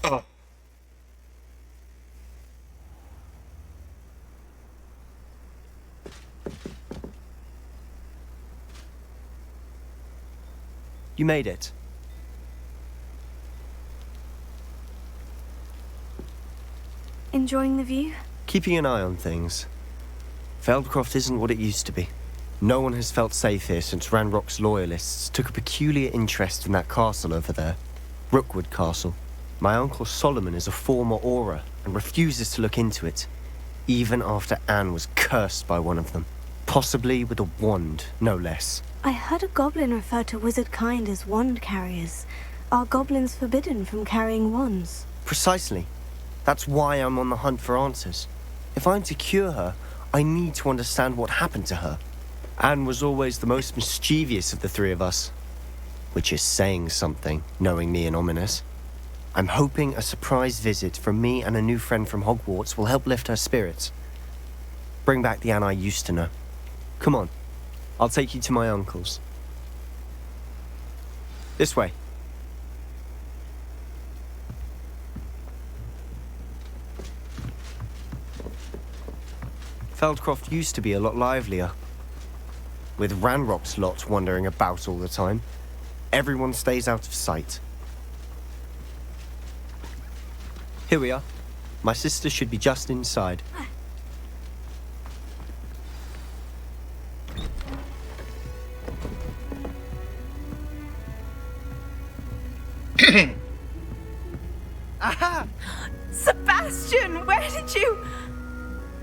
哦，You made it. Enjoying the view? Keeping an eye on things. Feldcroft isn't what it used to be. No one has felt safe here since Ranrock's loyalists took a peculiar interest in that castle over there. Rookwood Castle. My uncle Solomon is a former Auror and refuses to look into it, even after Anne was cursed by one of them. Possibly with a wand, no less. I heard a goblin refer to wizard kind as wand carriers. Are goblins forbidden from carrying wands? Precisely. That's why I'm on the hunt for answers. If I'm to cure her, I need to understand what happened to her. Anne was always the most mischievous of the three of us. Which is saying something, knowing me and Ominous. I'm hoping a surprise visit from me and a new friend from Hogwarts will help lift her spirits. Bring back the Anne I used to know. Come on. I'll take you to my uncle's. This way. Feldcroft used to be a lot livelier. With Ranrock's lot wandering about all the time, everyone stays out of sight. Here we are. My sister should be just inside. Aha! Sebastian, where did you...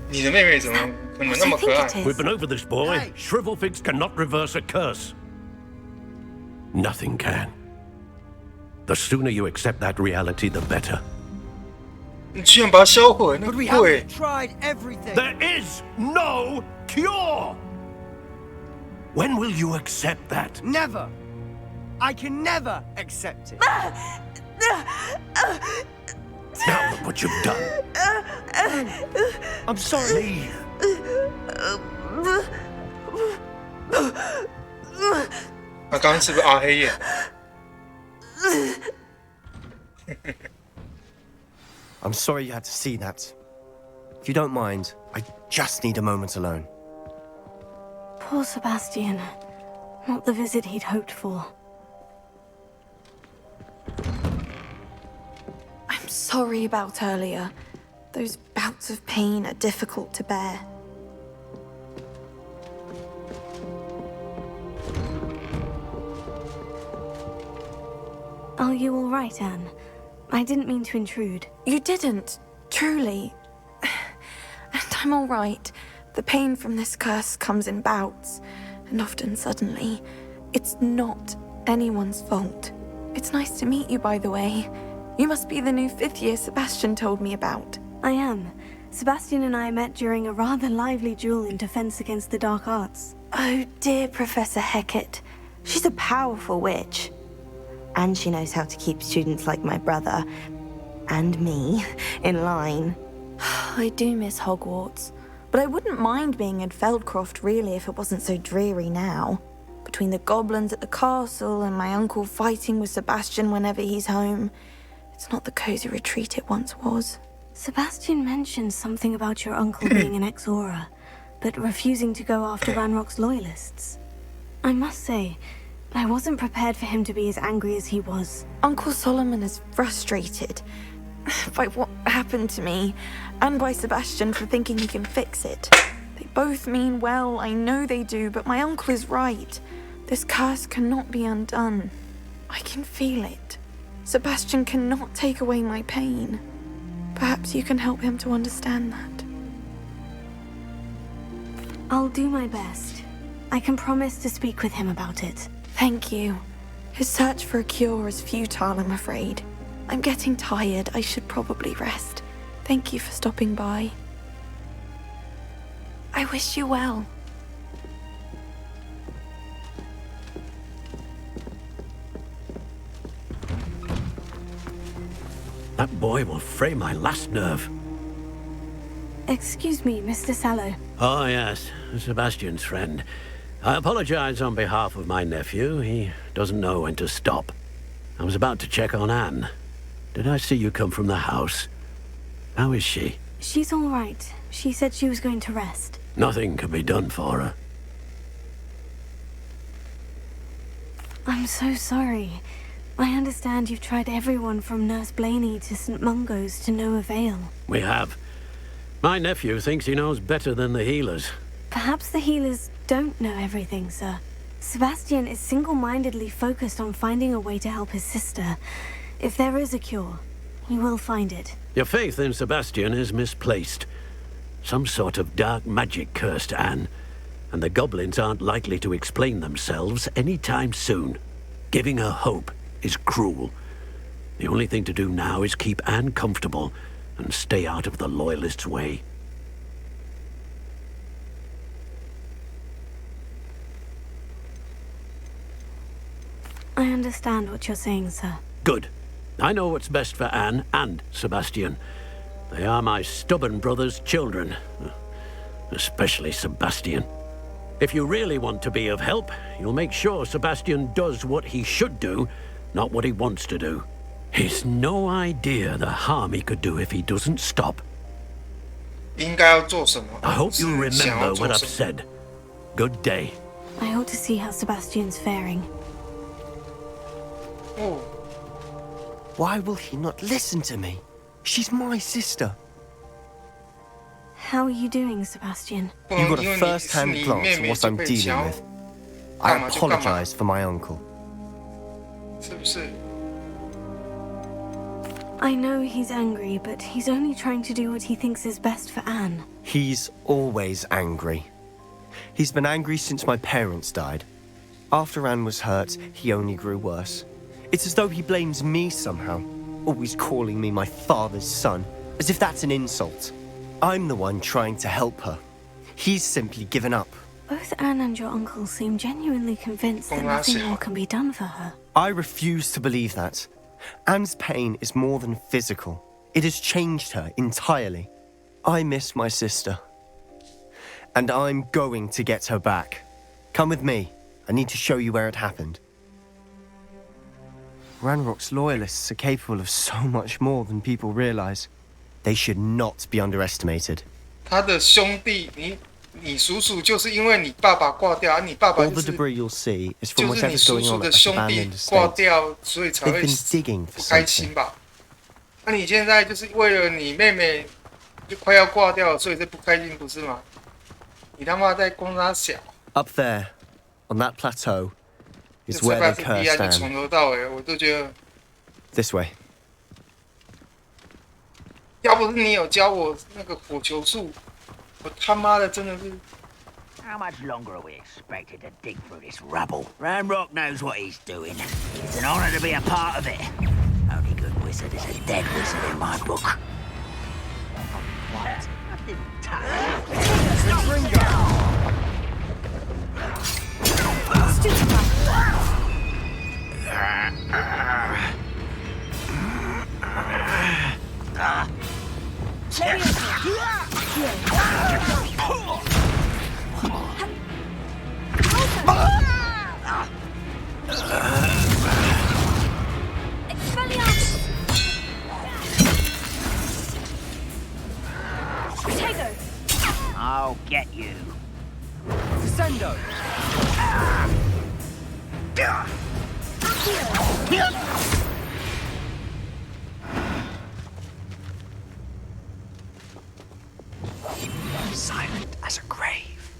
你的妹妹怎么可能那么可爱？ We've been over this, boy. Shrivelfigs cannot reverse a curse. Nothing can. The sooner you accept that reality, the better. 你居然把它销毁，那 But we 贵 haven't！tried everything. There is no cure! When will you accept that? Never. I can never accept it. Now look what you've done. I'm sorry. Leave. 他刚刚是不是阿黑眼？ I'm sorry you had to see that. If you don't mind, I just need a moment alone. Poor Sebastian. Not the visit he'd hoped for. I'm sorry about earlier. Those bouts of pain are difficult to bear. Are you all right, Anne? I didn't mean to intrude. You didn't, truly. And I'm all right. The pain from this curse comes in bouts, and often suddenly. It's not anyone's fault. It's nice to meet you, by the way. You must be the new 5th year Sebastian told me about. I am. Sebastian and I met during a rather lively duel in Defense Against the Dark Arts. Oh, dear Professor Hecat. She's a powerful witch. And she knows how to keep students like my brother, and me, in line. I do miss Hogwarts, but I wouldn't mind being in Feldcroft, really, if it wasn't so dreary now. Between the goblins at the castle and my uncle fighting with Sebastian whenever he's home, it's not the cozy retreat it once was. Sebastian mentioned something about your uncle being an ex-Auror, but refusing to go after Ranrock's loyalists. I must say, I wasn't prepared for him to be as angry as he was. Uncle Solomon is frustrated by what happened to me, and by Sebastian for thinking he can fix it. They both mean well, I know they do, but my uncle is right. This curse cannot be undone. I can feel it. Sebastian cannot take away my pain. Perhaps you can help him to understand that. I'll do my best. I can promise to speak with him about it. Thank you. His search for a cure is futile, I'm afraid. I'm getting tired. I should probably rest. Thank you for stopping by. I wish you well. That boy will fray my last nerve. Excuse me, Mr. Sallow. Oh, yes, Sebastian's friend. I apologize on behalf of my nephew. He doesn't know when to stop. I was about to check on Anne. Did I see you come from the house? How is she? She's all right. She said she was going to rest. Nothing can be done for her. I'm so sorry. I understand you've tried everyone from Nurse Blaney to St. Mungo's to no avail. We have. My nephew thinks he knows better than the healers. Perhaps the healers don't know everything, sir. Sebastian is single-mindedly focused on finding a way to help his sister. If there is a cure, he will find it. Your faith in Sebastian is misplaced. Some sort of dark magic cursed Anne, and the goblins aren't likely to explain themselves anytime soon. Giving her hope is cruel. The only thing to do now is keep Anne comfortable and stay out of the Loyalists' way. I understand what you're saying, sir. Good. I know what's best for Anne and Sebastian. They are my stubborn brother's children. Especially Sebastian. If you really want to be of help, you'll make sure Sebastian does what he should do, not what he wants to do. He's no idea the harm he could do if he doesn't stop. 应该要做什么？ I hope you 不是想要 remember 做 what 什 I've 么 said. Good day. I ought to see how Sebastian's faring. 哦， Why will he not listen to me? She's my sister. How are you doing, Sebastian? 不 You 能 got 因 a 为你 first-hand 是你 glance 妹 at 妹 what 就 I'm 被 dealing 抢， with. I 干嘛就干嘛， apologize for my uncle. 是不是？ I know he's angry, but he's only trying to do what he thinks is best for Anne. He's always angry. He's been angry since my parents died. After Anne was hurt, he only grew worse. It's as though he blames me somehow, always calling me my father's son, as if that's an insult. I'm the one trying to help her. He's simply given up. Both Anne and your uncle seem genuinely convinced that nothing more can be done for her. I refuse to believe that. Anne's pain is more than physical. It has changed her entirely. I miss my sister. And I'm going to get her back. Come with me. I need to show you where it happened. Ranrock's loyalists are capable of so much more than people realize. They should not be underestimated. 他的兄弟，你叔叔就是因为你爸爸挂掉，你爸爸 All 就 the 是 debris you'll see is from 就是你 whatever's 叔 going 叔 on 的 at that 兄弟 abandoned 挂 estate. 掉，所以才 They've 会 been digging for 不开 something. 心吧？那你现在就是为了你妹妹就快要挂掉了，所以才不开心，不是吗？你他妈在攻他小， Up there, on that plateau, 这 is 才 where 发 they 是逼 cursed 就从 Anne. 头到尾，我都觉得， This way. 要不是你有教我那个火球术，我他妈的真的是。 How much longer are we expected to dig through this rubble? Ranrock knows what he's doing. It's an honor to be a part of it. Only good wizard is a dead wizard in my book. What? I didn't touch it. I'll get you. Sendo! Silent as a grave.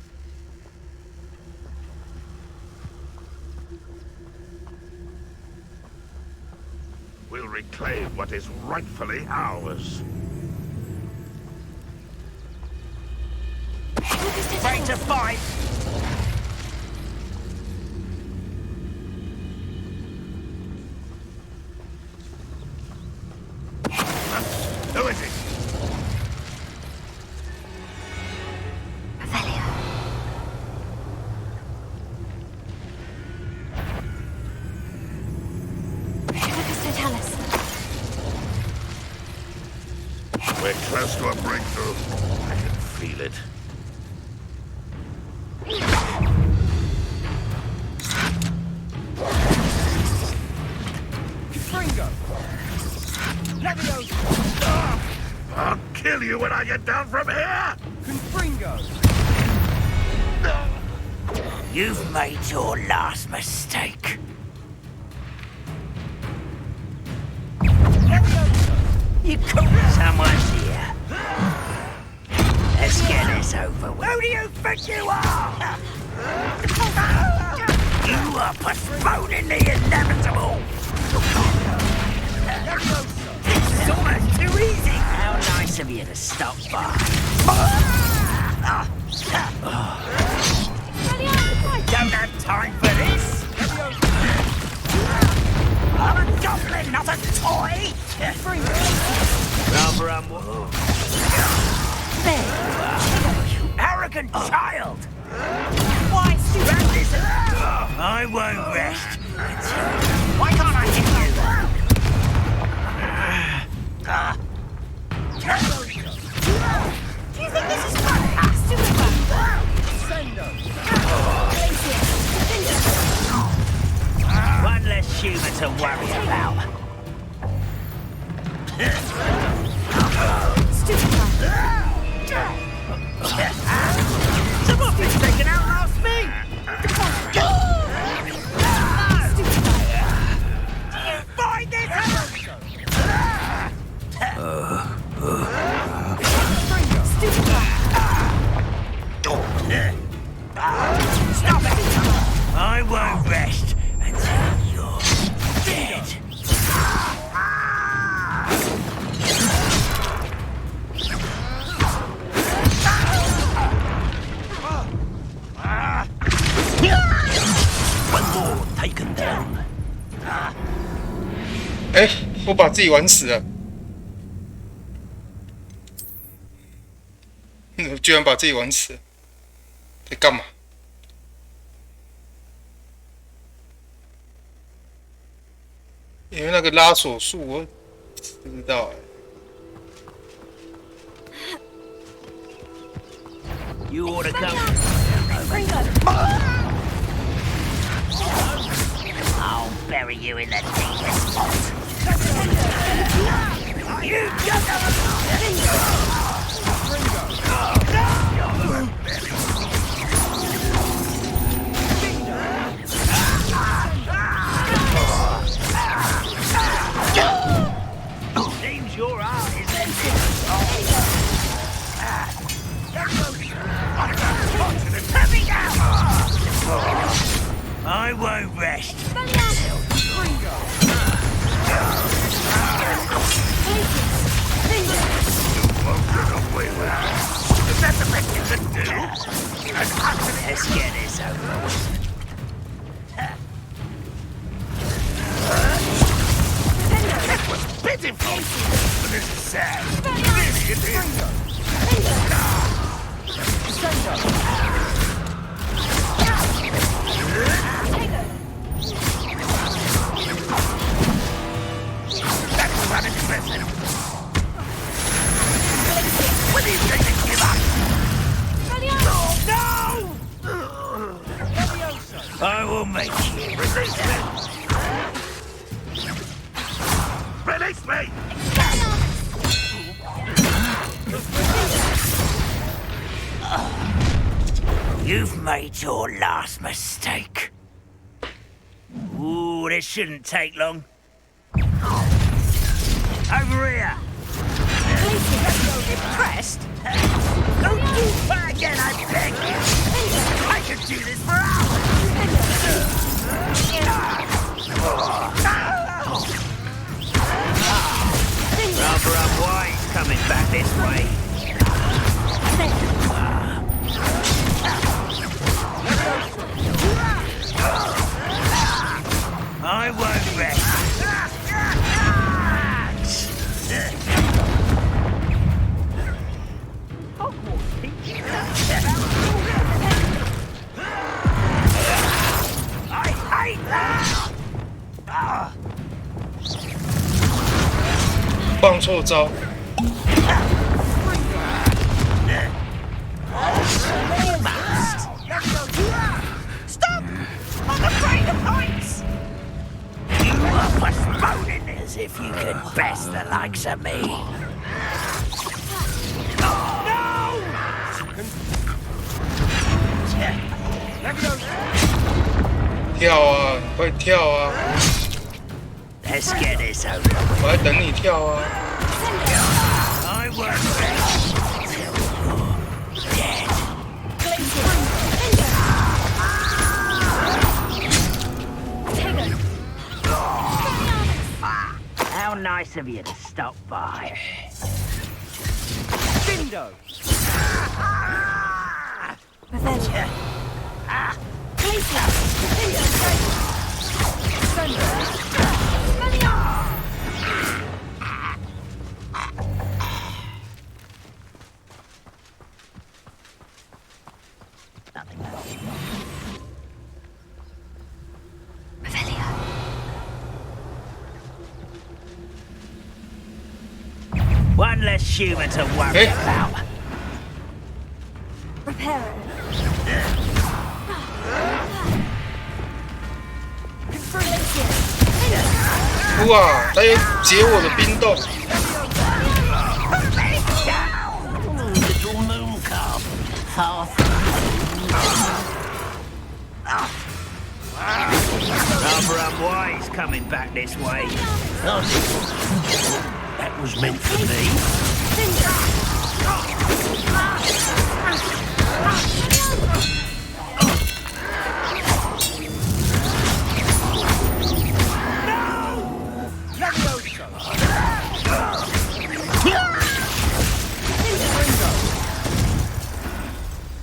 We'll reclaim what is rightfully ours. Ready to fight? Who is it? We're close to a breakthrough. I can feel it. you when I get down from here! Confringo! You've made your last mistake. You caught someone's here. Let's get this over with. Who do you think you are? You are postponing the inevitable. This is almost too easy. How nice of you to stop by. Don't have time for this. I'm a goblin, not a toy. Rather there you are, you arrogant child. Why, stupid? I won't rest. Why can't I hit you? Do you think this is fun? One less human to worry about. Someone thinks they can outlast me! Do you find this? Stop it! I won't rest until you're dead. One more taken down. 哎，我把自己玩死了。我居然把自己玩死了，在干嘛？因为那个拉锁术我不知道哎。You ought to come. I'll bury you in the deepest spot. You seems your art is I won't rest. That's the best you can do. Let's get this over with. That was pitiful, but this is sad. Really, it is. That's unexpected. When do you think they give up? No! I will make you. Release me! Release me! You've made your last mistake. Ooh, this shouldn't take long. Over here! Impressed? Don't do that again, I beg you! I could do this for hours! Rather unwise coming back this way. I won't rest. I hate that! 放错招。Stop! I'm afraid of heights! You are postponing as if you could best the likes of me. 跳啊，你快跳啊！ Let's get this over with. 我还等你跳啊！ I won't rest till you're dead. How nice of you to stop by. Bindo! Revenge. One less human to worry about. Repair it. 哇，他又解我的冰冻。 Little moon calf. Half. Rather unwise coming back this way. That was meant for me.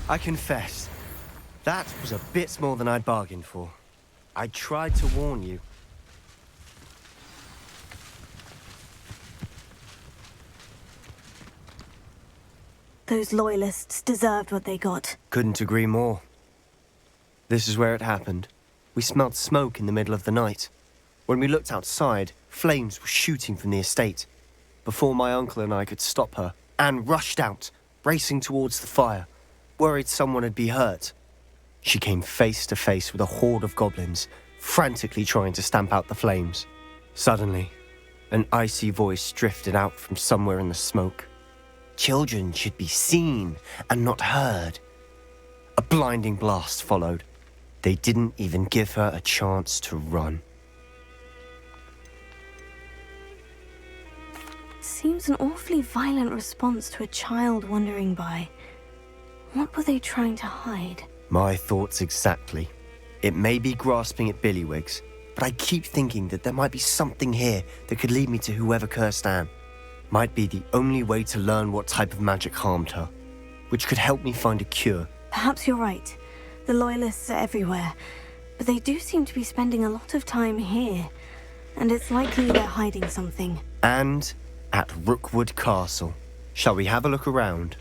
I confess, that was a bit more than I'd bargained for. I tried to warn you. Those loyalists deserved what they got. Couldn't agree more. This is where it happened. We smelled smoke in the middle of the night. When we looked outside, flames were shooting from the estate. Before my uncle and I could stop her, Anne rushed out, racing towards the fire, worried someone had been hurt. She came face to face with a horde of goblins, frantically trying to stamp out the flames. Suddenly, an icy voice drifted out from somewhere in the smoke. Children should be seen and not heard. A blinding blast followed. They didn't even give her a chance to run. Seems an awfully violent response to a child wandering by. What were they trying to hide? My thoughts exactly. It may be grasping at Billywigs, but I keep thinking that there might be something here that could lead me to whoever cursed Anne. Might be the only way to learn what type of magic harmed her, which could help me find a cure. Perhaps you're right. The Loyalists are everywhere, but they do seem to be spending a lot of time here, and it's likely they're hiding something. And at Rookwood Castle. Shall we have a look around?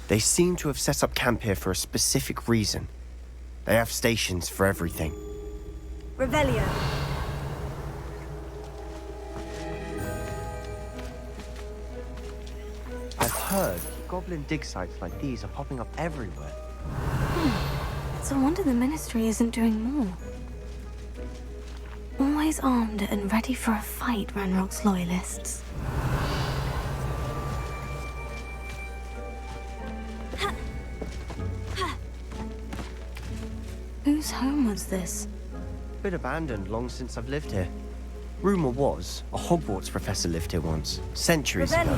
They seem to have set up camp here for a specific reason. They have stations for everything. Revelio. I've heard goblin dig sites like these are popping up everywhere. It's a wonder the Ministry isn't doing more. Always armed and ready for a fight, Ranrock's Loyalists. Whose home was this? Been abandoned long since I've lived here. Rumor was a Hogwarts professor lived here once, centuries ago.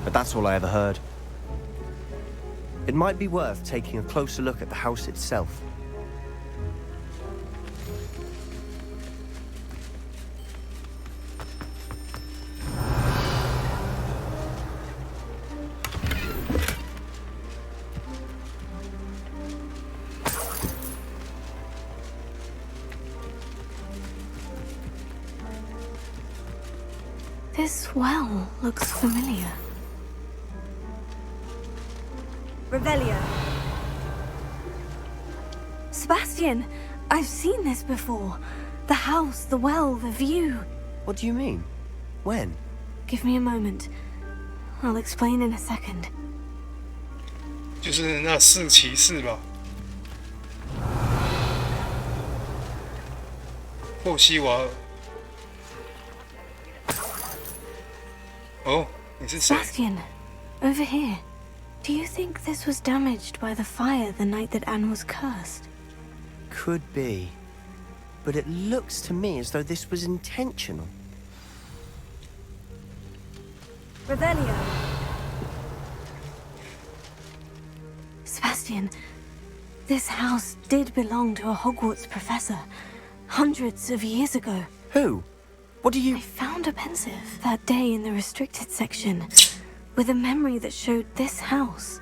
But that's all I ever heard. It might be worth taking a closer look at the house itself. This well looks familiar. Revelio. Sebastian, I've seen this before. The house, the well, the view. What do you mean? When? Give me a moment. I'll explain in a second. 就是那四骑士吧，霍希瓦尔。哦，你是谁？ Sebastian, over here. Do you think this was damaged by the fire the night that Anne was cursed? could be. But it looks to me as though this was intentional. Revelio. Sebastian, this house did belong to a Hogwarts professor hundreds of years ago. Who? What do you... I found a pensive that day in the restricted section with a memory that showed this house.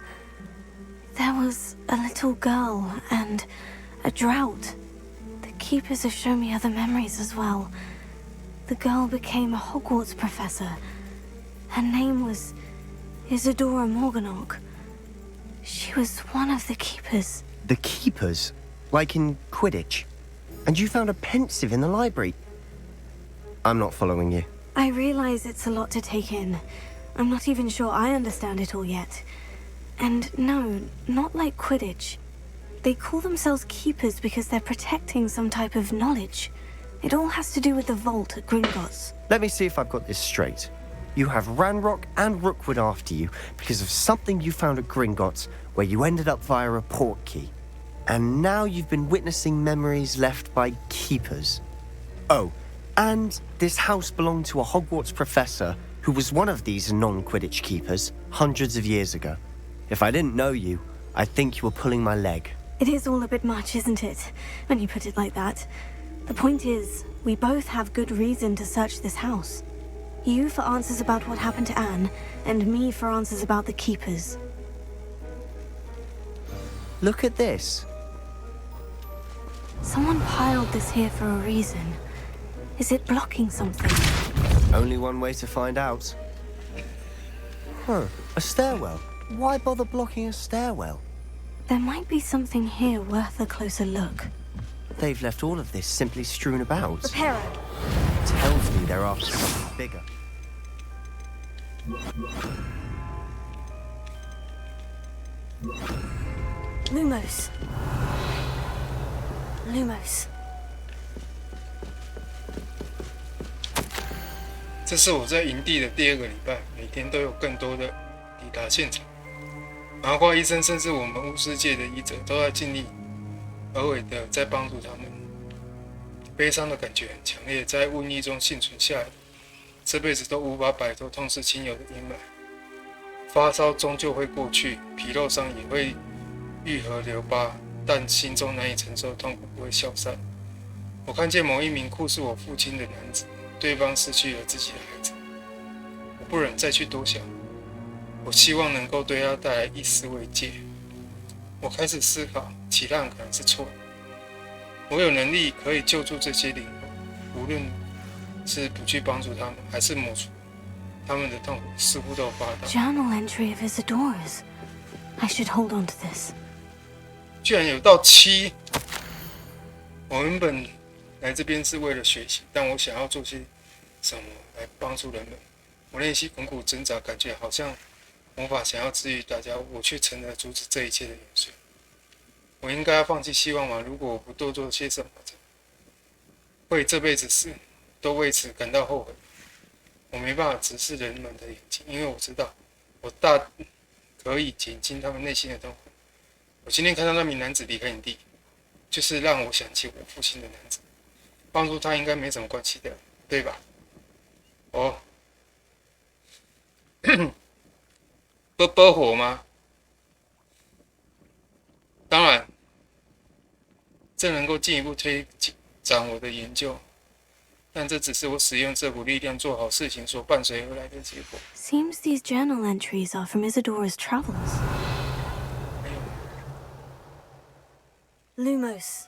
There was a little girl and a drought. The keepers have shown me other memories as well. The girl became a Hogwarts professor. Her name was Isadora Morganach. She was one of the keepers. The keepers? Like in Quidditch? And you found a pensive in the library? I'm not following you. I realize it's a lot to take in. I'm not even sure I understand it all yet. And no, not like Quidditch. They call themselves keepers because they're protecting some type of knowledge. It all has to do with the vault at Gringotts. Let me see if I've got this straight. You have Ranrock and Rookwood after you because of something you found at Gringotts where you ended up via a portkey. And now you've been witnessing memories left by keepers. Oh, and this house belonged to a Hogwarts professor who was one of these non-Quidditch keepers hundreds of years ago. If I didn't know you, I think you were pulling my leg. It is all a bit much, isn't it, when you put it like that? The point is, we both have good reason to search this house. You for answers about what happened to Anne, and me for answers about the keepers. Look at this. Someone piled this here for a reason. Is it blocking something? Only one way to find out. Huh, a stairwell. Why bother blocking a stairwell? There might be something here worth a closer look. They've left all of this simply strewn about. Reparo. Tells me they're after something bigger. Lumos. Lumos. 这是我在营地的第2个礼拜，每天都有更多的抵达现场。麻瓜医生甚至我们巫师界的医者都在尽力而为的在帮助他们。悲伤的感觉很强烈，在瘟疫中幸存下来，这辈子都无法摆脱痛失亲友的阴霾。发烧终究会过去，皮肉伤也会愈合留疤，但心中难以承受的痛苦不会消散。我看见某一名酷似我父亲的男子，对方失去了自己的孩子，我不忍再去多想。我希望能够对他带来一丝慰藉。我开始思考，其他人可能是错的。我有能力可以救助这些灵魂，无论是不去帮助他们，还是抹除他们的痛苦，似乎都有发达。Journal entry of Isadora's. I should hold on to this. 居然有到7！我原本来这边是为了学习，但我想要做些什么来帮助人们。我内心苦苦挣扎，感觉好像魔法想要治愈大家，我却成了阻止这一切的元帥。我应该要放弃希望吗？如果我不多做些什么，会这辈子都为此感到后悔。我没办法直视人们的眼睛，因为我知道我大可以减轻他们内心的痛苦。我今天看到那名男子离开营地，就是让我想起我父亲的男子，帮助他应该没什么关系的，对吧？哦，啵火吗？当然，这能够进一步推展我的研究，但这只是我使用这股力量做好事情所伴随而来的结果。Seems these journal entries are from Isadora's travels. Lumos.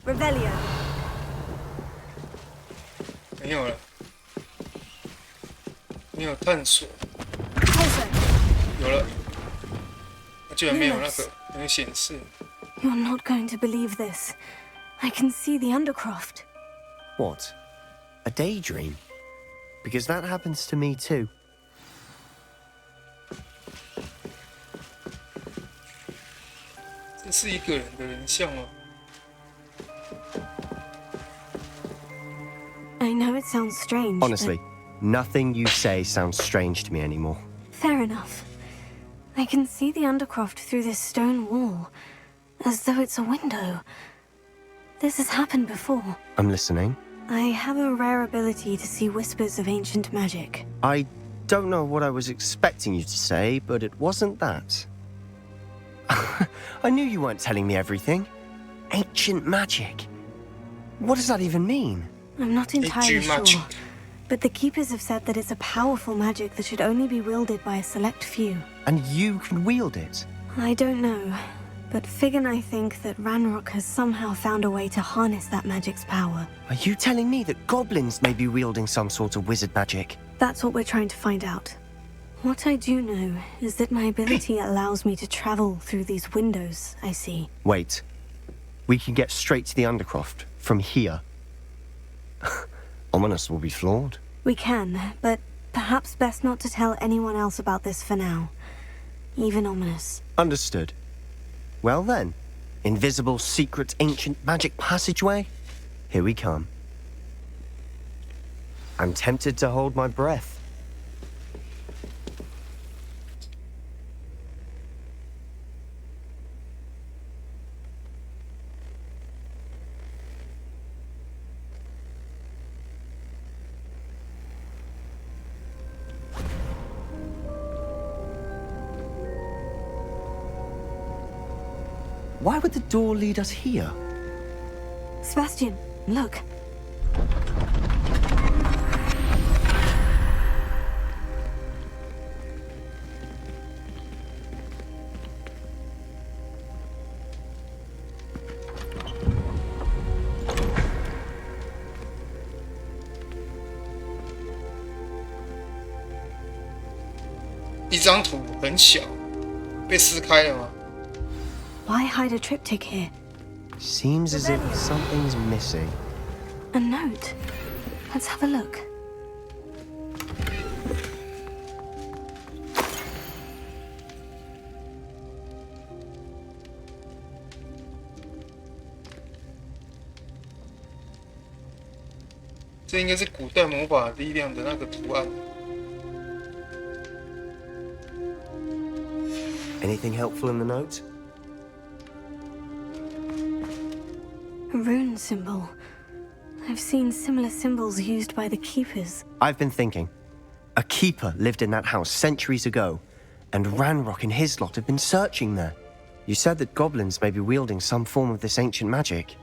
Revelio. 没有了，没有探索。有了，居然没有那个没有显示。You're not going to believe this. I can see the Undercroft. What? A daydream? Because that happens to me too. 这是一个人的人像吗？ I know it sounds strange. Honestly, nothing you say sounds strange to me anymore. Fair enough. I can see the Undercroft through this stone wall, as though it's a window. This has happened before. I'm listening. I have a rare ability to see whispers of ancient magic. I don't know what I was expecting you to say, but it wasn't that. I knew you weren't telling me everything. Ancient magic. What does that even mean? I'm not entirely Ancient magic. sure, but the Keepers have said that it's a powerful magic that should only be wielded by a select few. And you can wield it? I don't know, but Fig and I think that Ranrock has somehow found a way to harness that magic's power. Are you telling me that goblins may be wielding some sort of wizard magic? That's what we're trying to find out. What I do know is that my ability allows me to travel through these windows I see. Wait. We can get straight to the Undercroft from here. Ominous will be floored. We can, but perhaps best not to tell anyone else about this for now. Even Ominous. Understood. Well then, invisible, secret, ancient magic passageway? Here we come. I'm tempted to hold my breath. Why would the door lead us here? Sebastian, look.一张图很小，被撕开了吗？ Why hide a triptych here? Seems as if something's missing. A note. Let's have a look.这应该是古代魔法力量的那个图案。 Anything helpful in the note? A rune symbol. I've seen similar symbols used by the Keepers. I've been thinking. A keeper lived in that house centuries ago, and Ranrock and his lot have been searching there. You said that goblins may be wielding some form of this ancient magic.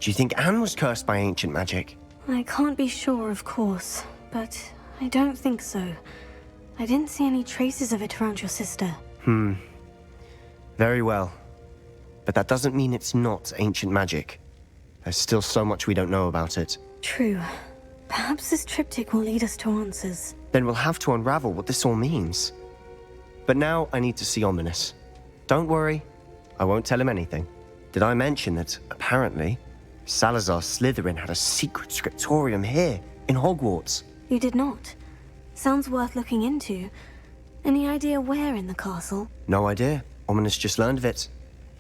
Do you think Anne was cursed by ancient magic? I can't be sure, of course, but I don't think so. I didn't see any traces of it around your sister. Very well. But that doesn't mean it's not ancient magic. There's still so much we don't know about it. True. Perhaps this triptych will lead us to answers. Then we'll have to unravel what this all means. But now I need to see Ominous. Don't worry, I won't tell him anything. Did I mention that, apparently, Salazar Slytherin had a secret scriptorium here, in Hogwarts? You did not. Sounds worth looking into. Any idea where in the castle? No idea. Ominous just learned of it.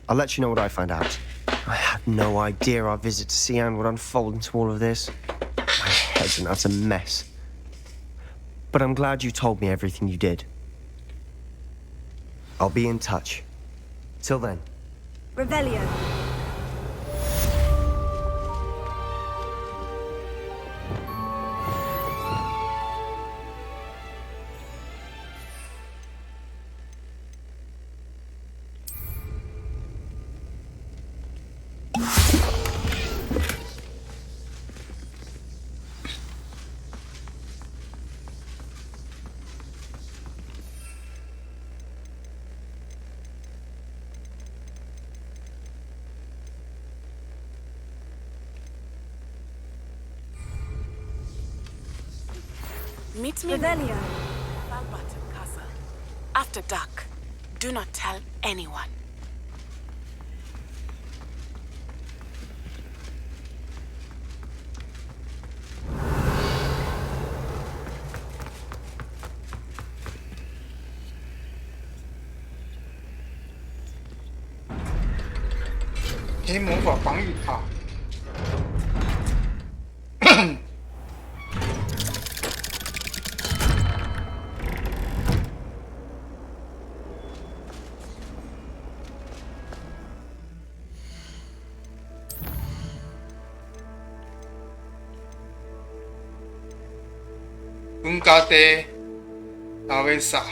I'll let you know what I find out. I had no idea our visit to see Anne would unfold into all of this. My head's an utter mess. But I'm glad you told me everything you did. I'll be in touch. Till then. Revelio. Meet me Revelio. Balbutton Castle. After dark. Do not tell anyone.黑魔法防御塔。阮家弟老要杀。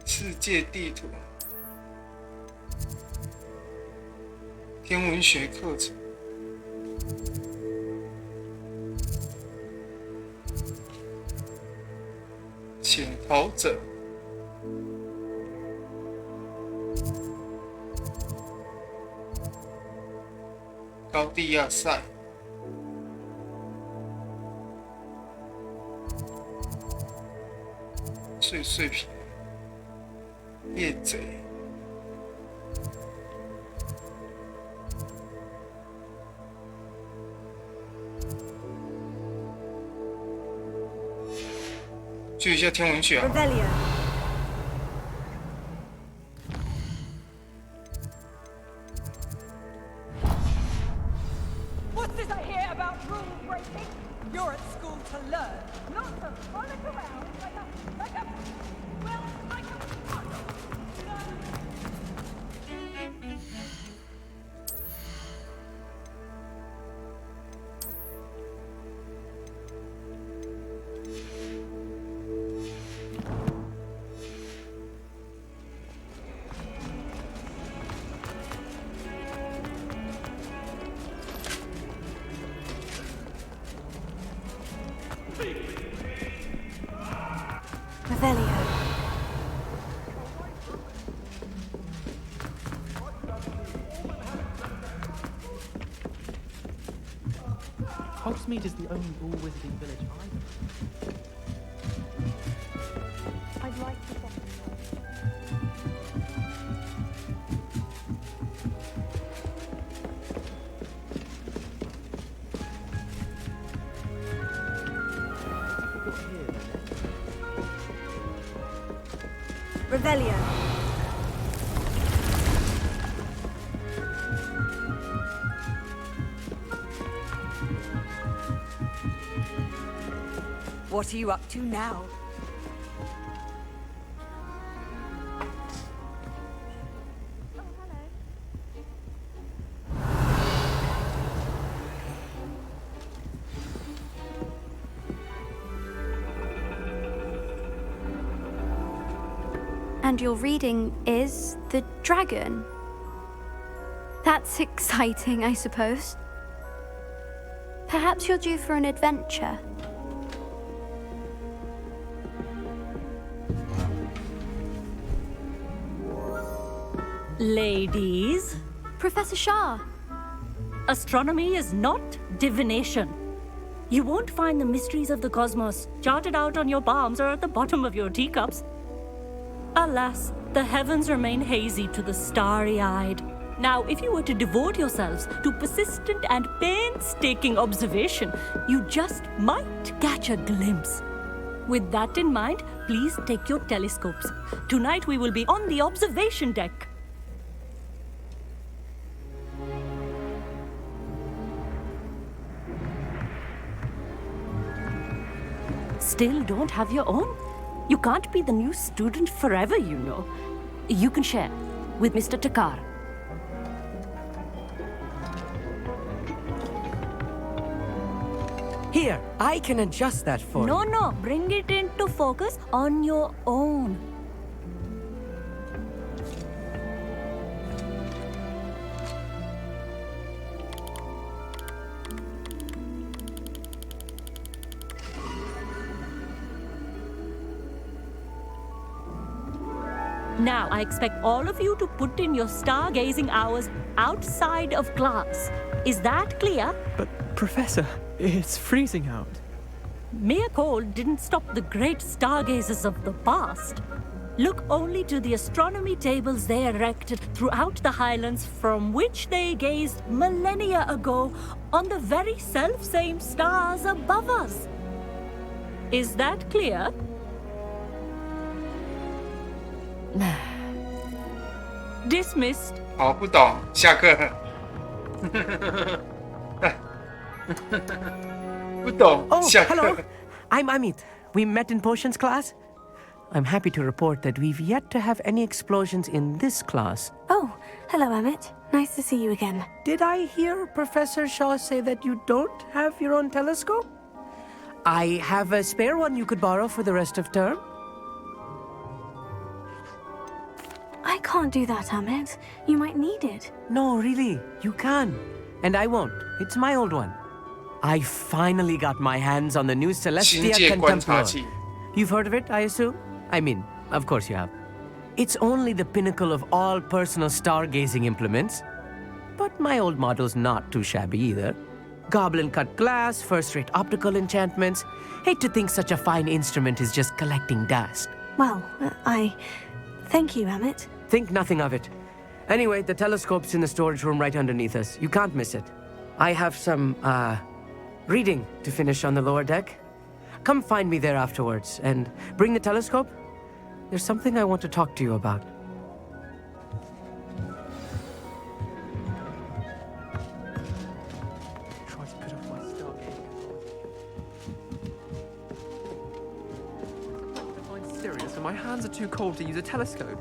世界地图，天文学课程，潜逃者，高地亚赛，碎片。夜贼，注意一下天文学啊。What's this I hear about rule breaking? You're at school to learn, not to frolic around like a Revelio. Hogsmeade is the only all-wizarding village I'd like to Revelio. What are you up to now? And your reading is The Dragon. That's exciting, I suppose. Perhaps you're due for an adventure. Ladies, Professor Shah. astronomy is not divination. You won't find the mysteries of the cosmos charted out on your palms or at the bottom of your teacups. Alas, the heavens remain hazy to the starry-eyed. Now, if you were to devote yourselves to persistent and painstaking observation, you just might catch a glimpse. With that in mind, please take your telescopes. Tonight we will be on the observation deck. Still don't have your own? You can't be the new student forever, you know. You can share with Mr. Takar. Here, I can adjust that for you. No, bring it into focus on your own. Now, I expect all of you to put in your stargazing hours outside of class. Is that clear? But, Professor, it's freezing out. Mere cold didn't stop the great stargazers of the past. Look only to the astronomy tables they erected throughout the Highlands from which they gazed millennia ago on the very self-same stars above us. Is that clear? Dismissed. 好，不懂，下课。不懂， Oh, 下课。 hello. I'm Amit. We met in potions class. I'm happy to report that we've yet to have any explosions in this class. Oh, hello, Emmett. Nice to see you again. Did I hear Professor Shaw say that you don't have your own telescope? I have a spare one you could borrow for the rest of term. I can't do that, Emmett. You might need it. No, really, you can. And I won't. It's my old one. I finally got my hands on the new 星 Celestia 界观察器。 Contemplar. You've heard of it, I assume? I mean, of course you have. It's only the pinnacle of all personal stargazing implements. But my old model's not too shabby either. Goblin-cut glass, first-rate optical enchantments. Hate to think such a fine instrument is just collecting dust. Well, thank you, Emmett. Think nothing of it. Anyway, the telescope's in the storage room right underneath us. You can't miss it. I have some, reading to finish on the lower deck. Come find me there afterwards, and bring the telescope. There's something I want to talk to you about. Try to put off my stargazing. I'm serious, and my hands are too cold to use a telescope.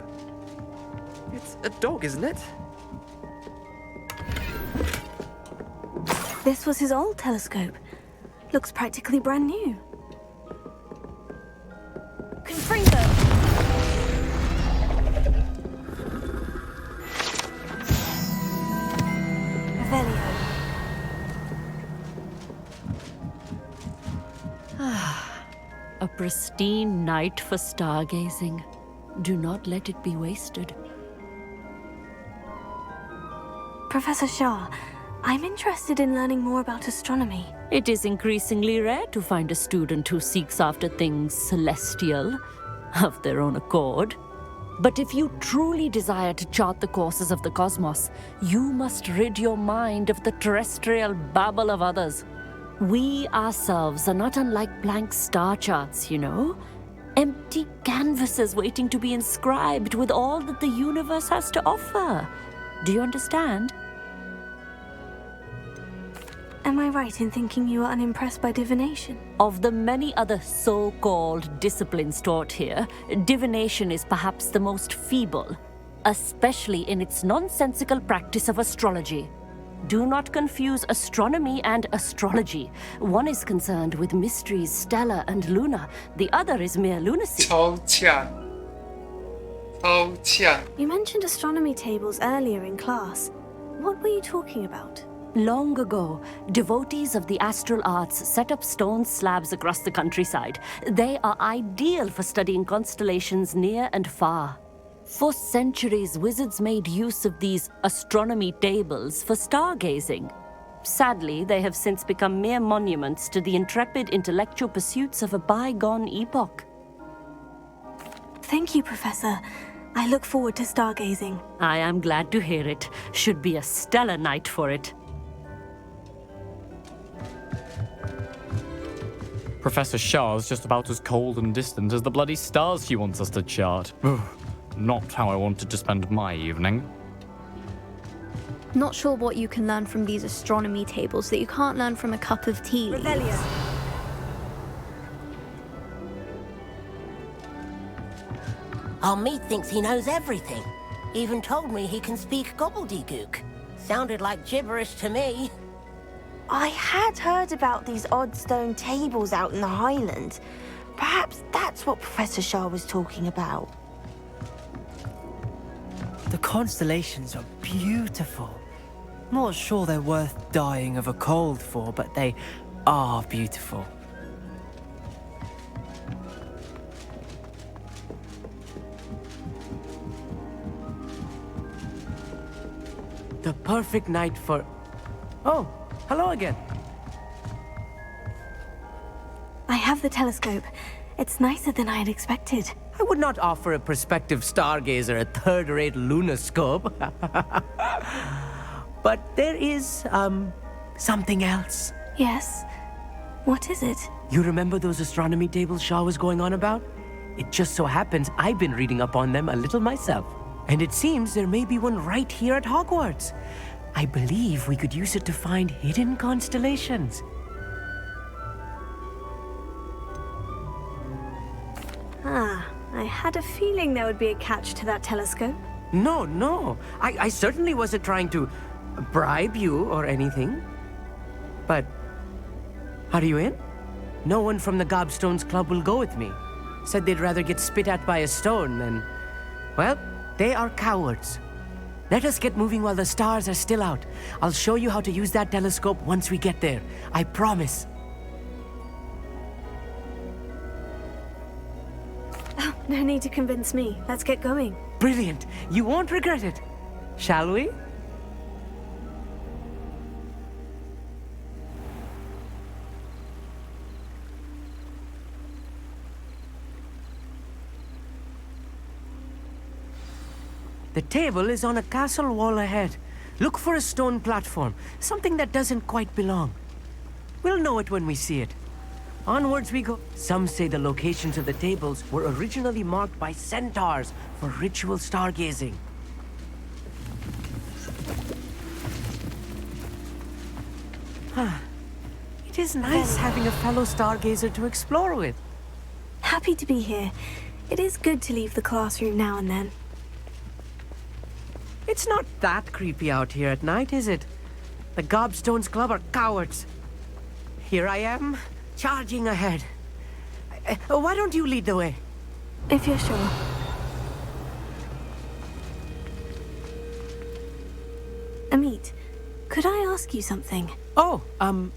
It's a dog, isn't it? This was his old telescope. Looks practically brand new. Confringo! Revelio. A pristine night for stargazing. Do not let it be wasted. Professor Shaw, I'm interested in learning more about astronomy. It is increasingly rare to find a student who seeks after things celestial of their own accord. But if you truly desire to chart the courses of the cosmos, you must rid your mind of the terrestrial babble of others. We ourselves are not unlike blank star charts, you know. Empty canvases waiting to be inscribed with all that the universe has to offer. Do you understand? Am I right in thinking you are unimpressed by divination? Of the many other so-called disciplines taught here, divination is perhaps the most feeble, especially in its nonsensical practice of astrology. Do not confuse astronomy and astrology. One is concerned with mysteries stellar and lunar. The other is mere lunacy. 超呛，超呛。 You mentioned astronomy tables earlier in class. What were you talking about? Long ago, devotees of the astral arts set up stone slabs across the countryside. They are ideal for studying constellations near and far. For centuries, wizards made use of these astronomy tables for stargazing. Sadly, they have since become mere monuments to the intrepid intellectual pursuits of a bygone epoch. Thank you, Professor. I look forward to stargazing. I am glad to hear it. Should be a stellar night for it. Professor Shah's just about as cold and distant as the bloody stars she wants us to chart. Ugh, not how I wanted to spend my evening. Not sure what you can learn from these astronomy tables that you can't learn from a cup of tea leaves. Revelio. Mead thinks he knows everything. Even told me he can speak gobbledygook. Sounded like gibberish to me. I had heard about these odd stone tables out in the Highlands. Perhaps that's what Professor Shaw was talking about. The constellations are beautiful. Not sure they're worth dying of a cold for, but they are beautiful. The perfect night for... Oh, hello again. I have the telescope. It's nicer than I had expected. I would not offer a prospective stargazer a third-rate lunoscope. But there is, something else. Yes? What is it? You remember those astronomy tables Shaw was going on about? It just so happens I've been reading up on them a little myself. And it seems there may be one right here at Hogwarts. I believe we could use it to find hidden constellations. Ah, I had a feeling there would be a catch to that telescope. No. I certainly wasn't trying to bribe you or anything. But are you in? No one from the Gobstones Club will go with me. Said they'd rather get spit at by a stone than... Well, they are cowards. Let us get moving while the stars are still out. I'll show you how to use that telescope once we get there. I promise. Oh, no need to convince me. Let's get going. Brilliant. You won't regret it. Shall we? The table is on a castle wall ahead. Look for a stone platform, something that doesn't quite belong. We'll know it when we see it. Onwards we go. Some say the locations of the tables were originally marked by centaurs for ritual stargazing. It is nice having a fellow stargazer to explore with. Happy to be here. It is good to leave the classroom now and then. It's not that creepy out here at night, is it? The Gobstones Club are cowards. Here I am, charging ahead. Why don't you lead the way? If you're sure. Amit, could I ask you something? Oh,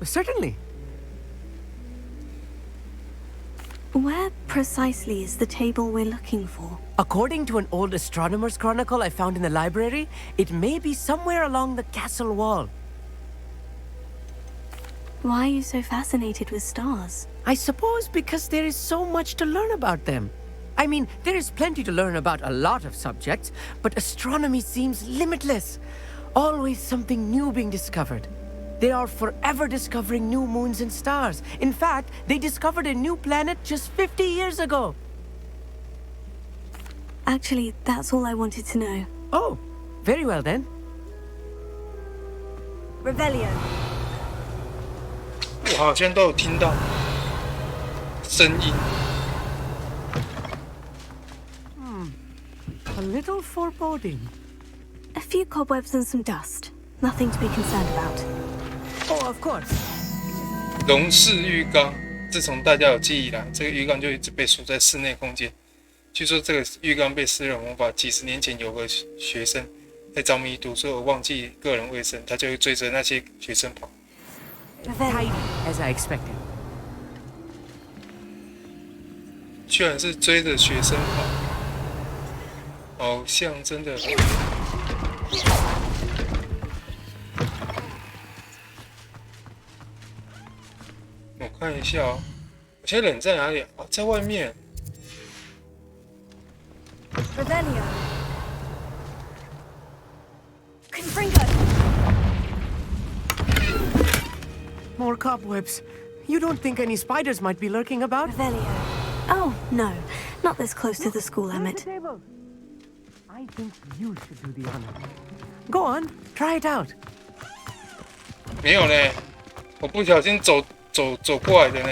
certainly. Where precisely is the table we're looking for? According to an old astronomer's chronicle I found in the library, it may be somewhere along the castle wall. Why are you so fascinated with stars? I suppose because there is so much to learn about them. I mean, there is plenty to learn about a lot of subjects, but astronomy seems limitless. Always something new being discovered. They are forever discovering new moons and stars. In fact, they discovered a new planet just 50 years ago. Actually, that's all I wanted to know. Oh, very well then. Revelio. 我好像都有听到声音。A little foreboding. A few cobwebs and some dust. Nothing to be concerned about. Oh, of course. 龙式浴缸，自从大家有记忆以来，这个浴缸就一直被锁在室内空间。据说这个浴缸被施了魔法，几十年前有个学生在着迷读书而忘记个人卫生，他就会追着那些学生跑。Tidy, as I expected. 居然是追着学生跑，好像真的。我看一下哦，我现在人在哪里啊？在外面。Revelio. Confringo. More cobwebs. You don't think any spiders might be lurking about? Revelio. Oh, no. Not this close to the school, Emmett. I think you should do the honor. Go on, try it out. 没有呢，我不小心走过来的呢。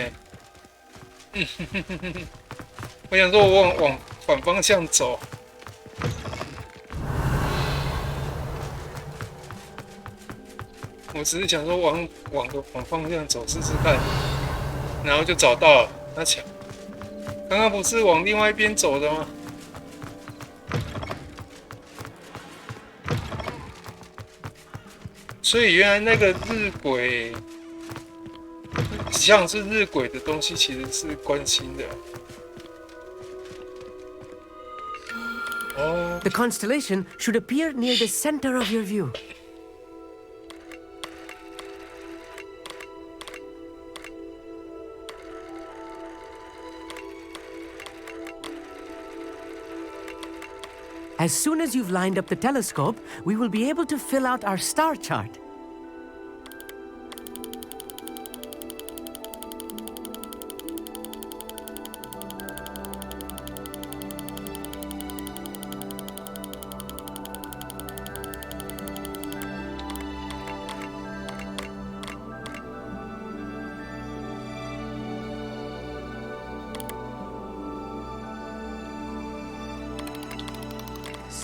我想说我往反方向走。我只是想说往个反方向走试试看，然后就找到了。那巧，刚刚不是往另外一边走的吗？所以原来那个日晷，像是日晷的东西，其实是关心的。哦。The constellation should appear near the center of your view. As soon as you've lined up the telescope, we will be able to fill out our star chart.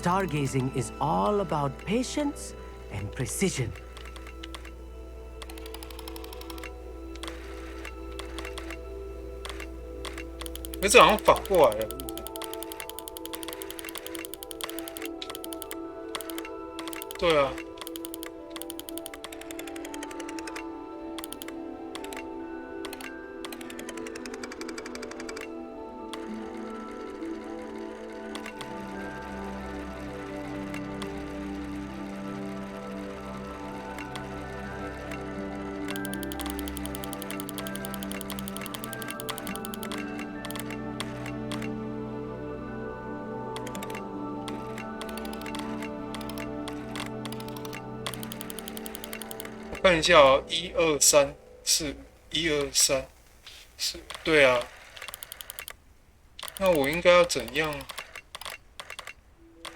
stargazing is all about patience and precision. 可是好像反过来了。对啊。看一下哦，1、2、3、4，1、2、3、4，对啊。那我应该要怎样？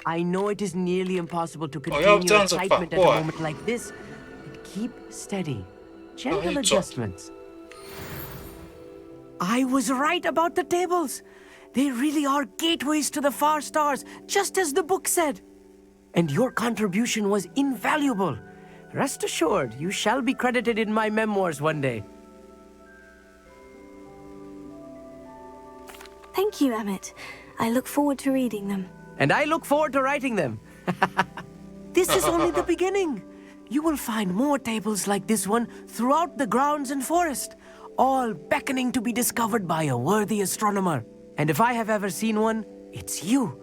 I know it is nearly impossible to contain your excitement at a moment like this, but keep steady. Gentle adjustments. I was right about the tables. They really are gateways to the far stars, just as the book said. And your contribution was invaluable. Rest assured, you shall be credited in my memoirs one day. Thank you, Emmett. I look forward to reading them. And I look forward to writing them. This is only the beginning. You will find more tables like this one throughout the grounds and forest, all beckoning to be discovered by a worthy astronomer. And if I have ever seen one, it's you.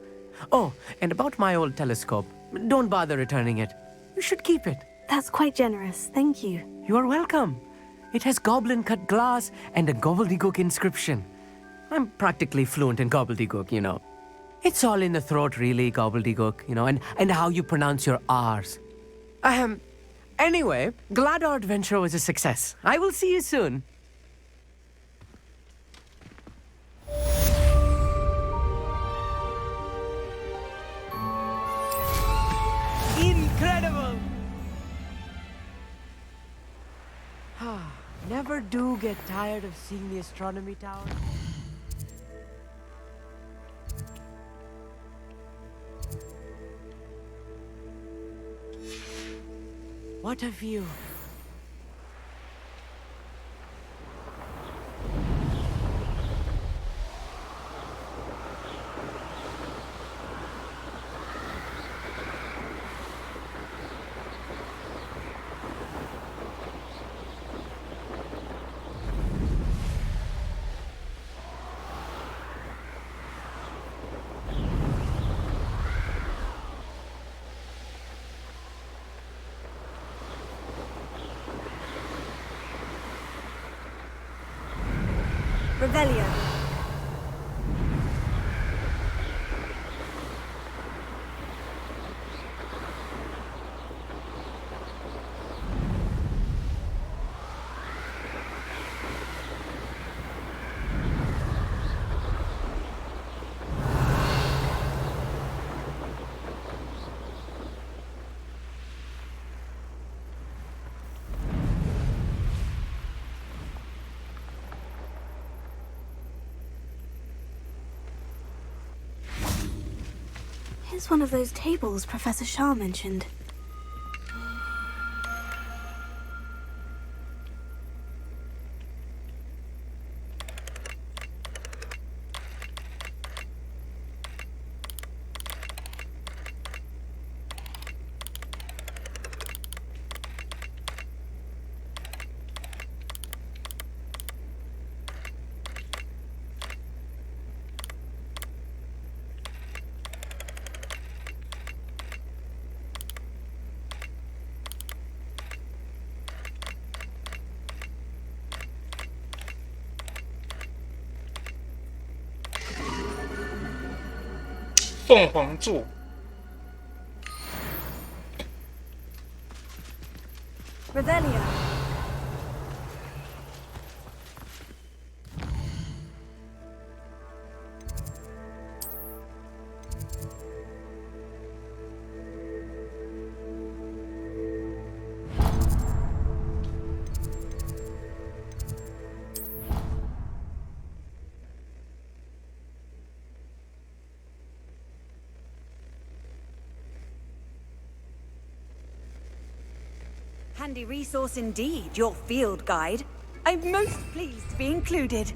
Oh, and about my old telescope, don't bother returning it. You should keep it. That's quite generous, thank you. You are welcome. It has goblin-cut glass and a gobbledygook inscription. I'm practically fluent in gobbledygook, you know. It's all in the throat, really, gobbledygook, you know, and how you pronounce your R's. Anyway, glad our adventure was a success. I will see you soon. Incredible! Never do get tired of seeing the astronomy tower. What a view. Revelio. Here's one of those tables Professor Shah mentioned.凤凰座。Revelio. handy resource indeed, your field guide. I'm most pleased to be included.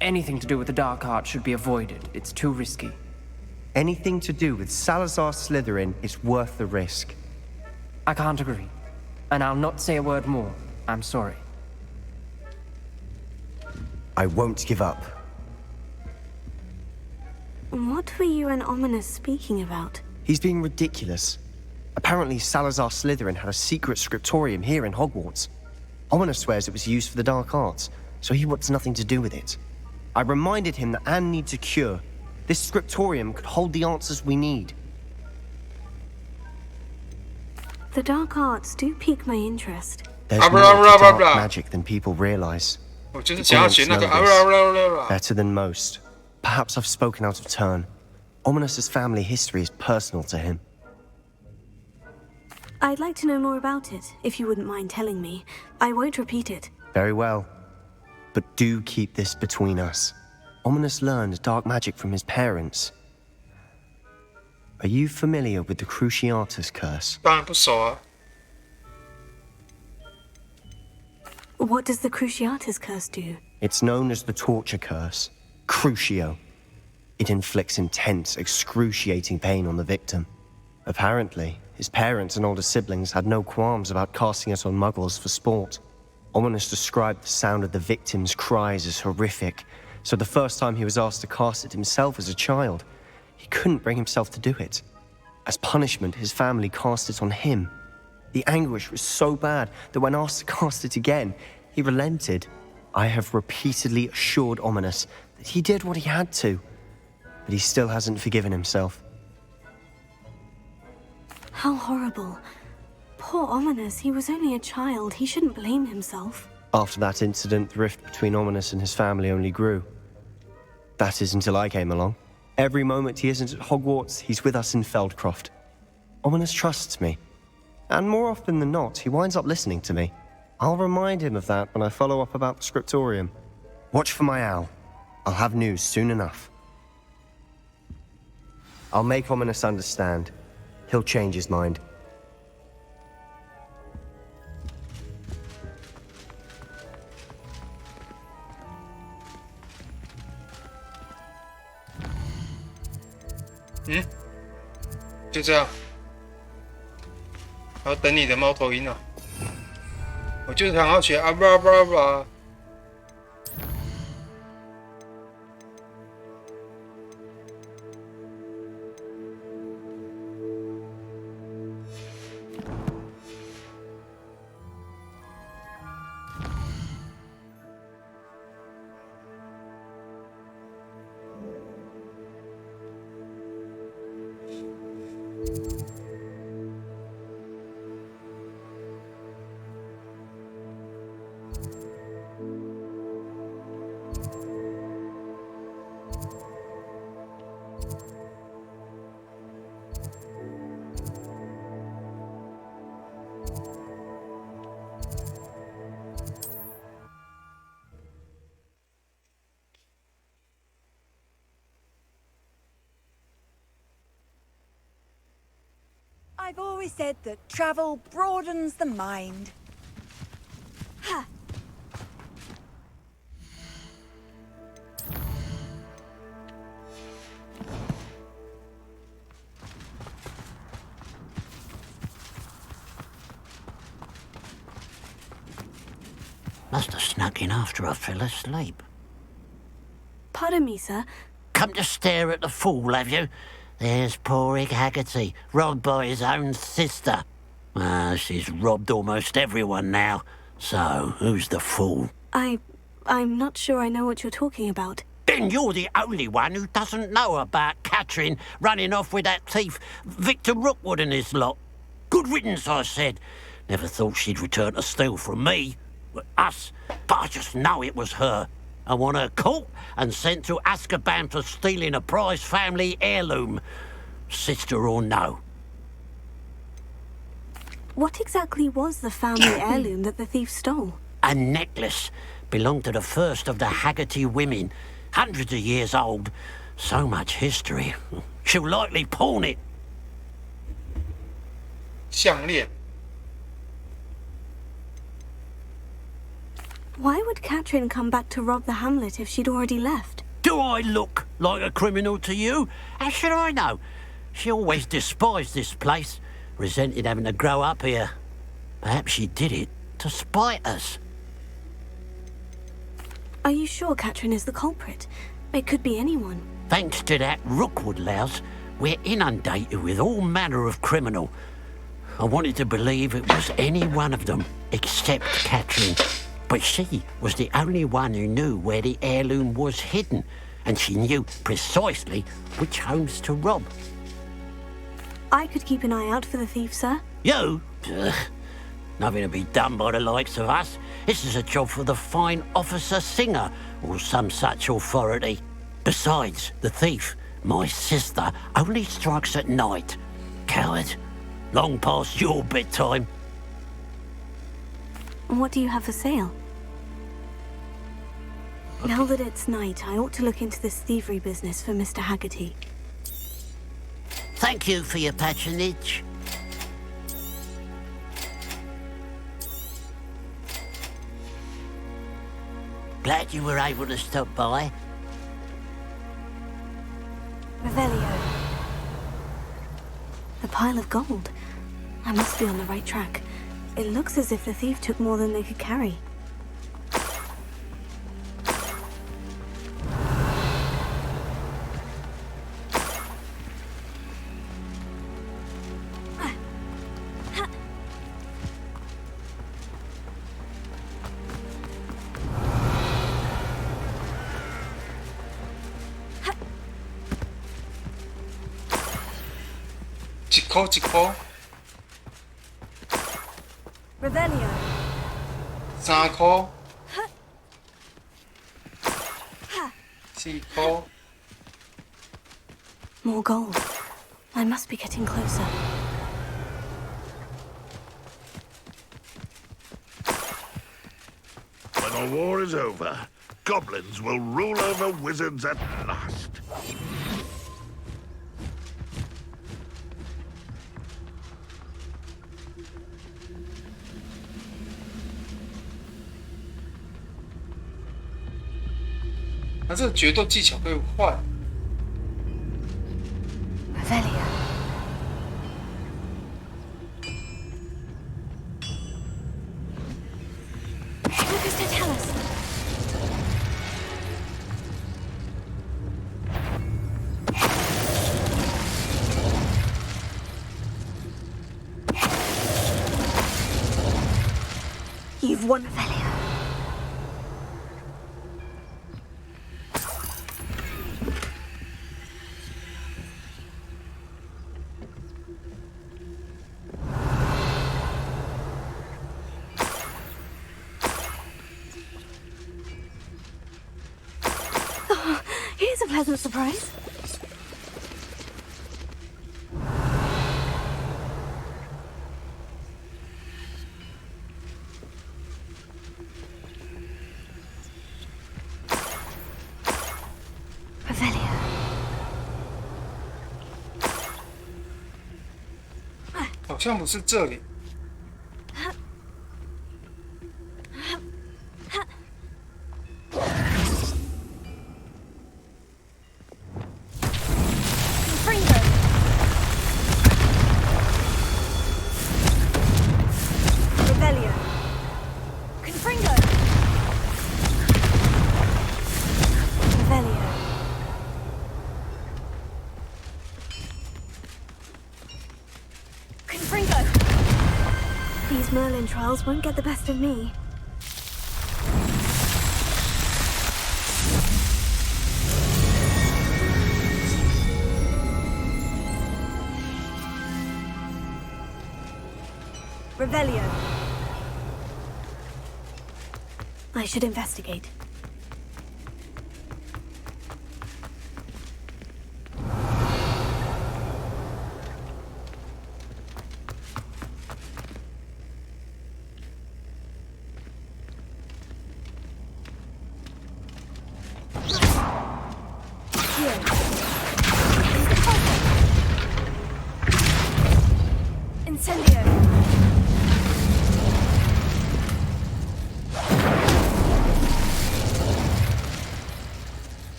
Anything to do with the dark art should be avoided. It's too risky. Anything to do with Salazar Slytherin is worth the risk. I can't agree. And I'll not say a word more. I'm sorry. I won't give up. What were you and Ominous speaking about? He's being ridiculous. Apparently, Salazar Slytherin had a secret scriptorium here in Hogwarts. Ominous swears it was used for the dark arts, so he wants nothing to do with it. I reminded him that Anne needs a cure. This scriptorium could hold the answers we need. The dark arts do pique my interest. There's more to dark magic than people realize. Better than most. Perhaps I've spoken out of turn. Ominous's family history is personal to him. I'd like to know more about it, if you wouldn't mind telling me. I won't repeat it. Very well. But do keep this between us. Ominous learned dark magic from his parents. Are you familiar with the Cruciatus curse? 当然不熟啊。 What does the Cruciatus curse do? It's known as the torture curse, Crucio. It inflicts intense, excruciating pain on the victim. Apparently, his parents and older siblings had no qualms about casting it on muggles for sport. Ominous described the sound of the victim's cries as horrific, so the first time he was asked to cast it himself as a child, he couldn't bring himself to do it. As punishment, his family cast it on him. The anguish was so bad that when asked to cast it again, he relented. I have repeatedly assured Ominous that he did what he had to, but he still hasn't forgiven himself. How horrible. Poor Ominous, he was only a child. He shouldn't blame himself. After that incident, the rift between Ominous and his family only grew. That is until I came along. Every moment he isn't at Hogwarts, he's with us in Feldcroft. Ominous trusts me. And more often than not, he winds up listening to me. I'll remind him of that when I follow up about the scriptorium. Watch for my owl. I'll have news soon enough. I'll make Ominous understand. He'll change his mind. Hmm? 就这样。然后等你的猫头鹰啊！我就是想要学啊吧吧吧。I've always said that travel broadens the mind. Ha! Must have snuck in after I fell asleep. Pardon me, sir. Come to stare at the fool, have you? There's poor Ig Haggerty, robbed by his own sister. She's robbed almost everyone now. So, who's the fool? I'm not sure I know what you're talking about. Then you're the only one who doesn't know about Catherine running off with that thief, Victor Rookwood and his lot. Good riddance, I said. Never thought she'd return to steal from me. Us. But I just know it was her. I want her caught and sent to Azkaban for stealing a prize family heirloom. Sister or no. What exactly was the family heirloom that the thief stole? A necklace. Belonged to the first of the Haggerty women. Hundreds of years old. So much history. She'll likely pawn it. 项链 Why would Katrin come back to rob the hamlet if she'd already left? Do I look like a criminal to you? How should I know? She always despised this place, resented having to grow up here. Perhaps she did it to spite us. Are you sure Katrin is the culprit? It could be anyone. Thanks to that Rookwood louse, we're inundated with all manner of criminal. I wanted to believe it was any one of them, except Katrin. But she was the only one who knew where the heirloom was hidden, and she knew precisely which homes to rob. I could keep an eye out for the thief, sir. You? Ugh. Nothing to be done by the likes of us. This is a job for the fine officer Singer, or some such authority. Besides, the thief, my sister, only strikes at night. Coward. Long past your bedtime. What do you have for sale? Now that it's night, I ought to look into this thievery business for Mr. Haggerty. Thank you for your patronage. Glad you were able to stop by. Revelio. The pile of gold. I must be on the right track. It looks as if the thief took more than they could carry.1块 Revelio. 3块 4块 More gold. I must be getting closer. When the war is over, goblins will rule over wizards at last. 那这个决斗技巧可以换。Revelio. Lucas to tell us. You've won, Revelio. Here's a pleasant surprise. Revelio. 好像不是这里。 These Merlin trials won't get the best of me. Revelio. I should investigate. Incendio.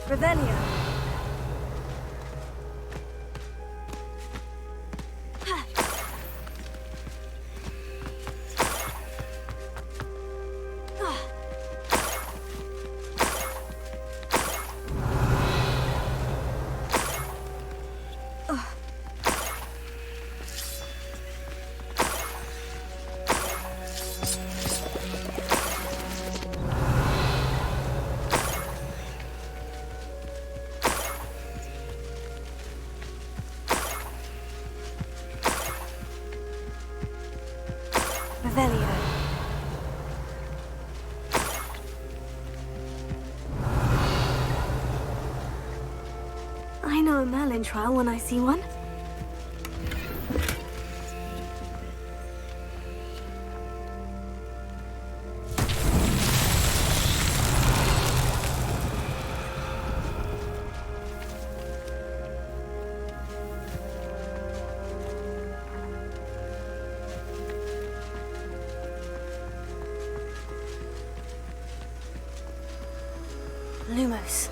Revelio. Revelio. I know a Merlin trial when I see one. Lumos.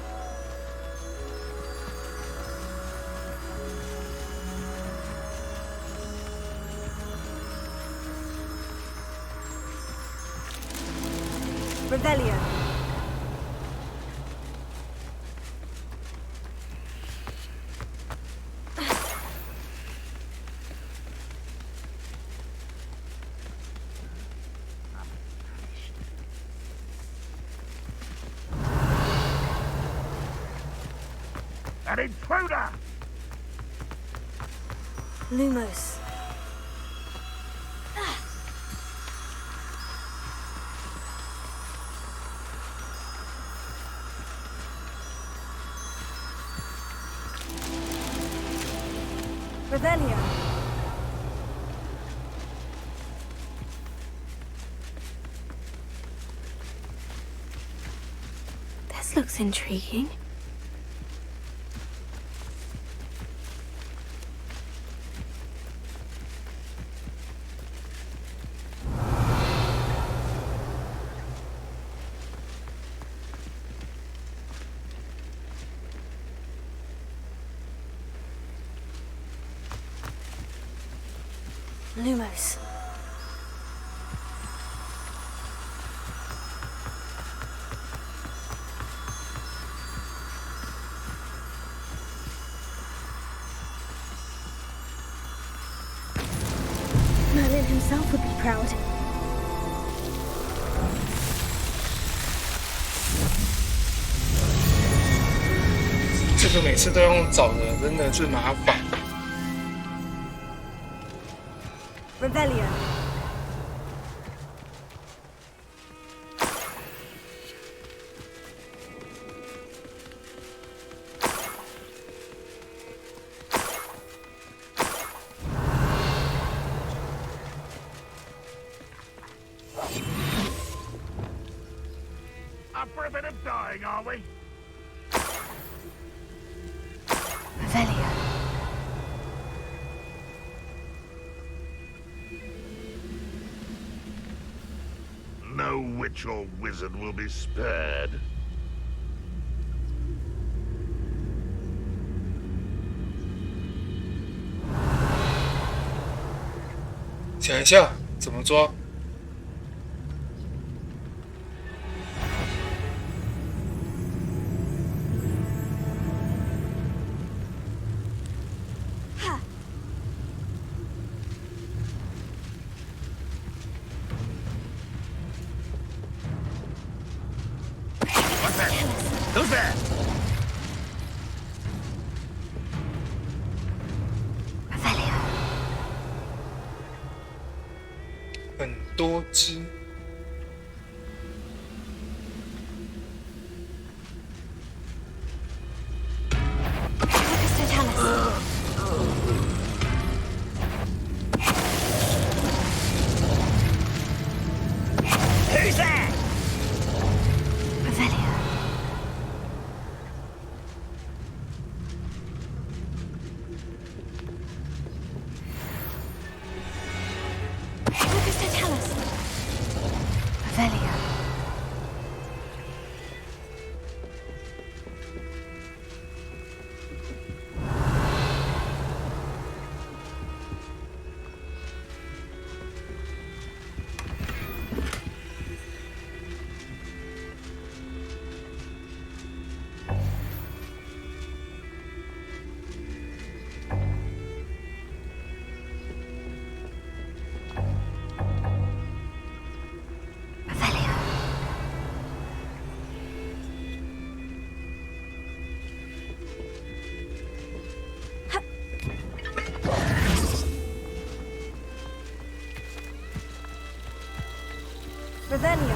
Revelio. An intruder! Lumos. Revelio. This looks intriguing. Lumos. Merlin himself would be proud. 这个每次都要用找的，真的是麻烦。Revelio. Up for a bit of dying, are we? Revelio. No witch or wizard will be spared. 想一下怎么抓。Who's there? Revelio. 很多只。Revelio.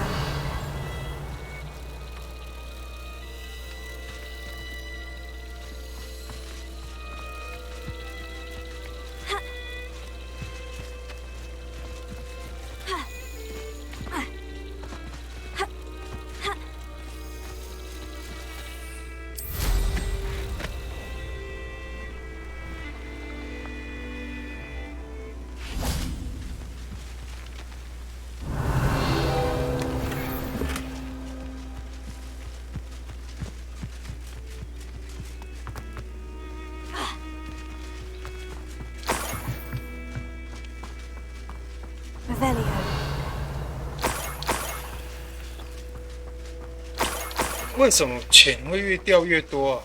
Revelio. 为什么钱会越掉越多啊？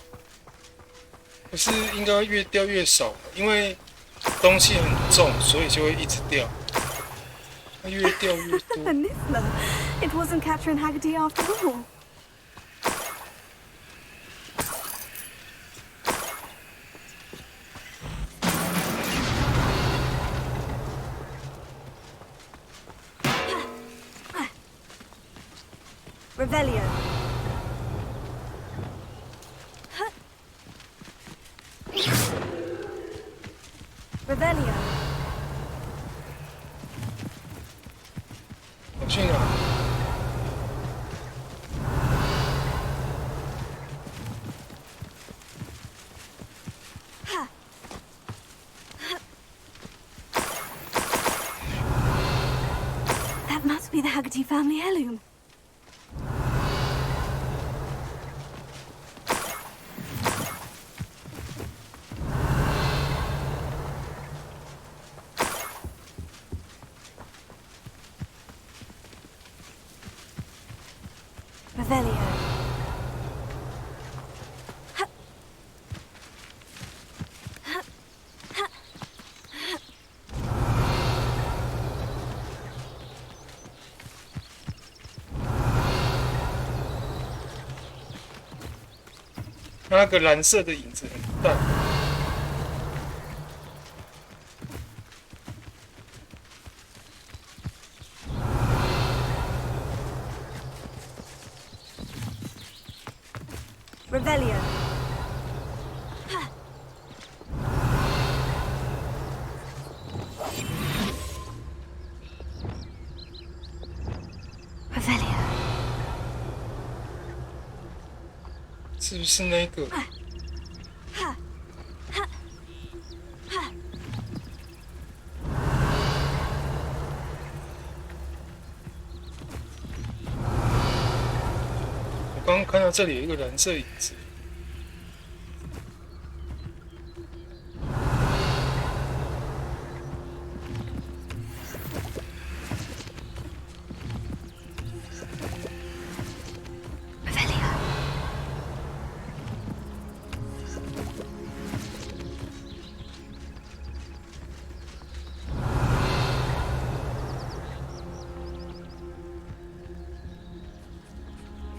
不是应该越掉越少吗？因为东西很重，所以就会一直掉。它越掉越多。The Niffler. It wasn't Catherine Haggerty after all. Revelio. Revelio. 我去哪？ That must be the Haggerty family heirloom. Revelio. 那个蓝色的影子很淡。Revelio. Revelio. 是不是那个？我刚刚看到这里有一个蓝色影子。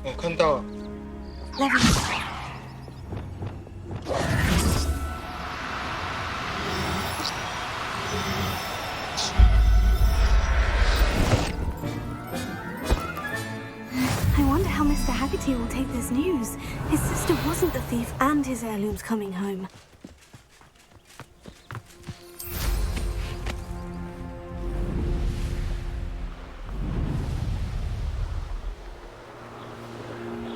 我看到了。 I wonder how Mr. Haggerty will take this news. His sister wasn't the thief and his heirloom's coming home.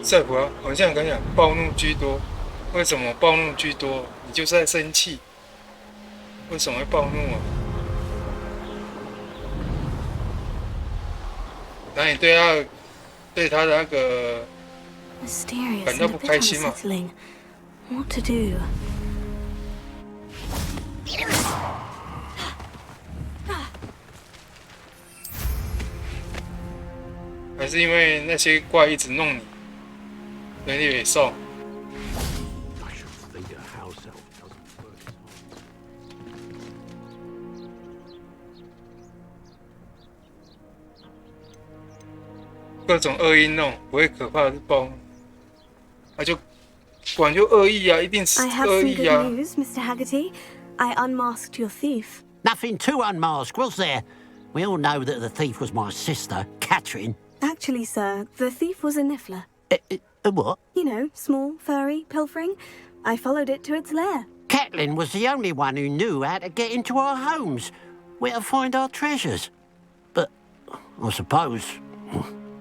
赛普啊，好像刚讲暴怒居多。为什么暴怒居多？你就是在生气。为什么会暴怒啊？那你对他的那个 Mysterious 感 and 到 a 不 bit 开心吗？ unsettling. What to do? 还是因为那些怪一直弄你，所以你也受？ 各种恶意弄，不会可怕的是暴怒，那就管就恶意啊，一定是 I have 恶 some 意 good 啊。 news, Mr. Haggerty. I unmasked your thief. Nothing too unmasked, was there? We all know that the thief was my sister, Catherine. Actually, sir, the thief was a niffler. A what? You know, small, furry, pilfering. I followed it to its lair. Catelyn was the only one who knew how to get into our homes, where to find our treasures. But I suppose,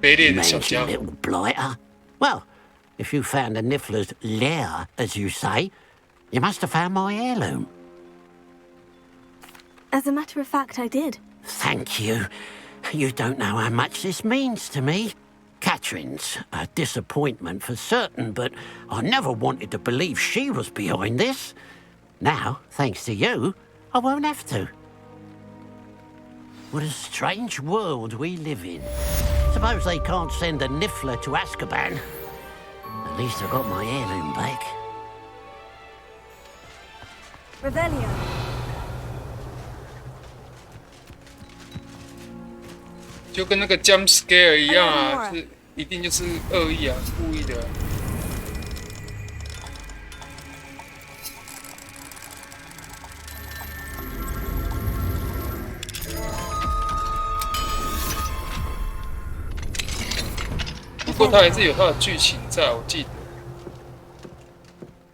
mangy little blighter. Well, if you found the niffler's lair, as you say, you must have found my heirloom. As a matter of fact, I did. Thank you. You don't know how much this means to me. Catherine's a disappointment for certain, but I never wanted to believe she was behind this. Now, thanks to you, I won't have to. What a strange world we live in. Suppose they can't send a niffler to Azkaban. At least I got my heirloom back. Revelio. 就跟那个 jump scare 一样啊，是一定就是恶意啊，故意的啊。不过它还是有它的剧情在，我记得，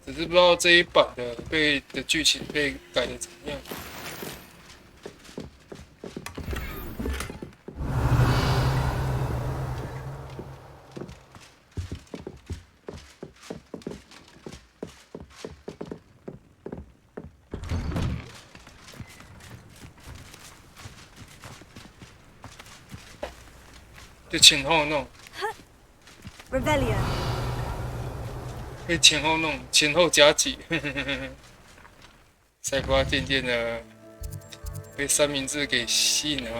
只是不知道这一版的剧情被改的怎么样。就前后弄 Revelio. 可以前后弄，前后夹击。赛瓜渐渐的被三明治给吸引了。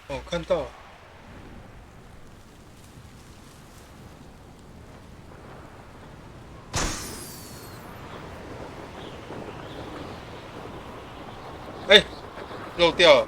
哦，看到了。哎，漏掉了。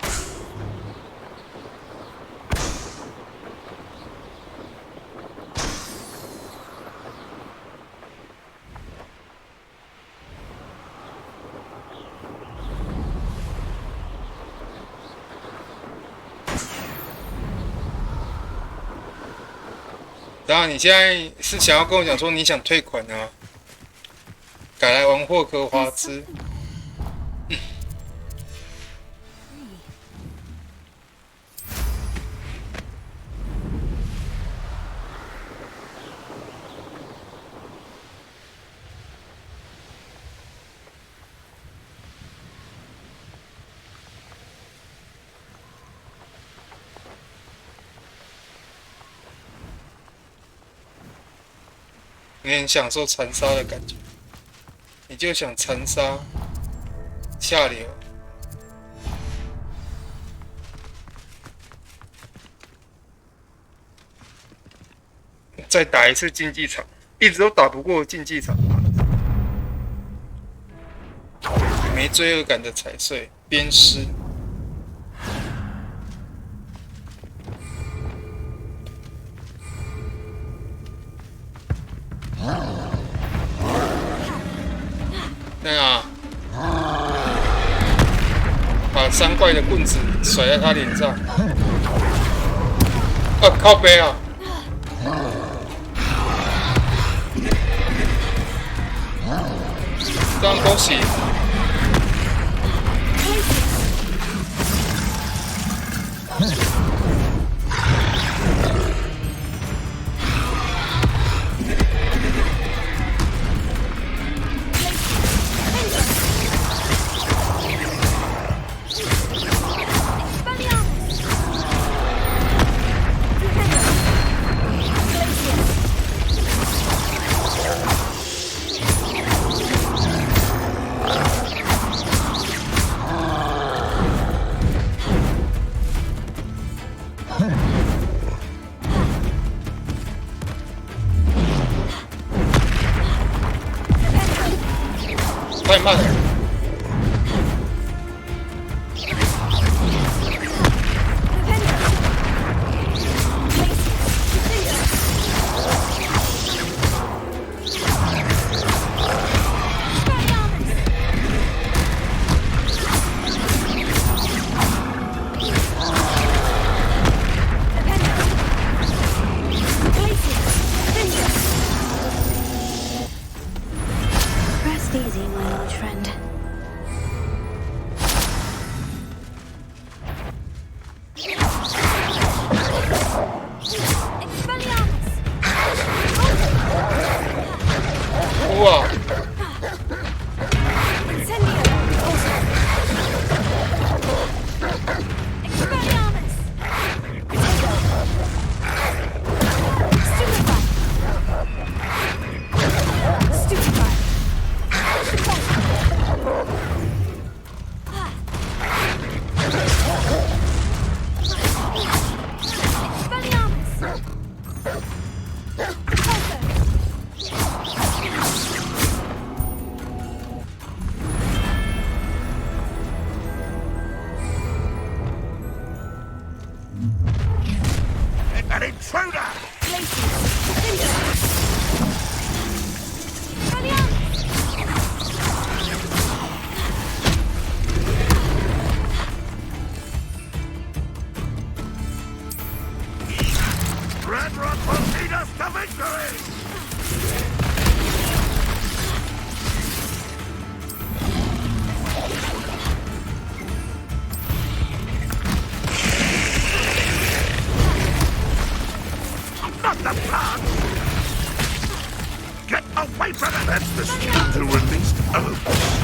然后你现在是想要跟我讲说你想退款啊？改来玩霍格华兹。你很享受残杀的感觉，你就想残杀下流。再打一次竞技场，一直都打不过竞技场，没罪恶感的踩碎鞭尸。对啊，把三怪的棍子甩在他脸上。靠背啊！这样恭喜。太慢了。easy, my large friend. Wow. An intruder! Ranrock will lead us to victory! Not the blood! Get away from it! That's the student who released Oaks.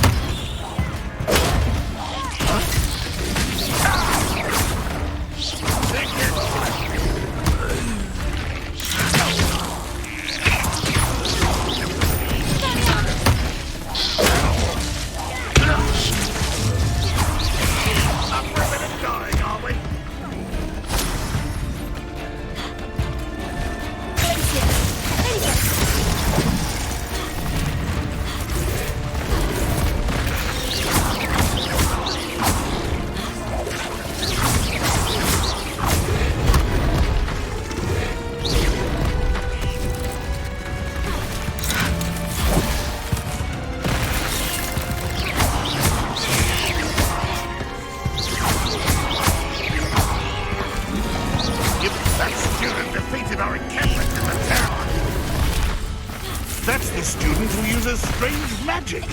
That's the student who uses strange magic.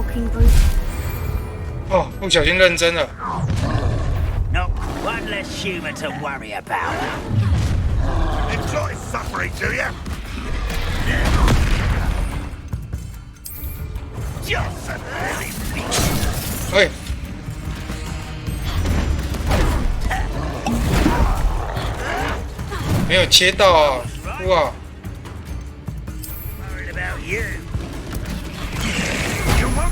hulking brute. 哦，不小心认真了。 Not one less human to worry about. Enjoy suffering, do you? Just an early beast. 喂，没有切到啊！哇， Worried about you. You won't.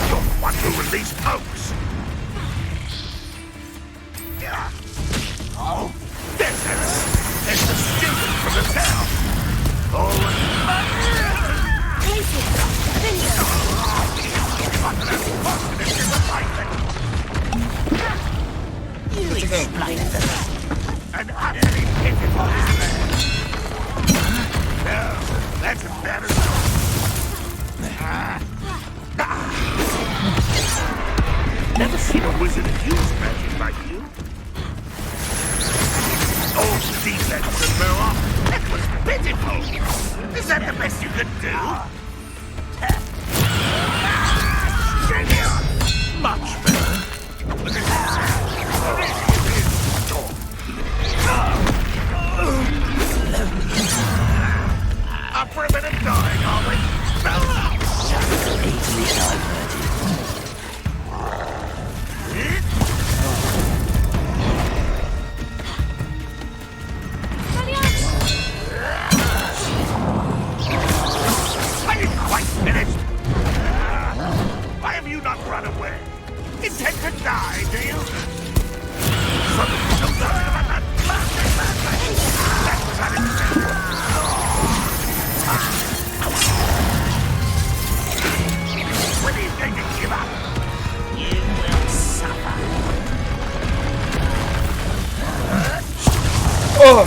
You're the one who released Hoax. Oh, there's the student from the town. Oh, You explain it to me. and utterly pitiful, isn't it? No, that's about as Never seen a wizard use magic like you. Oh, defense and Merle. That was pitiful. Is that the best you could do? Much better. Up for a bit of dying, are we? Easily diverted. I didn't quite finish. Why have you not run away? Intend to die, do you? Something comes out of that bastard. That's what I didn't say. When are you going to give up? You will suffer. Oh.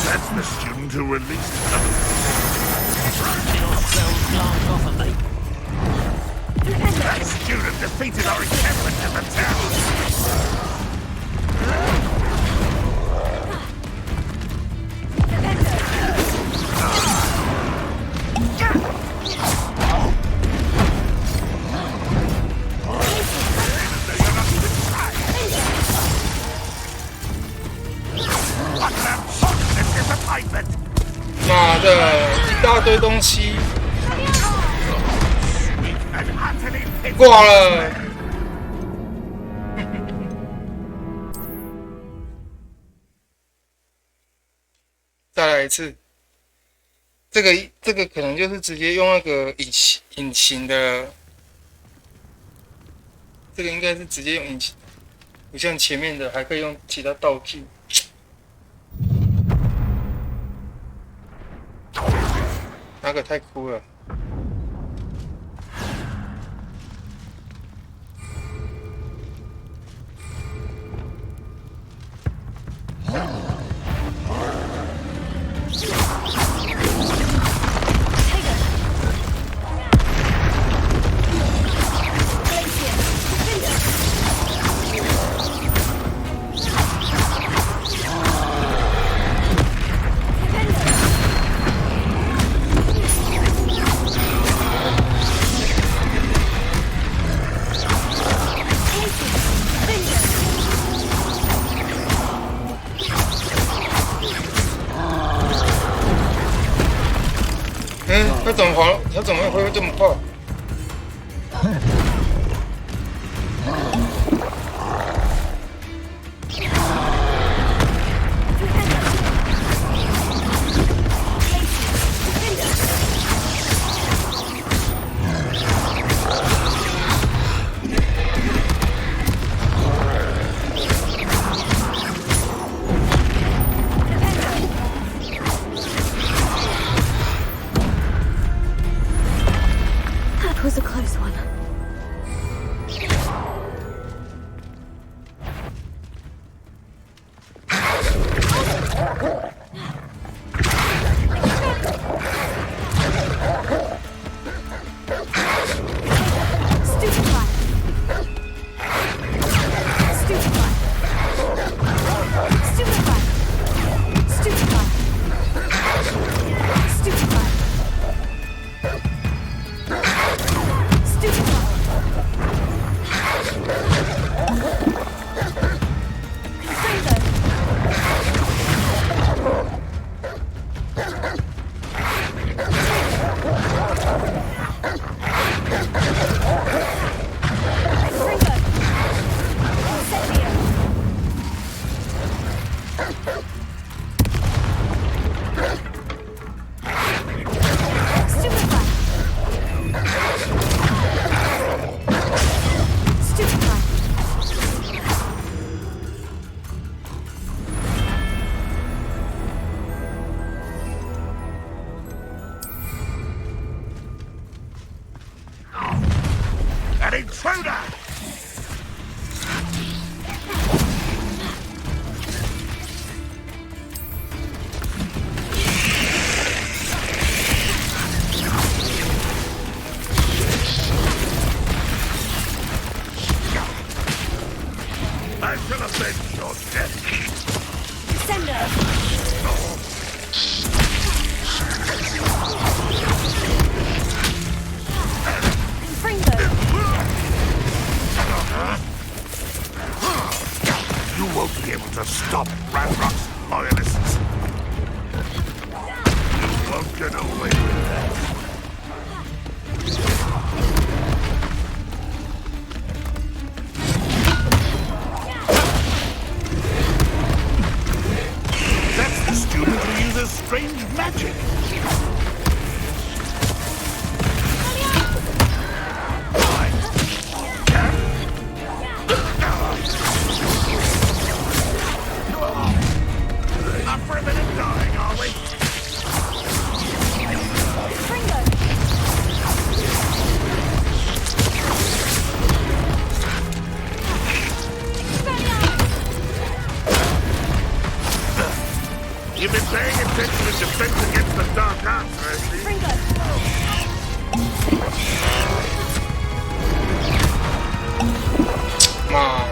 That's the student who released them. That student defeated our encampment in the town. Disappointment. 妈的，一大堆东西，挂了。再来一次，这个可能就是直接用那个引擎的，这个应该是直接用引擎，不像前面的还可以用其他道具。那个太酷了。他怎么会这么快？ shall avenge your death. Sender! You won't be able to stop Ranrock's loyalists. You won't get away with that. That's the student who uses strange magic. Not for a minute dying, are we? You've been paying attention in defense against the dark arts, Ashley.妈的！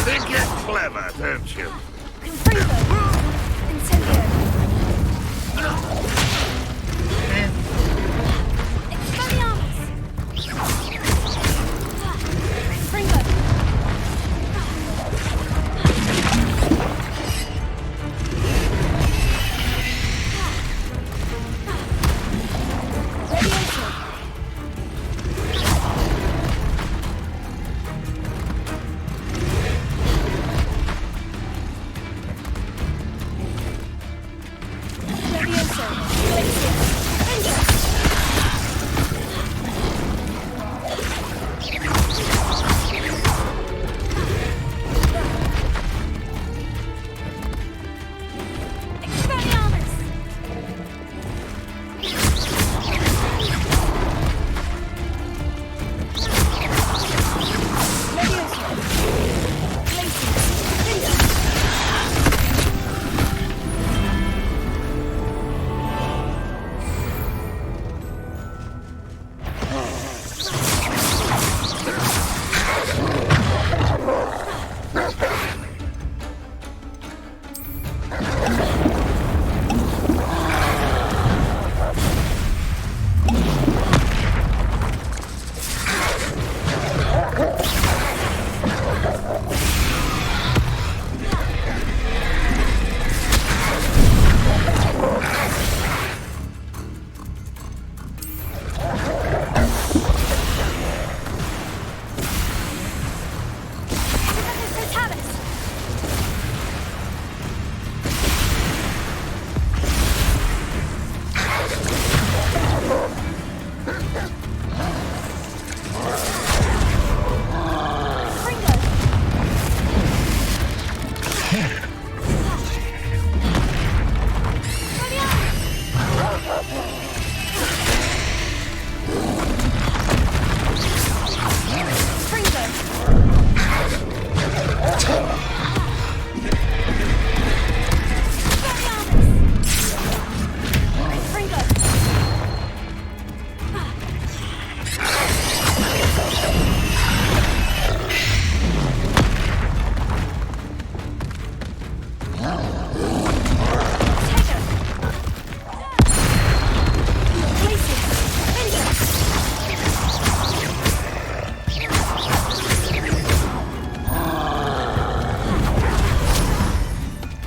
Think you're clever, don't you?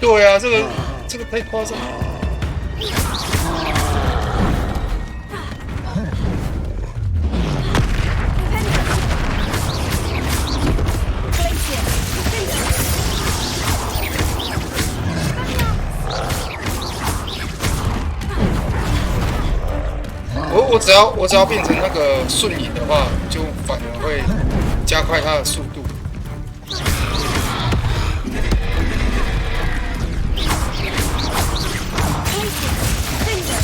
对啊，这个太夸张了。我只要变成那个瞬影的话，就反而会加快它的速度。 Finger!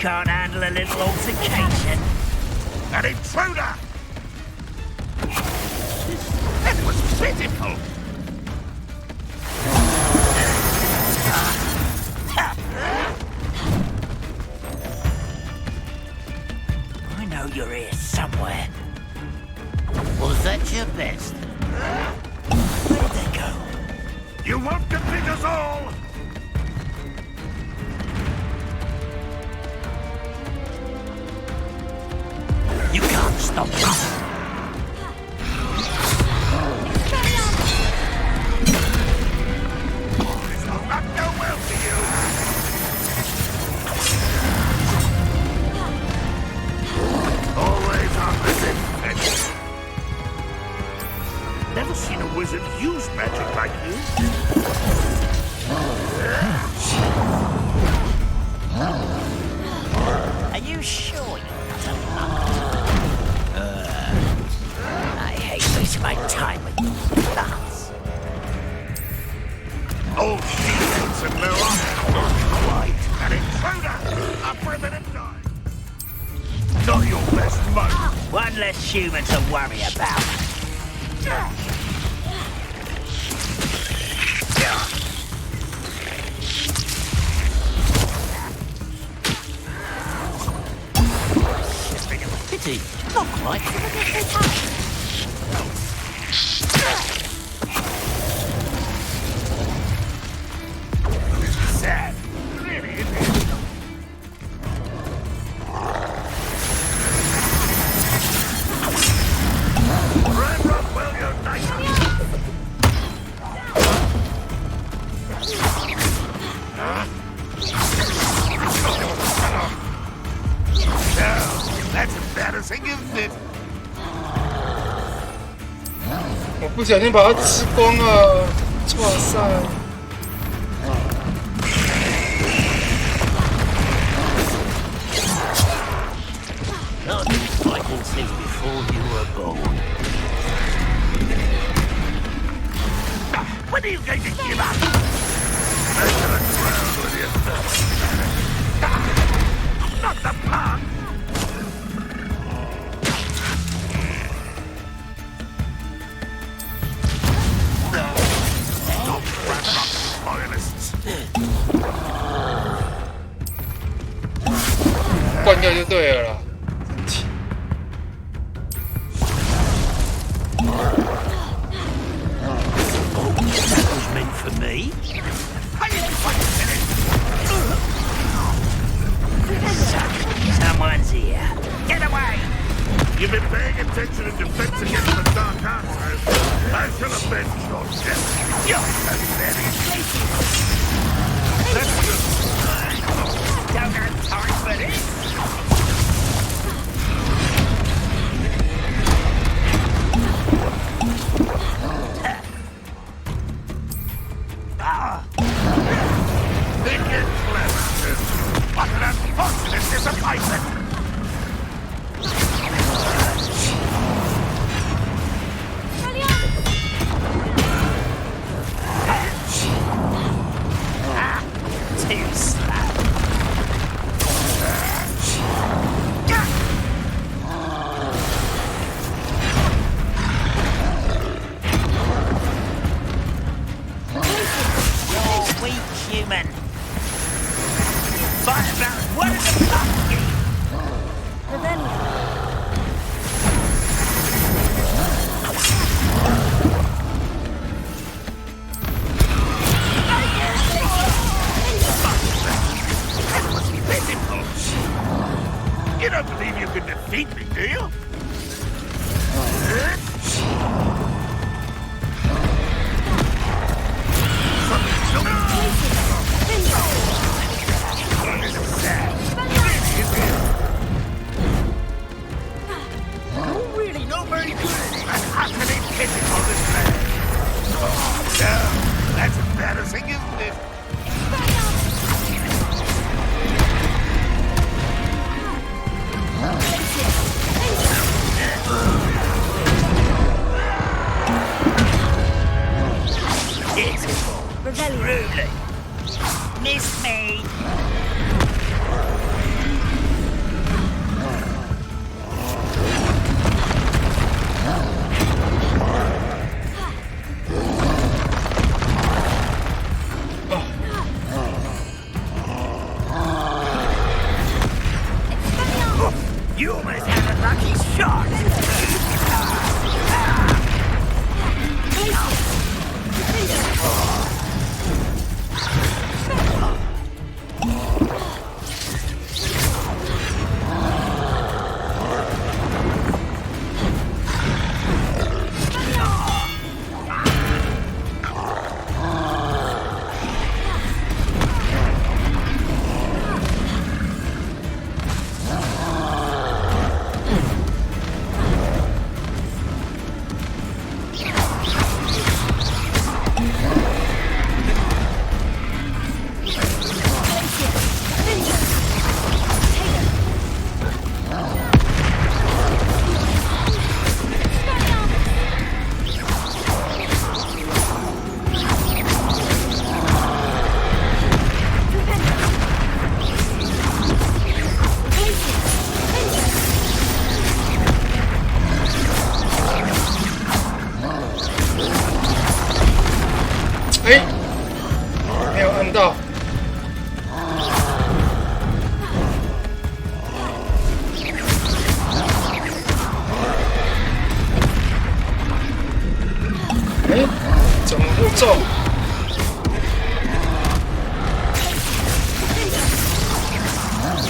can't handle a little altercation. An intruder! That was pitiful! I know you're here somewhere. Was that your best? Where did they go? You won't defeat us all! You can't stop us. This will not go well for you! Always on the defense. Never seen a wizard use magic like you. Are you sure you're not a monk? I hate wasting my time with nuts. Old shields and no armor. Not quite. An intruder! Up for a minute, die. Not your best monk. One less human to worry about. Pity. Not quite. Sad. Really, isn't it? Run, Rockwell, you're nice. That's embarrassing, isn't it? 我不小心把它吃光了，哇塞！ I've been fighting since before you were born. When are you going to give up? Back to the ground with you. Not the punk! Stop Ranrock loyalists. 灌掉就对了啦。 That was meant for me. Someone's here. Get away! You've been paying attention in defense against the dark arts. I shall avenge your death. You're pathetic. Don't have time for this. Think it clever. What an unfortunate disappointment. Too slow. You're weak, human. Fight about one of the pumpkin. That was pitiful. You don't believe you can defeat me, do you? You're really not very good. An utterly pitiful display. No, that's embarrassing, isn't it? Truly. Miss me. 哎，没有按到。哎，怎么会中？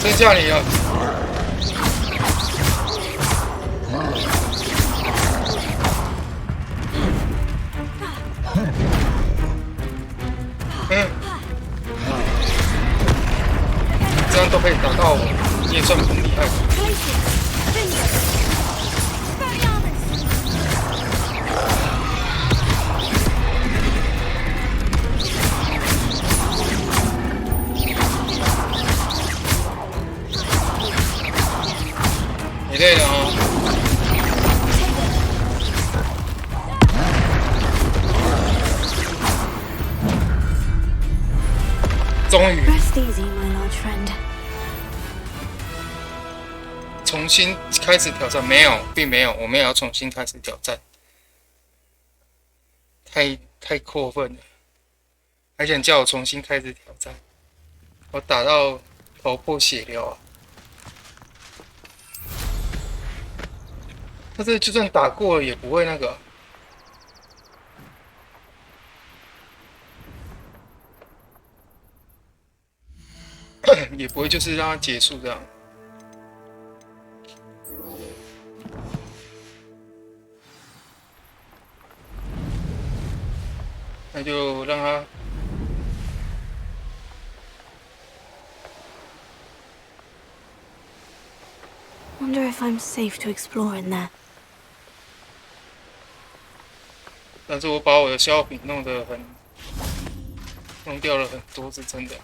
剩下你了。这样都可以打到我，你也算很厉害。你累了哦。终于。Rest easy, my large friend. 重新开始挑战？没有，并没有，我们也要重新开始挑战。太过分了，还想叫我重新开始挑战？我打到头破血流啊！他这就算打过了也不会那个。也不会就是让它结束这样。那就让它。Wonder if I'm safe to explore in there. 但是我把我的消耗品弄掉了很多，是真的。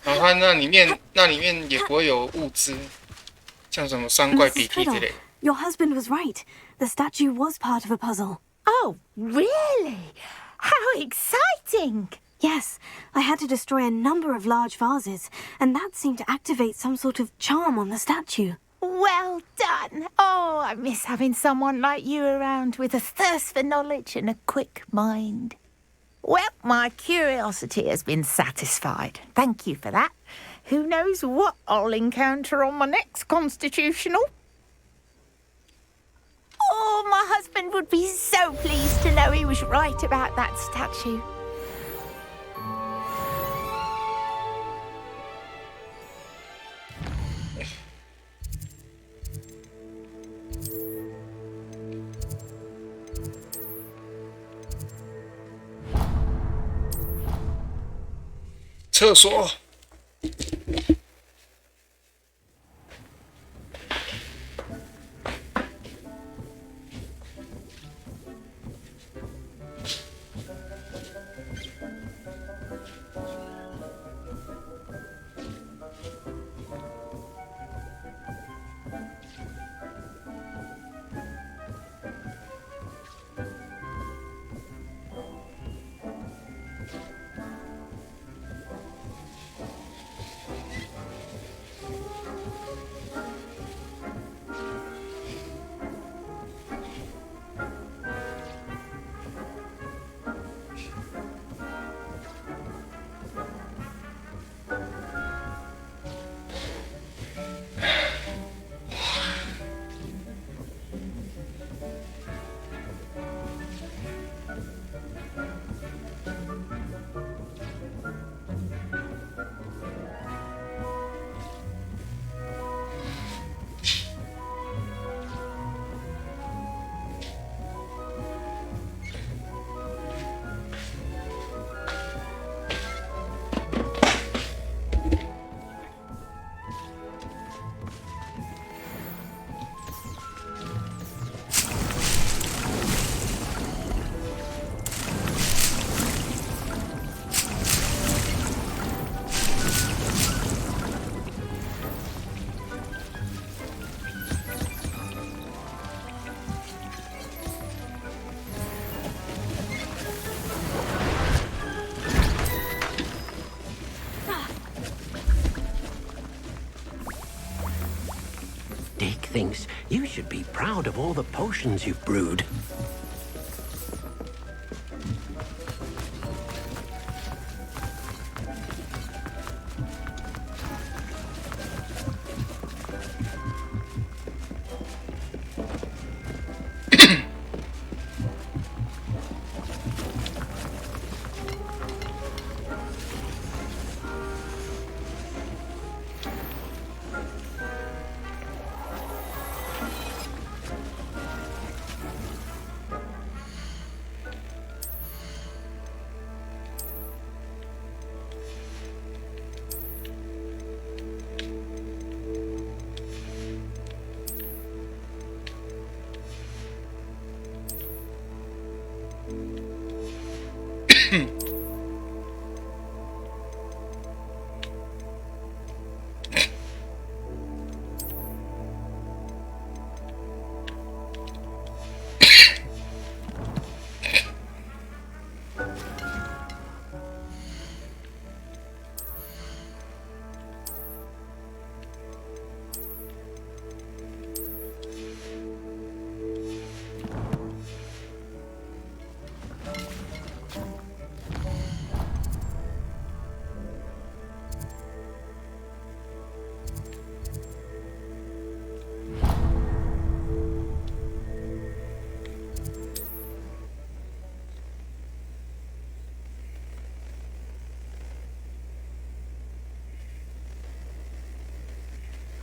然后它那里面也不会有物资，像什么三怪鼻涕之类的。Your husband was right. The statue was part of a puzzle. Oh, really? How exciting! Yes, I had to destroy a number of large vases, and that seemed to activate some sort of charm on the statue. Well done. Oh, I miss having someone like you around with a thirst for knowledge and a quick mind. Well, my curiosity has been satisfied. Thank you for that. Who knows what I'll encounter on my next constitutional? Oh, my husband would be so pleased to know he was right about that statue. 厕所。Thinks you should be proud of all the potions you've brewed.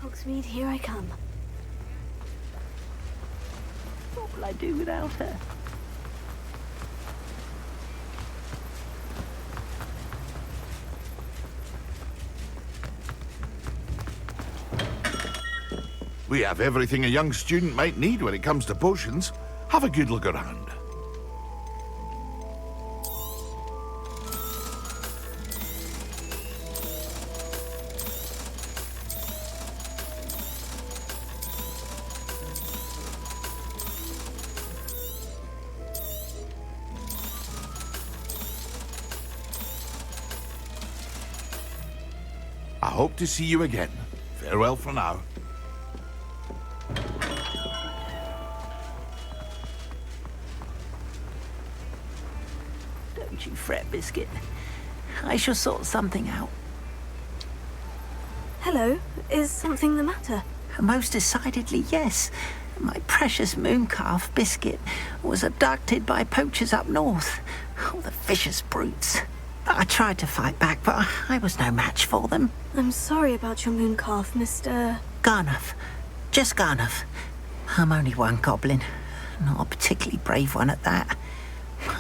Hogsmeade, here I come. What will I do without her? We have everything a young student might need when it comes to potions. Have a good look around. I hope to see you again. Farewell for now. Don't you fret, Biscuit. I shall sort something out. Hello, is something the matter? Most decidedly, yes. My precious mooncalf, Biscuit, was abducted by poachers up north. Oh, the vicious brutes. I tried to fight back, but I was no match for them. I'm sorry about your mooncalf, Mr. Garnuff. Just Garnuff. I'm only one goblin. Not a particularly brave one at that.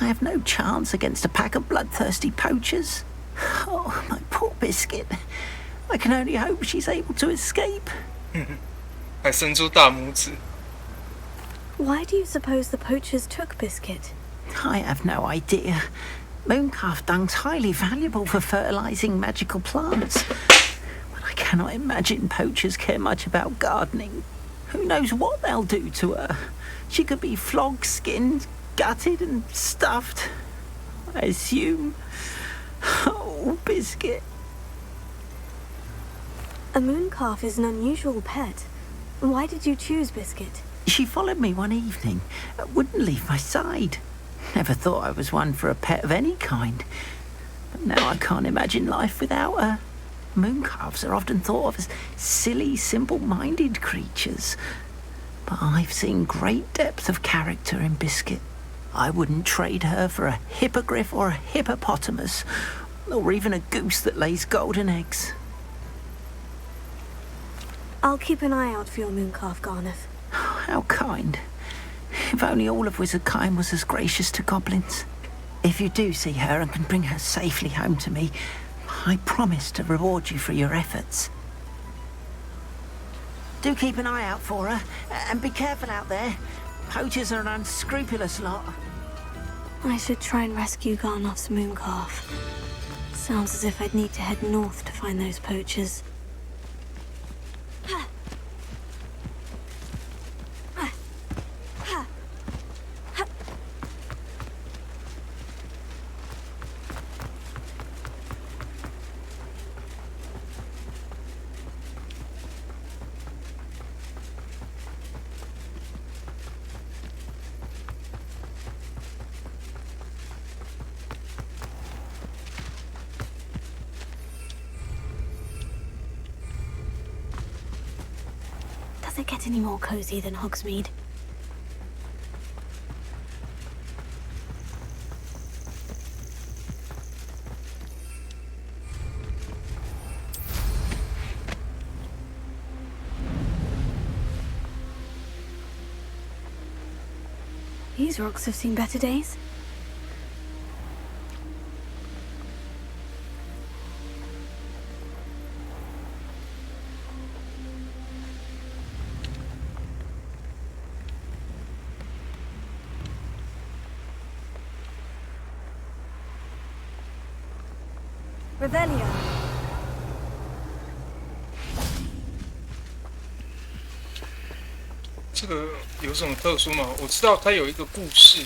I have no chance against a pack of bloodthirsty poachers. Oh, my poor Biscuit. I can only hope she's able to escape. 还伸出大拇指。 Why do you suppose the poachers took Biscuit? I have no idea. Mooncalf dung's highly valuable for fertilizing magical plants. But I cannot imagine poachers care much about gardening. Who knows what they'll do to her? She could be flogged, skinned, gutted and stuffed. I assume. Oh, Biscuit. A mooncalf is an unusual pet. Why did you choose Biscuit? She followed me one evening, wouldn't leave my side. Never thought I was one for a pet of any kind. But now I can't imagine life without her. Mooncalves are often thought of as silly, simple-minded creatures. But I've seen great depth of character in Biscuit. I wouldn't trade her for a hippogriff or a hippopotamus, or even a goose that lays golden eggs. I'll keep an eye out for your mooncalf, Garnuff. How kind. If only all of Wizardkind was as gracious to goblins. If you do see her and can bring her safely home to me, I promise to reward you for your efforts. Do keep an eye out for her, and be careful out there. Poachers are an unscrupulous lot. I should try and rescue Garnoff's mooncalf. Sounds as if I'd need to head north to find those poachers. Does it get any more cozy than Hogsmeade? These rocks have seen better days. Revelio. 这个有什么特殊吗？我知道它有一个故事。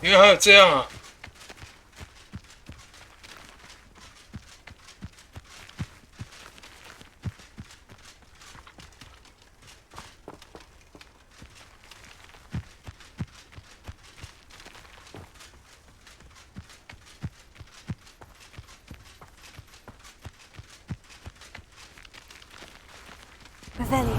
原来还有这样啊！Revelio.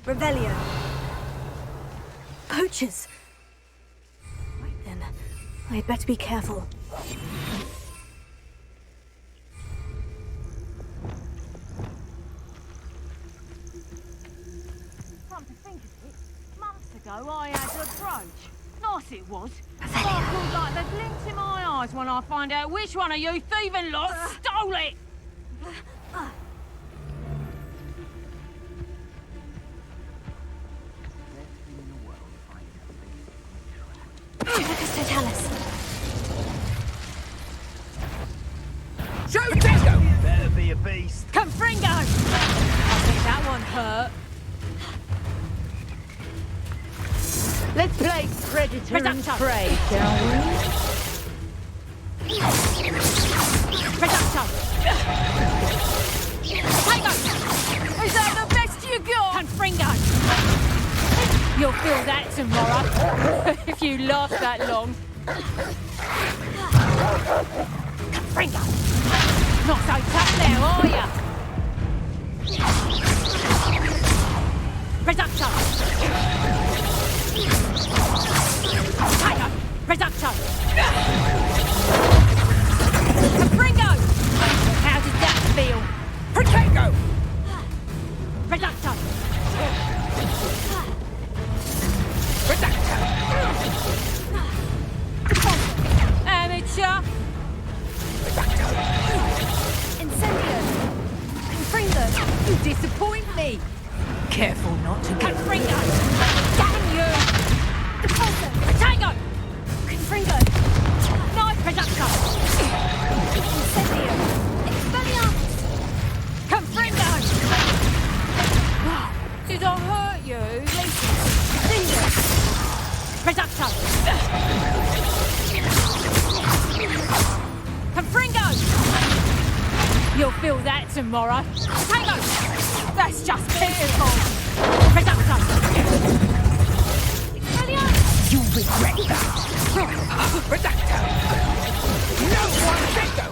Revelio. Poachers. Right then. I'd better be careful. Come to think of it, months ago I had an approach. Nice it was. I feel like the glint in my eyes when I find out which one of you thieving lot stole it. Better be a beast. Confringo! I think that one hurt. Let's play predator and prey, shall we? Reducto! Tango! Is that the best you got? Confringo! You'll feel that tomorrow, if you last that long. Confringo! Not so tough now, are ya? Reducto! Tango! Reducto! Confringo! How did that feel? Protego! Reducto! Reducto! Amateur! Reducto! Incendio! Confringo! You disappoint me! Careful not to get Confringo! Damn you! Depulso! Protego! Confringo! Knife Reducto! Incendio! Expelliarmus! Confringo! Did I hurt you? Incendio! Reducto! Confringo! You'll feel that tomorrow. Tango! That's just pitiful. Reducto! Expelliarmus! You'll regret that. Reducto! No one Reducto!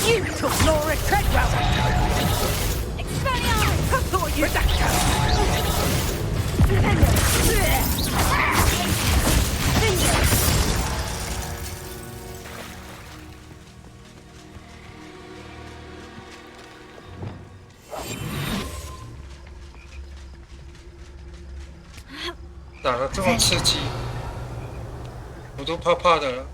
You took Laura Treadwell! Expelliarmus! I thought you... Reducto!打得这么刺激，我都怕怕的了。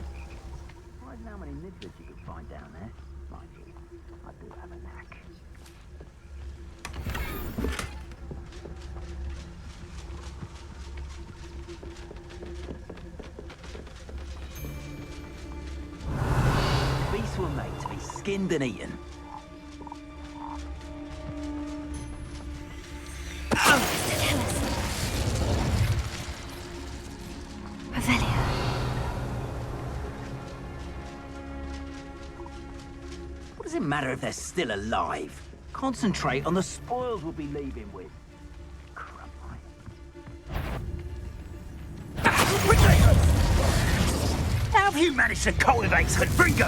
Beasts were made to be skinned and eaten. What does it matter if they're still alive? Concentrate on the spoils we'll be leaving with. How have you managed to cultivate such bringo?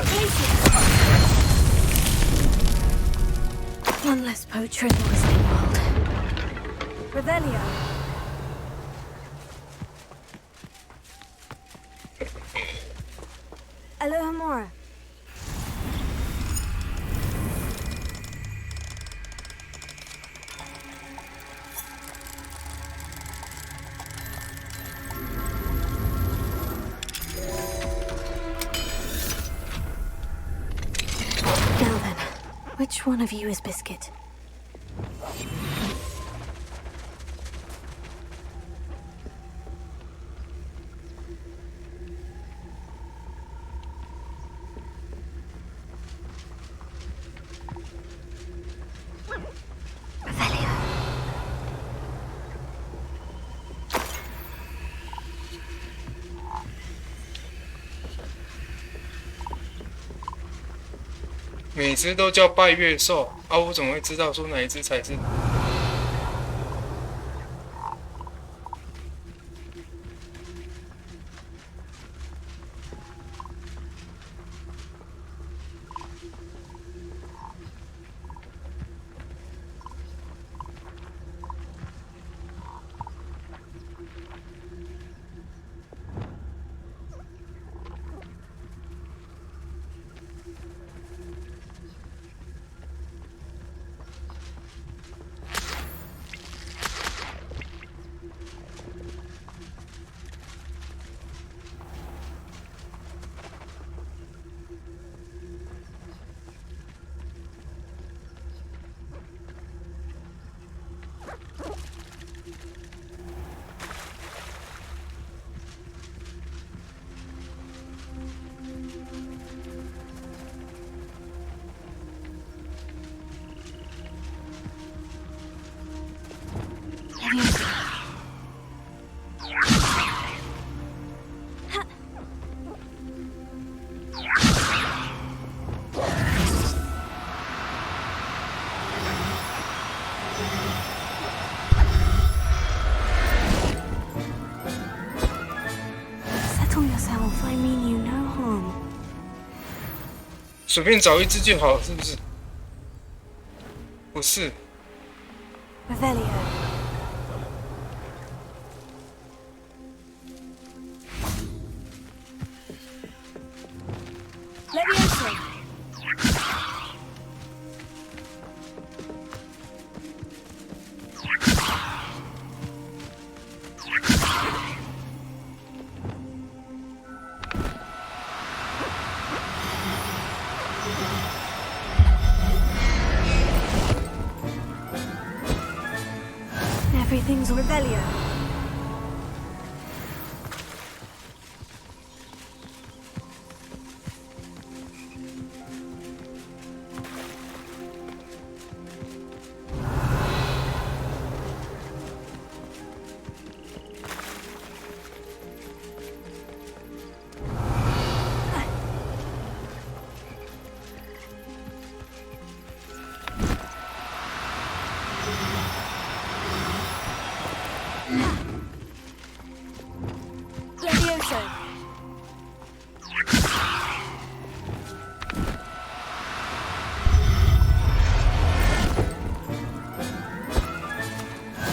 One less poacher in the Wizarding World. Revelio. Alohomora. Now then, which one of you is Biscuit?每只都叫拜月兽啊，我怎么会知道说哪一只才是？随便找一只就好，是不是？不是。Revelio. Levioso. Everything's Revelio.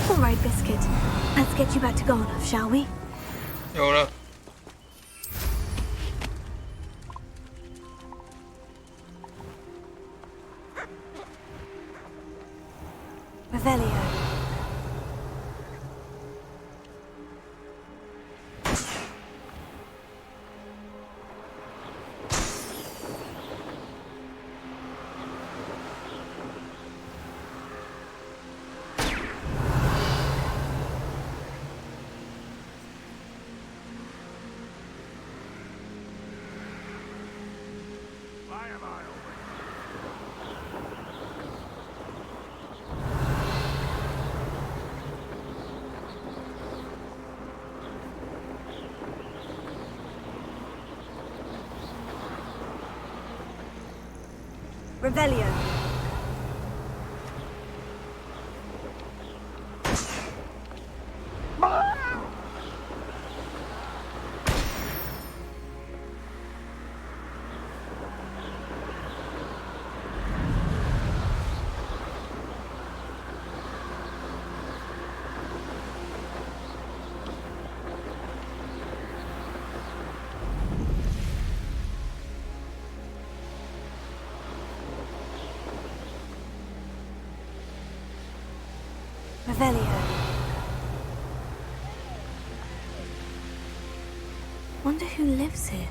All right, Biscuit. Let's get you back to Garnoff, shall we? 有了。Revelio. Revelio. Revelio. Wonder who lives here.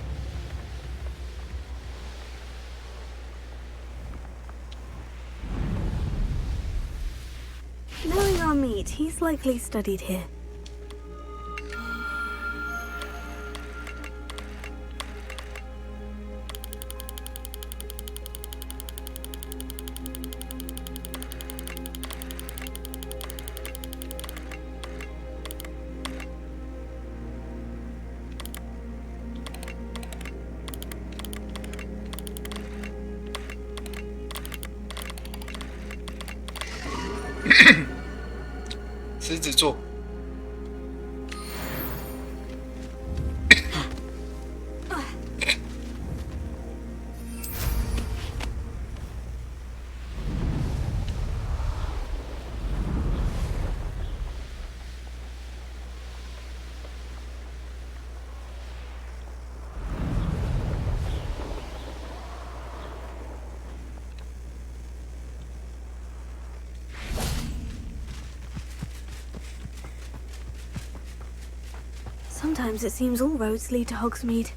Knowing our meat, he's likely studied here.狮子座。Sometimes it seems all roads lead to Hogsmeade.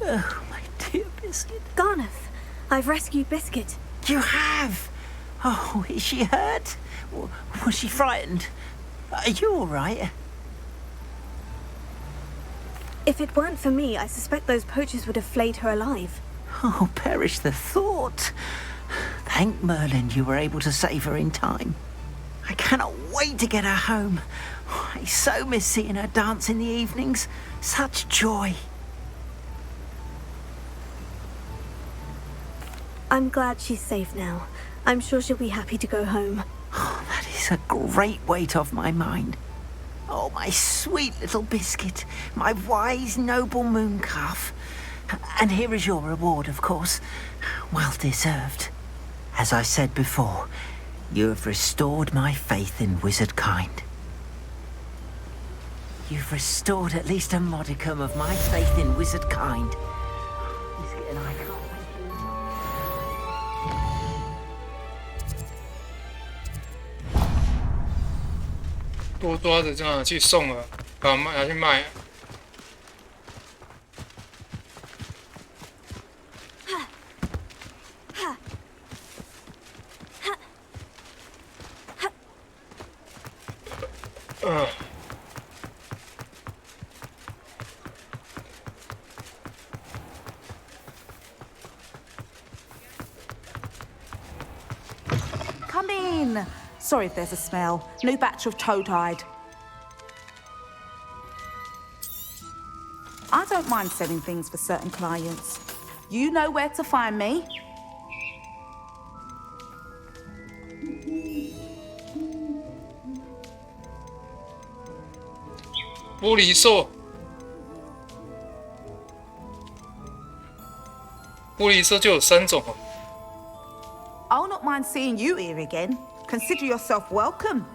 Oh, my dear Biscuit. Garneth, I've rescued Biscuit. You have? Oh, is she hurt? Was she frightened? Are you all right? If it weren't for me, I suspect those poachers would have flayed her alive. Oh, perish the thought. Thank Merlin you were able to save her in time. I cannot wait to get her home. I so miss seeing her dance in the evenings. Such joy. I'm glad she's safe now. I'm sure she'll be happy to go home. Oh, that is a great weight off my mind. Oh, my sweet little Biscuit, my wise, noble moon calf. And here is your reward, of course. Well deserved. As I said before, you have restored my faith in wizard kind. You've restored at least a modicum of my faith in wizard kind. Biscuit and I can't多抓着这样去送了，把它拿去卖。Come in. Sorry if there's a smell. New batch of toad-hide. I don't mind selling things for certain clients. You know where to find me.玻璃兽，玻璃兽就有3种哦。I'll not mind seeing you here again. Consider yourself welcome.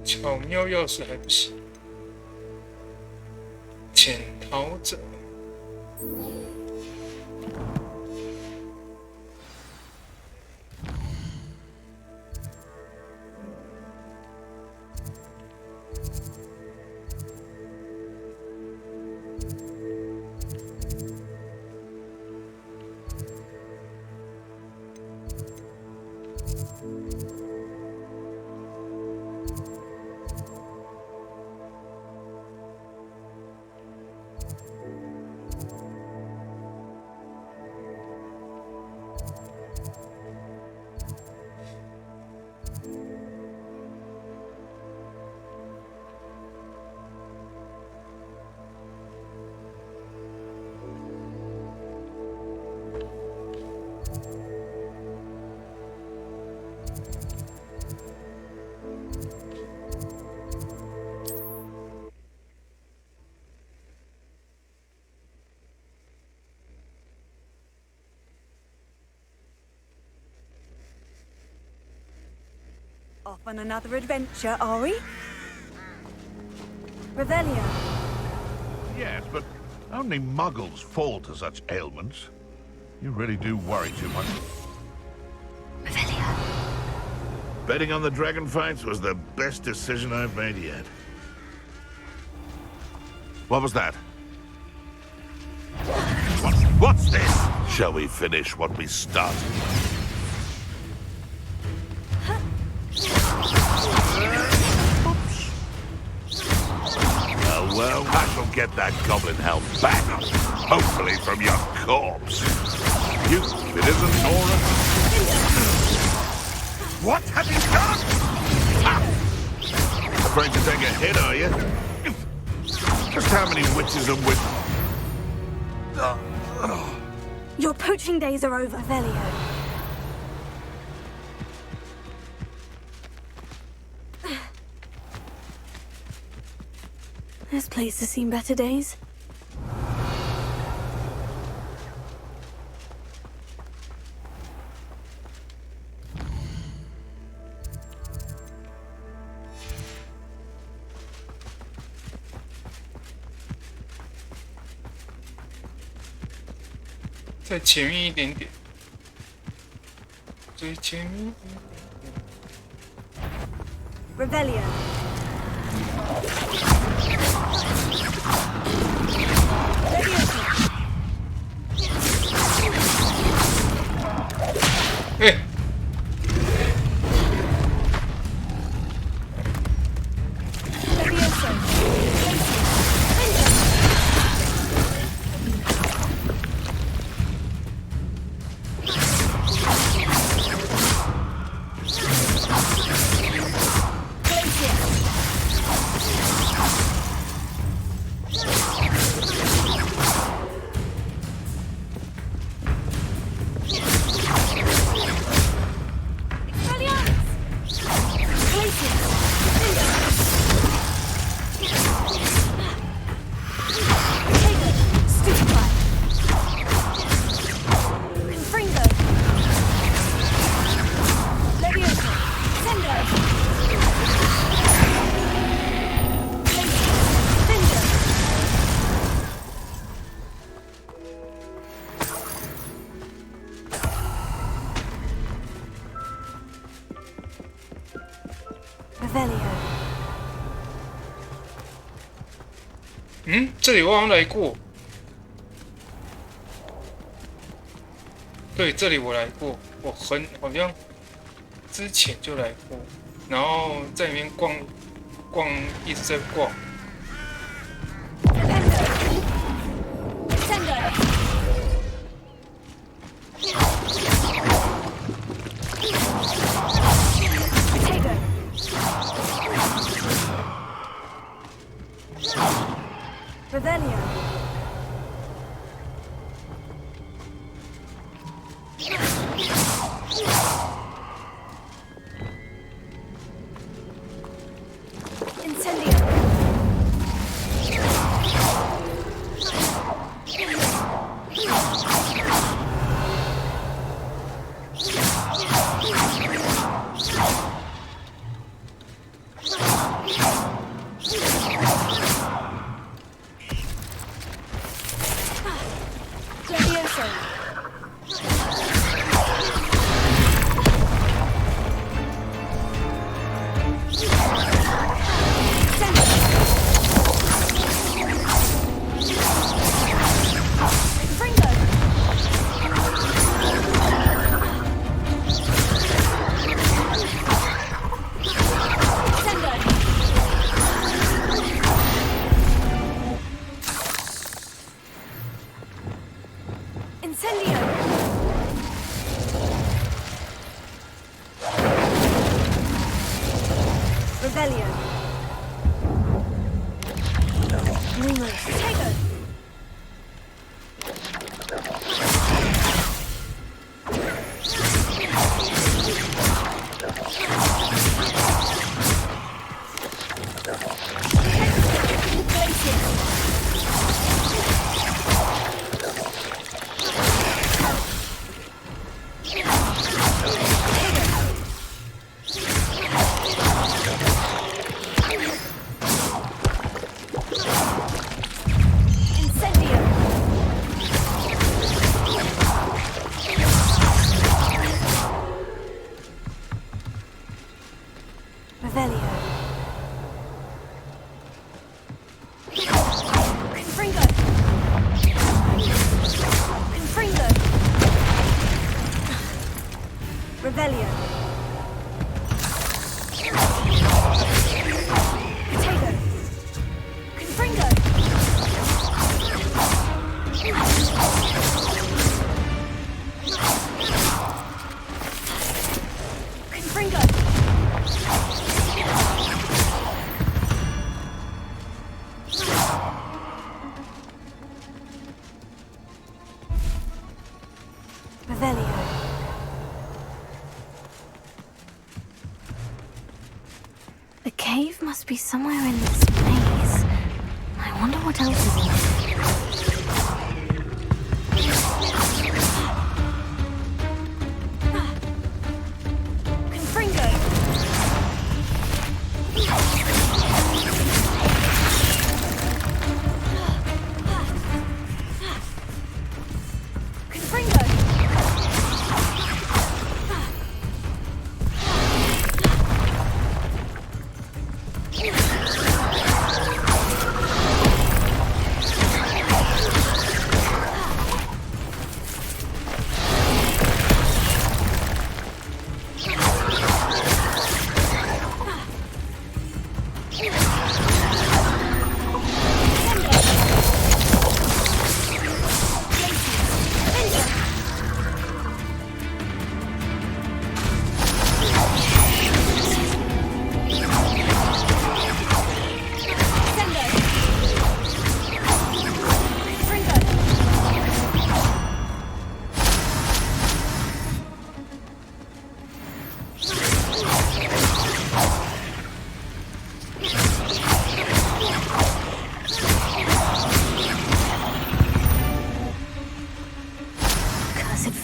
巧妙钥匙还不行。潜逃者。Off on another adventure, are we? Revelio. Yes, but only muggles fall to such ailments. You really do worry too much. Revelio. Betting on the dragon fights was the best decision I've made yet. What was that? What's this? Shall we finish what we started? Well, I shall get that goblin helm back, hopefully from your corpse. You, it isn't Nora. What have you done? Afraid to take a hit, are you? Just how many witches and witches? Your poaching days are over, Velio. This place has seen better days.再前面一点点，最前面一点点。Revelio. Hey. Revelio. 这里我好像来过。对，这里我来过，我好像之前就来过，然后在里面逛，一直在逛。Revelio. The cave must be somewhere in this maze. I wonder what else is in it.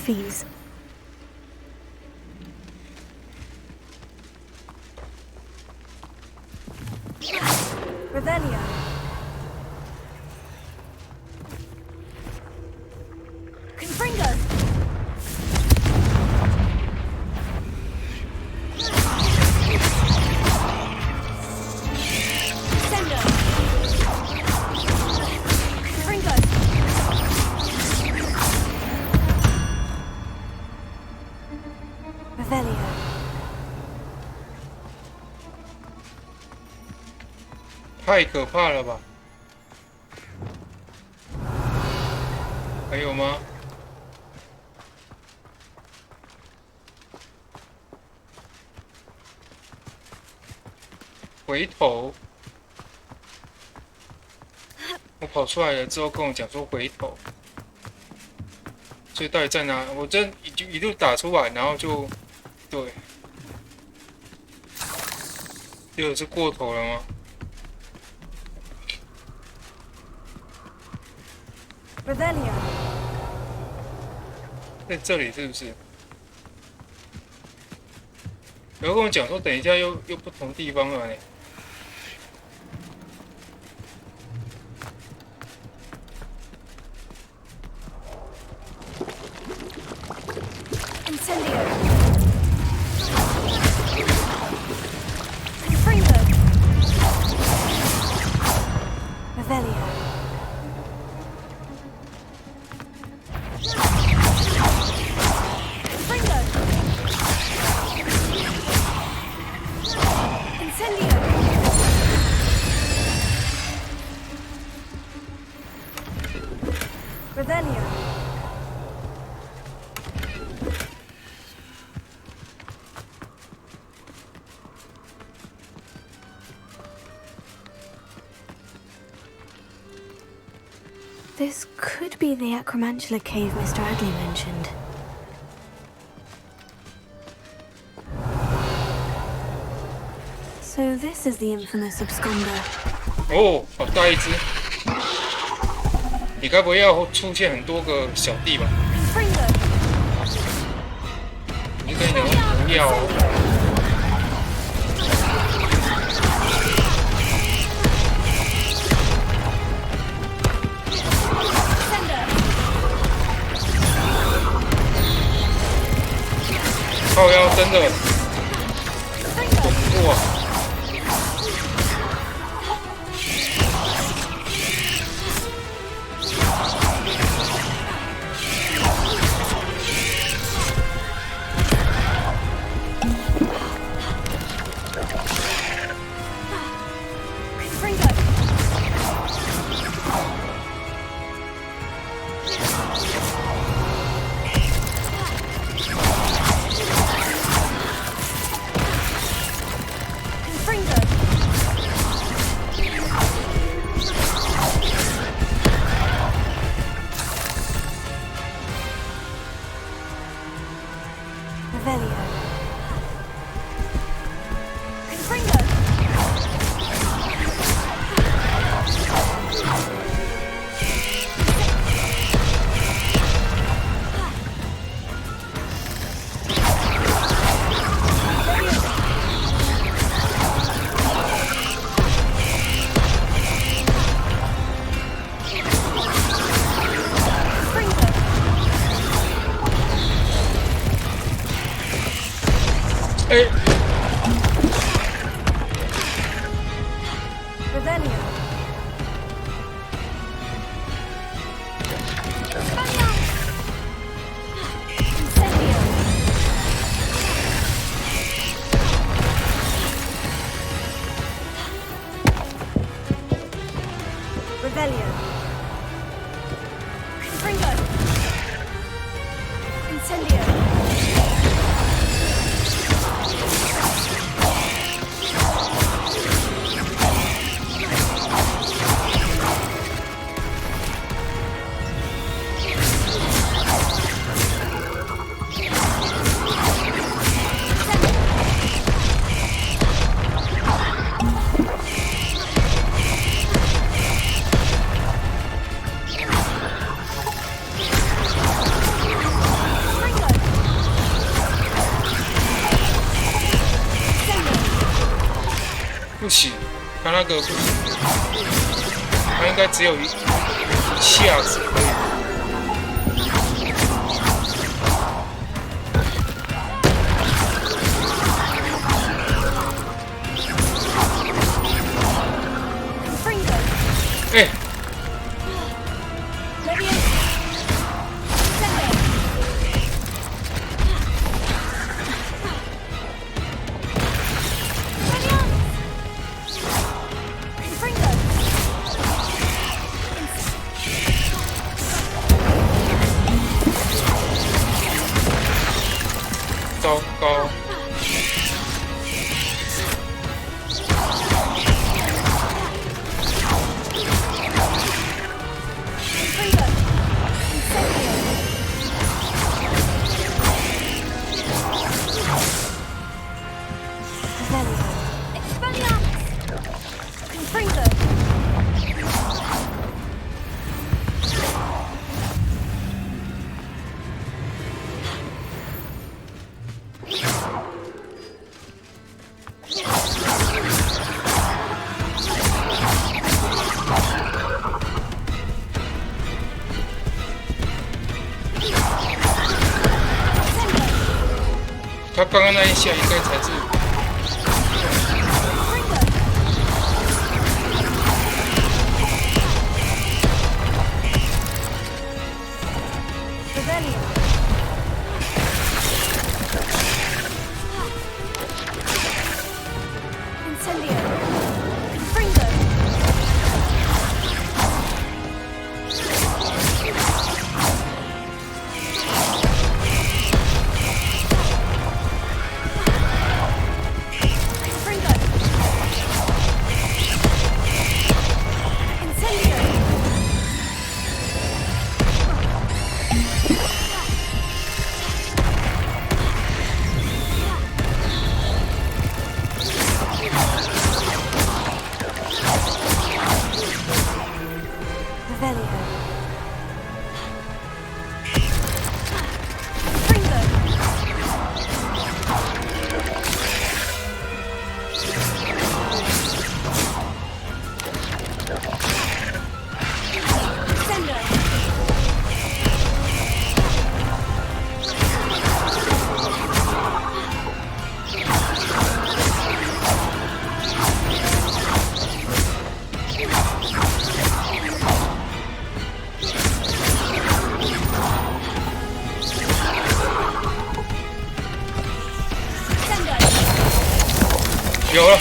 Fiends. Revelio. Confringo. Sendo. Confringo. Revelio. 太可怕了吧！还有吗？回头，我跑出来了之后跟我讲说回头，所以到底在哪？我真一路打出来，然后就对，这个是过头了吗？ Revelio. 在这里是不是？然后跟我讲说，等一下又不同地方了呢。Incendio. Revelio. This could be the Acromantula cave Mr. Agley mentioned. So this is the infamous absconder. 哦，好大一只！你该不会要出现很多个小弟吧？你跟你讲不要哦。靠腰真的恐怖啊！不行，他那个不行，他应该只有一下子可以。哎。糟糕！他刚刚那一下应该才是。有了。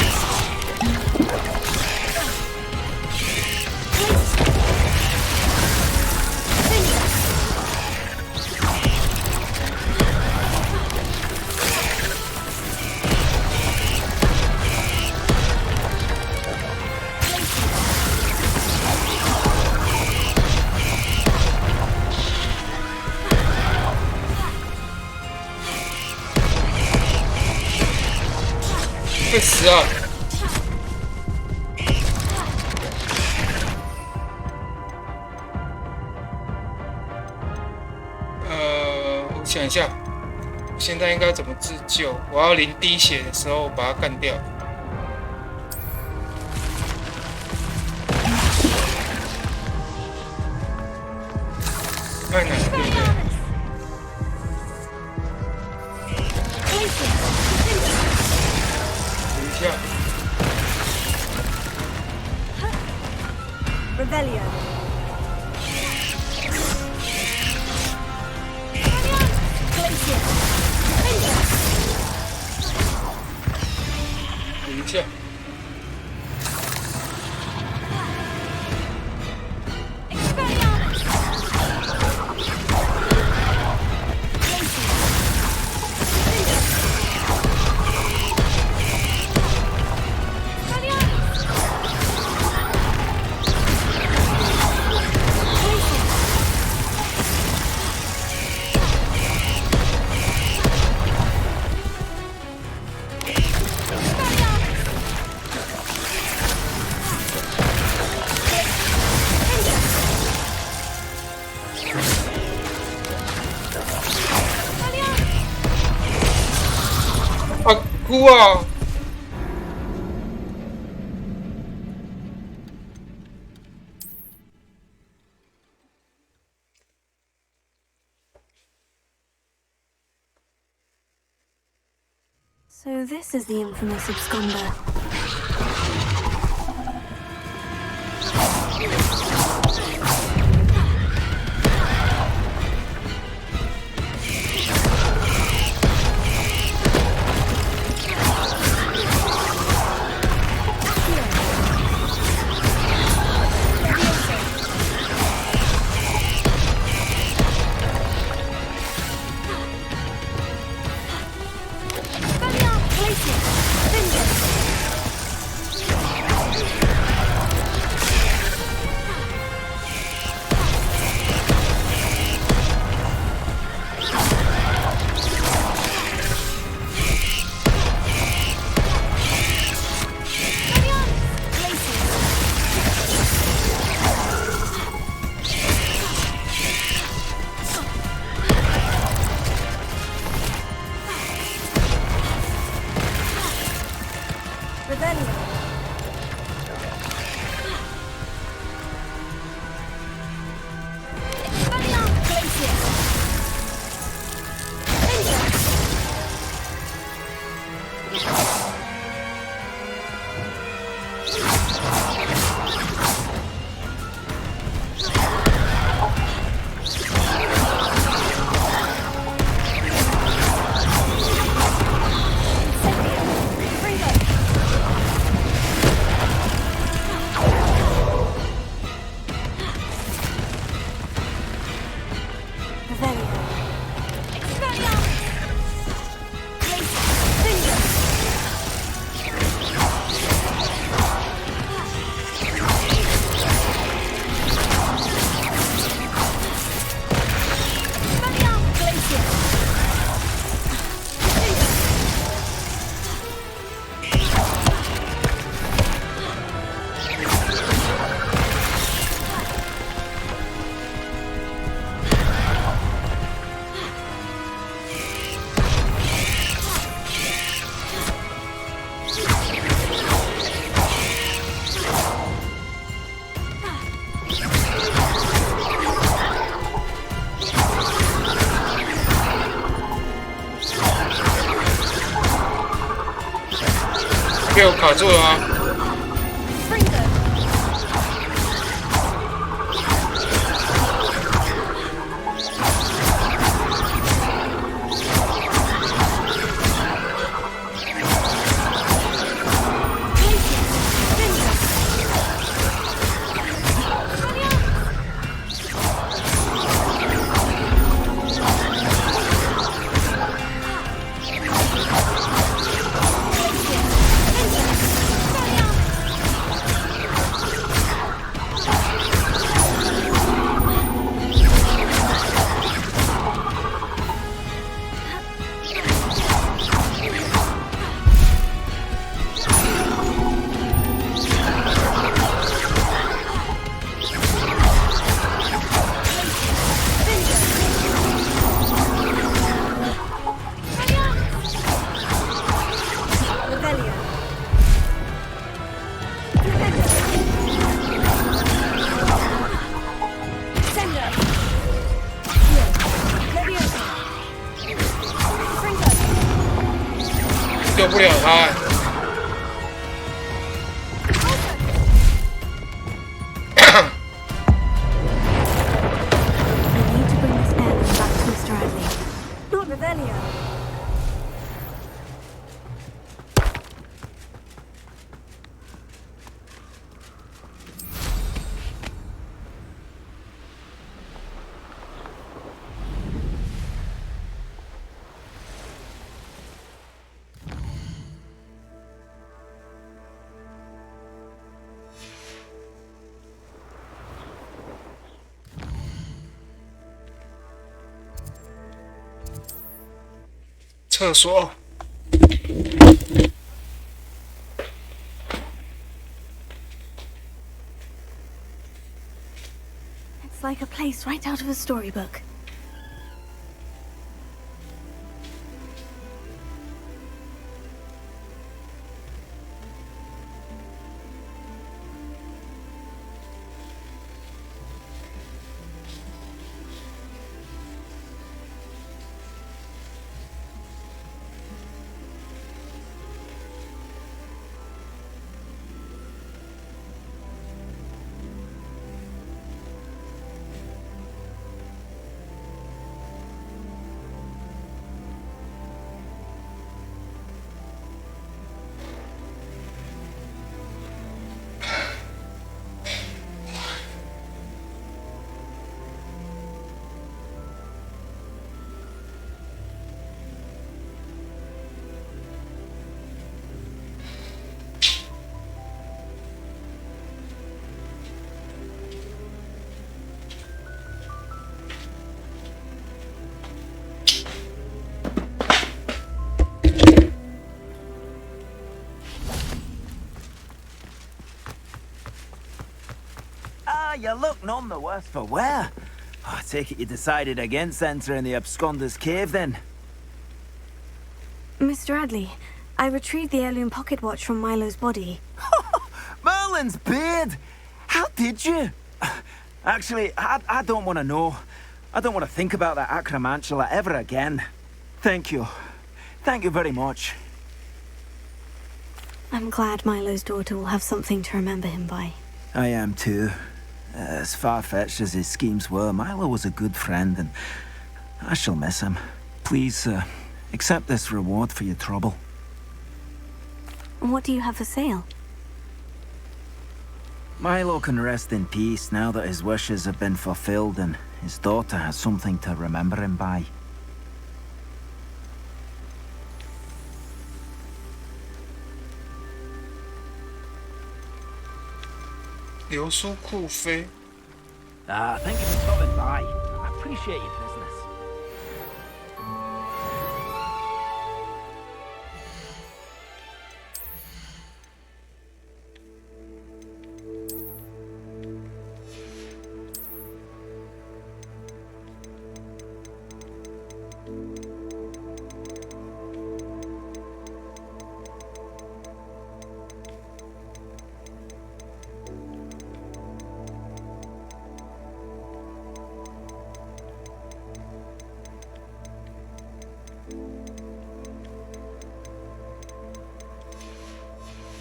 会死啊！我想一下，现在应该怎么自救？我要临滴血的时候把它干掉。太难了，对不对？ Revelio. Glacier. 等一下。哭啊！ So this is the infamous absconder. 被我卡住了啊！救不了他。Lord Revelio.厕所。It's like a place right out of a storybook. You look none the worse for wear. I take it you decided against entering the Absconder's Cave, then? Mr. Radley, I retrieved the heirloom pocket watch from Milo's body. Merlin's beard! How did you? Actually, I don't want to know. I don't want to think about that acromantula ever again. Thank you. Thank you very much. I'm glad Milo's daughter will have something to remember him by. I am too. As far-fetched as his schemes were, Milo was a good friend, and I shall miss him. Please, accept this reward for your trouble. What do you have for sale? Milo can rest in peace now that his wishes have been fulfilled and his daughter has something to remember him by. Thank you for stopping by. I appreciate your business.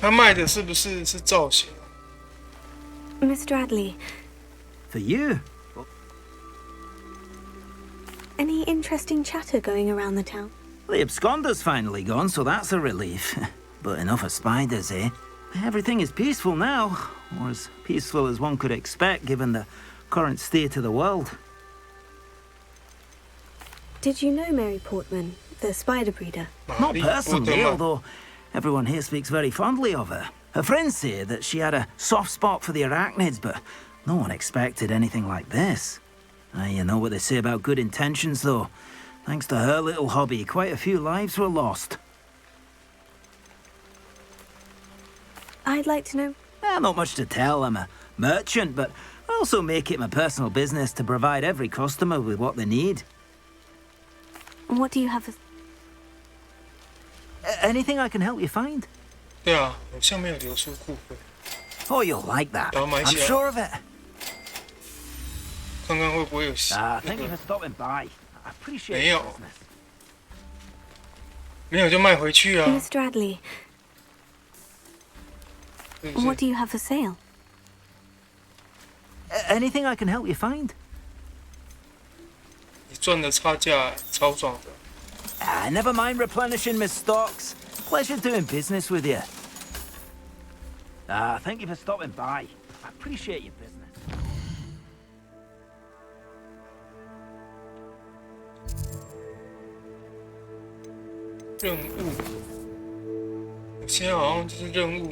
他卖的是不是造型 Mr. Radley, For you? any interesting chatter going around the town? The absconder's finally gone, so that's a relief. But enough of spiders, eh? Everything is peaceful now, or as peaceful as one could expect given the current state of the world. Did you know Mary Portman, the spider breeder? Not personally, although everyone here speaks very fondly of her. Her friends say that she had a soft spot for the arachnids, but no one expected anything like this. You know what they say about good intentions, though. Thanks to her little hobby, quite a few lives were lost. I'd like to know. Not much to tell. I'm a merchant, but I also make it my personal business to provide every customer with what they need. What do you have? Anything I can help you find? 对啊，好像没有流出库费。 Oh, you'll like that. 把它买 I'm 起来， sure of it. 看看会不会有 Thank you for stopping by. I appreciate 没有 your business. 没有就卖回去啊， Mr. Radley, 是不是 what do you have for sale? Anything I can help you find? 你赚的差价超爽的。 Never mind replenishing my stocks. Pleasure doing business with you. Thank you for stopping by. I appreciate your business. 任务，我现在好像就是任务。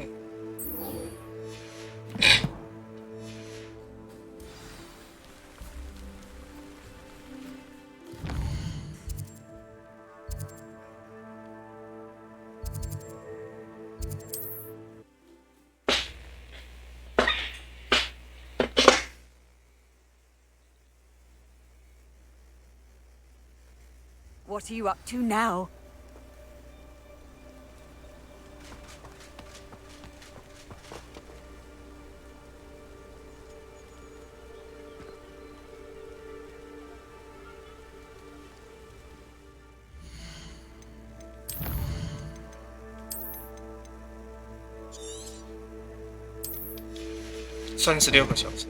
What are you up to now?36个小时，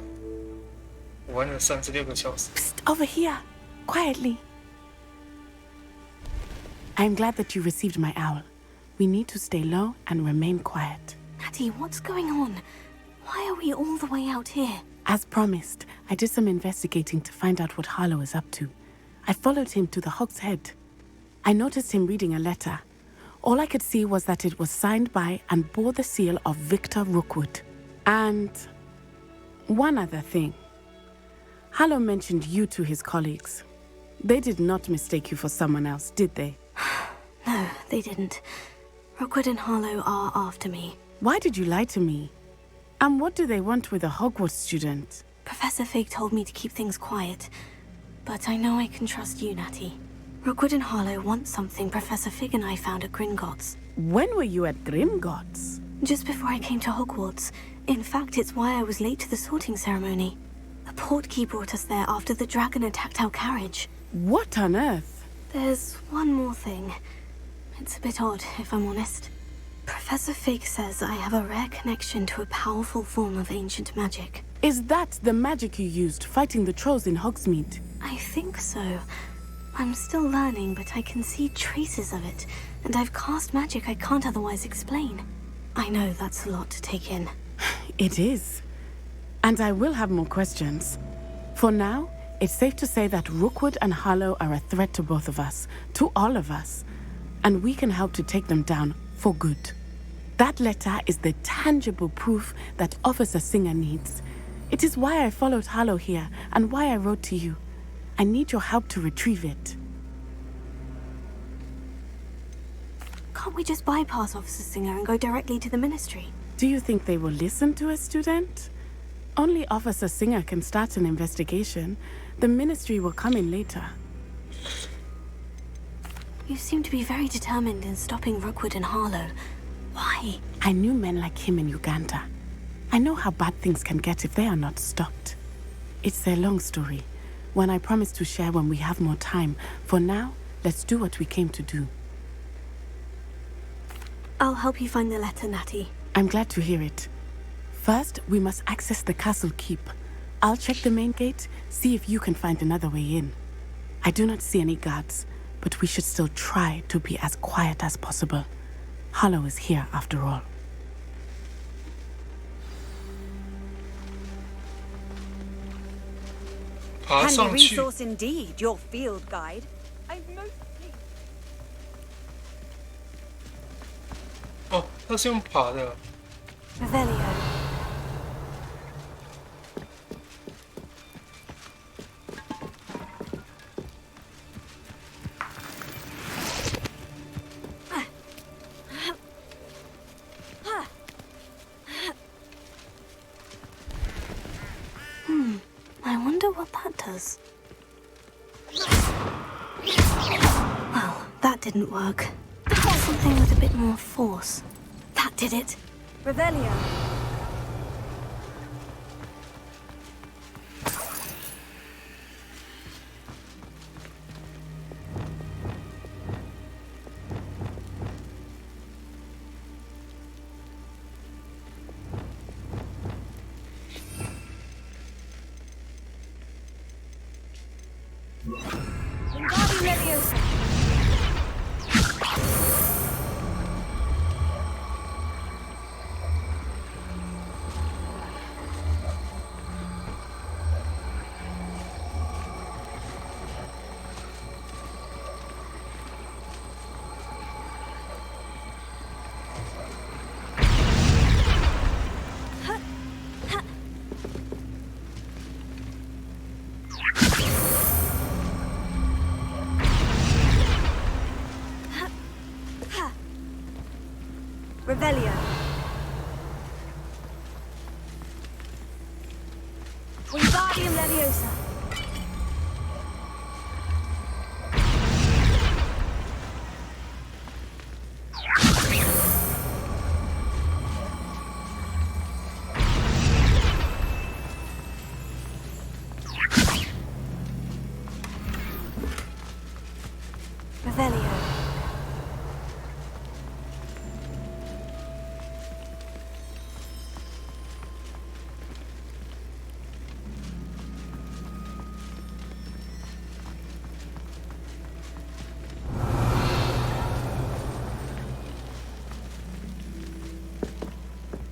我玩了36个小时。 Over here, quietly. I'm glad that you received my owl. We need to stay low and remain quiet. Natty, what's going on? Why are we all the way out here? As promised, I did some investigating to find out what Harlow is up to. I followed him to the Hog's Head. I noticed him reading a letter. All I could see was that it was signed by and bore the seal of Victor Rookwood. And one other thing. Harlow mentioned you to his colleagues. They did not mistake you for someone else, did they? No, they didn't. Rookwood and Harlow are after me. Why did you lie to me? And what do they want with a Hogwarts student? Professor Fig told me to keep things quiet. But I know I can trust you, Natty. Rookwood and Harlow want something Professor Fig and I found at Gringotts. When were you at Gringotts? Just before I came to Hogwarts. In fact, it's why I was late to the sorting ceremony. A portkey brought us there after the dragon attacked our carriage. What on earth? There's one more thing. It's a bit odd, if I'm honest. Professor Fig says I have a rare connection to a powerful form of ancient magic. Is that the magic you used fighting the trolls in Hogsmeade? I think so. I'm still learning, but I can see traces of it, and I've cast magic I can't otherwise explain. I know that's a lot to take in. It is. And I will have more questions. For now, it's safe to say that Rookwood and Harlow are a threat to both of us, to all of us. And we can help to take them down for good. That letter is the tangible proof that Officer Singer needs. It is why I followed Harlow here, and why I wrote to you. I need your help to retrieve it. Can't we just bypass Officer Singer and go directly to the Ministry? Do you think they will listen to a student? Only Officer Singer can start an investigation. The Ministry will come in later. You seem to be very determined in stopping Rookwood and Harlow. Why? I knew men like him in Uganda. I know how bad things can get if they are not stopped. It's a long story, one I promise to share when we have more time. For now, let's do what we came to do. I'll help you find the letter, Natty. I'm glad to hear it. First, we must access the castle keep. I'll check the main gate, see if you can find another way in. I do not see any guards, but we should still try to be as quiet as possible. Hollow is here after all. Handy resource indeed, your field guide. I'm most 哦，它是用爬的。Revelio. I wonder what that does. Well, that didn't work. Try something with a bit more force. That did it. Revelio. Wingardium Leviosa. Revelio. Wingardium Leviosa. Revelio.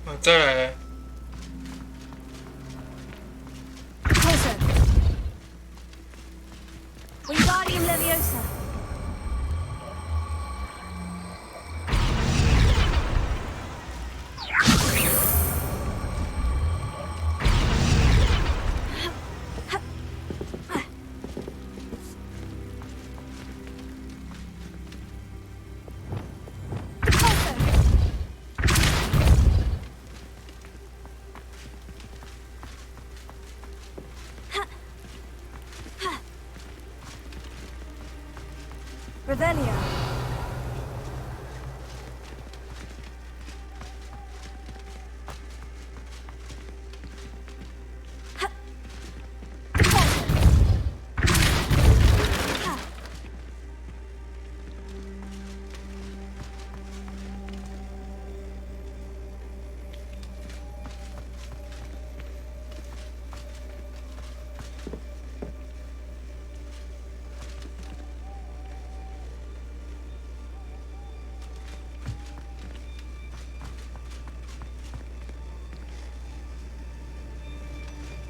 啊，再来。Closer. Wingardium Leviosa. Revelio.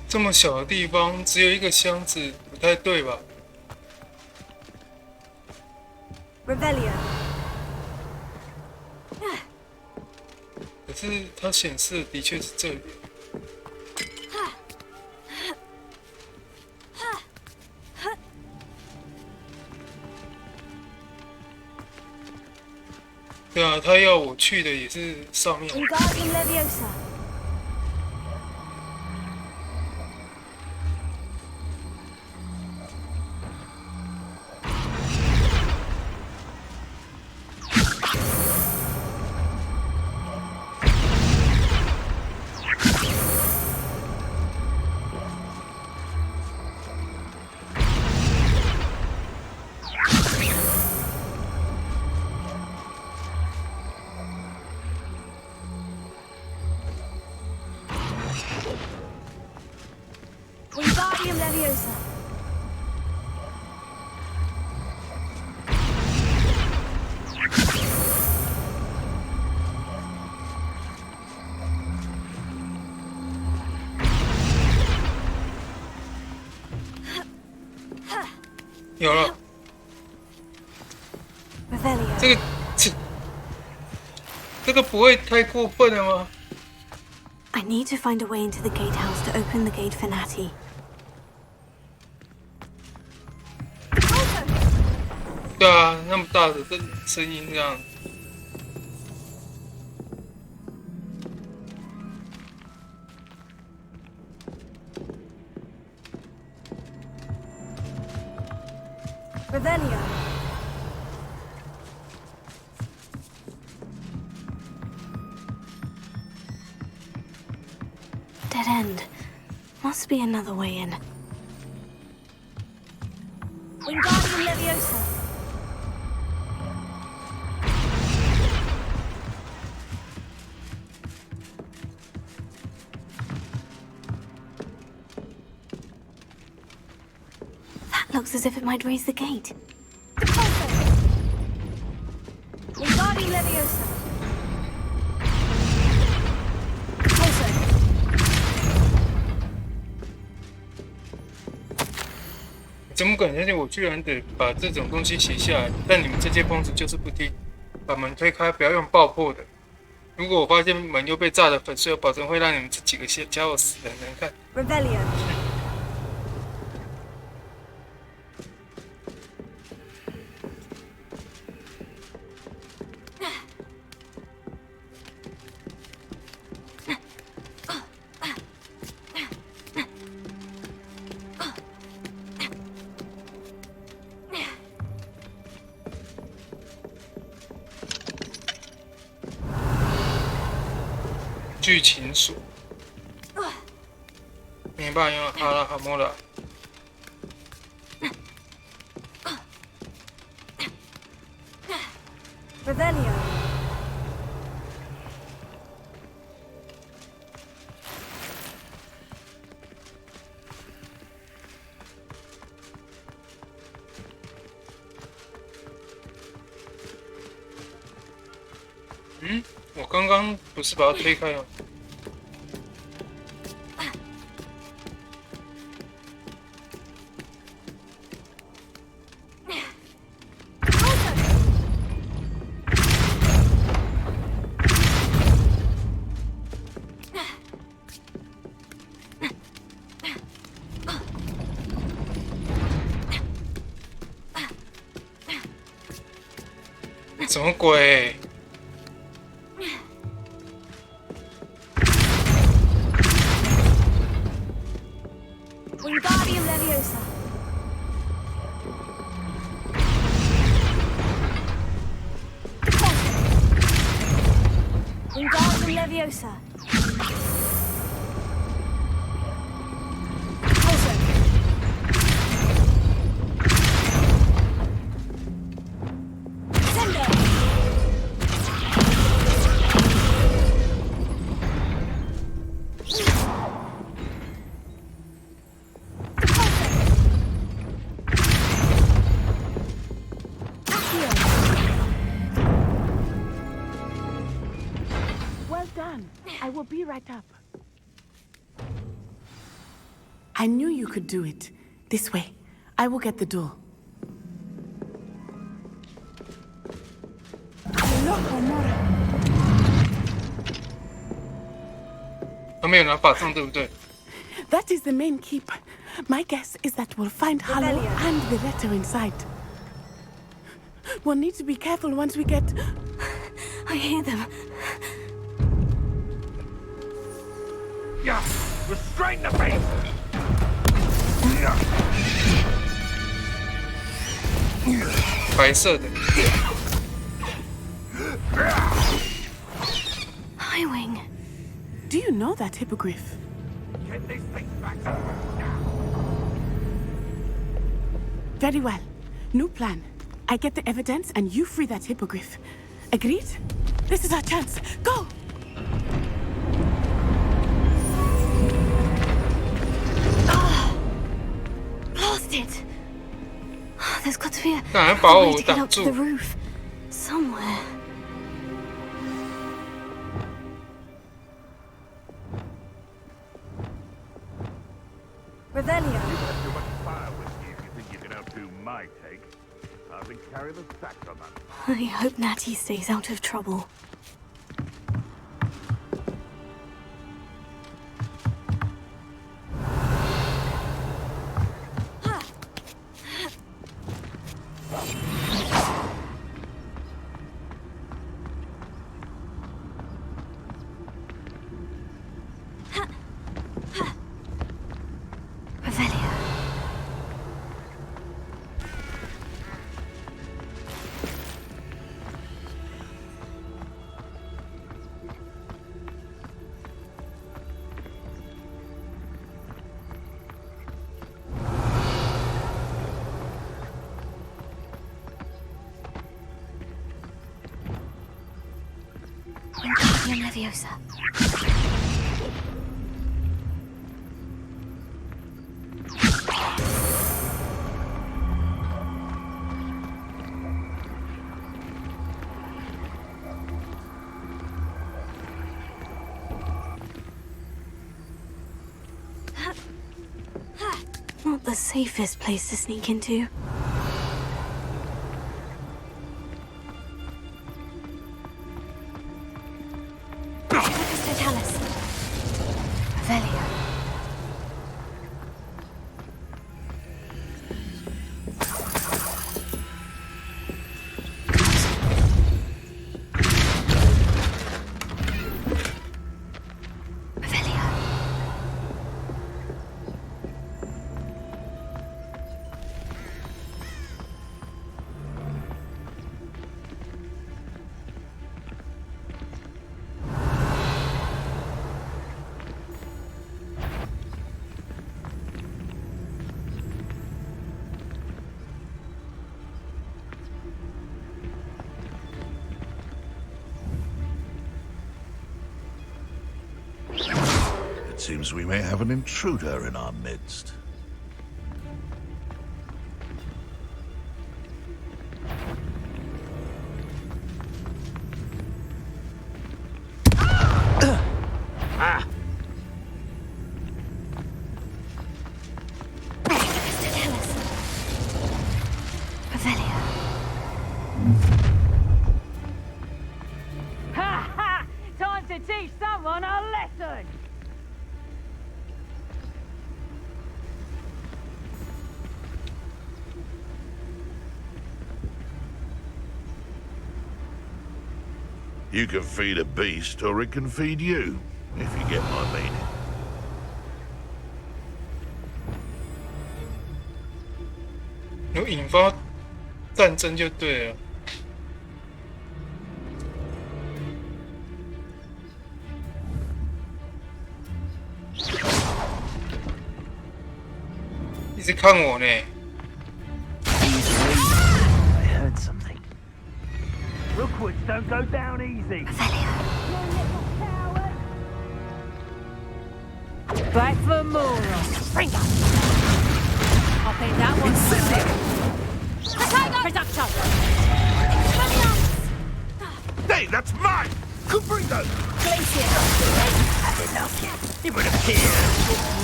这么小的地方只有一个箱子，不太对吧？ Revelio. 可是它显示的的确是这里。对啊，他要我去的也是上面。 Wingardium Leviosa. Leviosa. Revelio. 这个不会太过分了吗？ I need to find a way into the gatehouse to open the gate for Natty. 对啊，那么大的声音这样。Revelio. Dead end. Must be another way in. Wingardium Leviosa. That looks as if it might raise the gate. Wingardium Leviosa.怎么敢相信我居然得把这种东西写下来？但你们这些疯子就是不听，把门推开，不要用爆破的。如果我发现门又被炸得粉碎，我保证会让你们这几个家伙死得很难看。Revelio. 剧情锁，没办法用哈拉哈莫拉。Revelio.嗯，我刚刚不是把它推开吗？什么鬼？ Wingardium Leviosa. Wingardium Leviosa. I will be right up. I knew you could do it. This way. I will get the door. 他没有拿法杖，对不对？ That is the main keep. My guess is that we'll find Hollow and the letter inside. We'll need to be careful once we get... I hear them. Yeah, restrain the beast! 白色的。 Highwing. Do you know that hippogriff? Get these things back. Very well. New plan. I get the evidence and you free that hippogriff. Agreed? This is our chance. Go! clear. 赶快把我 Way to get 挡 up to the 住！ roof. Somewhere. Revelio. Too much fire with you if you think you can outdo my take. Hardly carry the sacrament. I hope Natty stays out of trouble. Wingardium Leviosa. Not the safest place to sneak into. It seems we may have an intruder in our midst. Ha ha! Time to teach someone a lesson! You can feed a beast, or it can feed you, if you get my meaning. "有引发战争就对了。一直看我呢。I heard something. Rookwoods don't go down easy. Back for more. Bring up. I'll pay that one. Production. Hey, that's mine! Cubrino! Glacier. Had enough yet. It would appear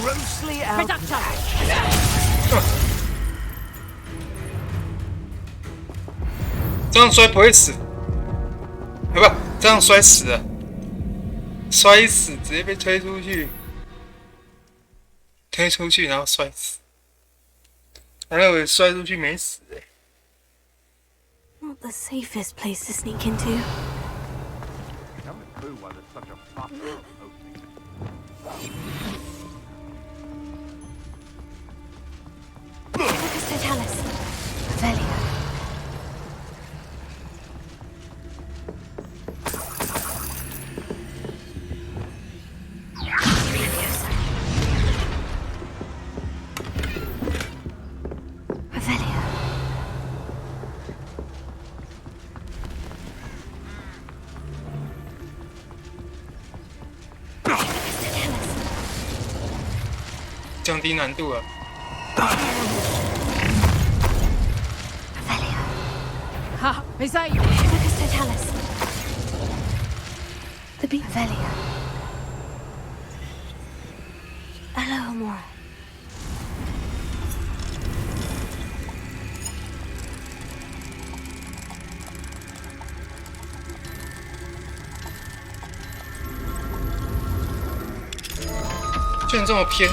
grossly out. Production. 这样摔不会死，不，这样摔死了，摔死，直接被推出去，推出去然后摔死。我以为摔出去没死欸。 Not the safest place to sneak into. Haven't a clue why there's such a fuss about opening. Totalis. Revelio. Revelio. 降低难度了。Is that Lucas Totalis. The beat Velia. Alohomora. 居然这么偏。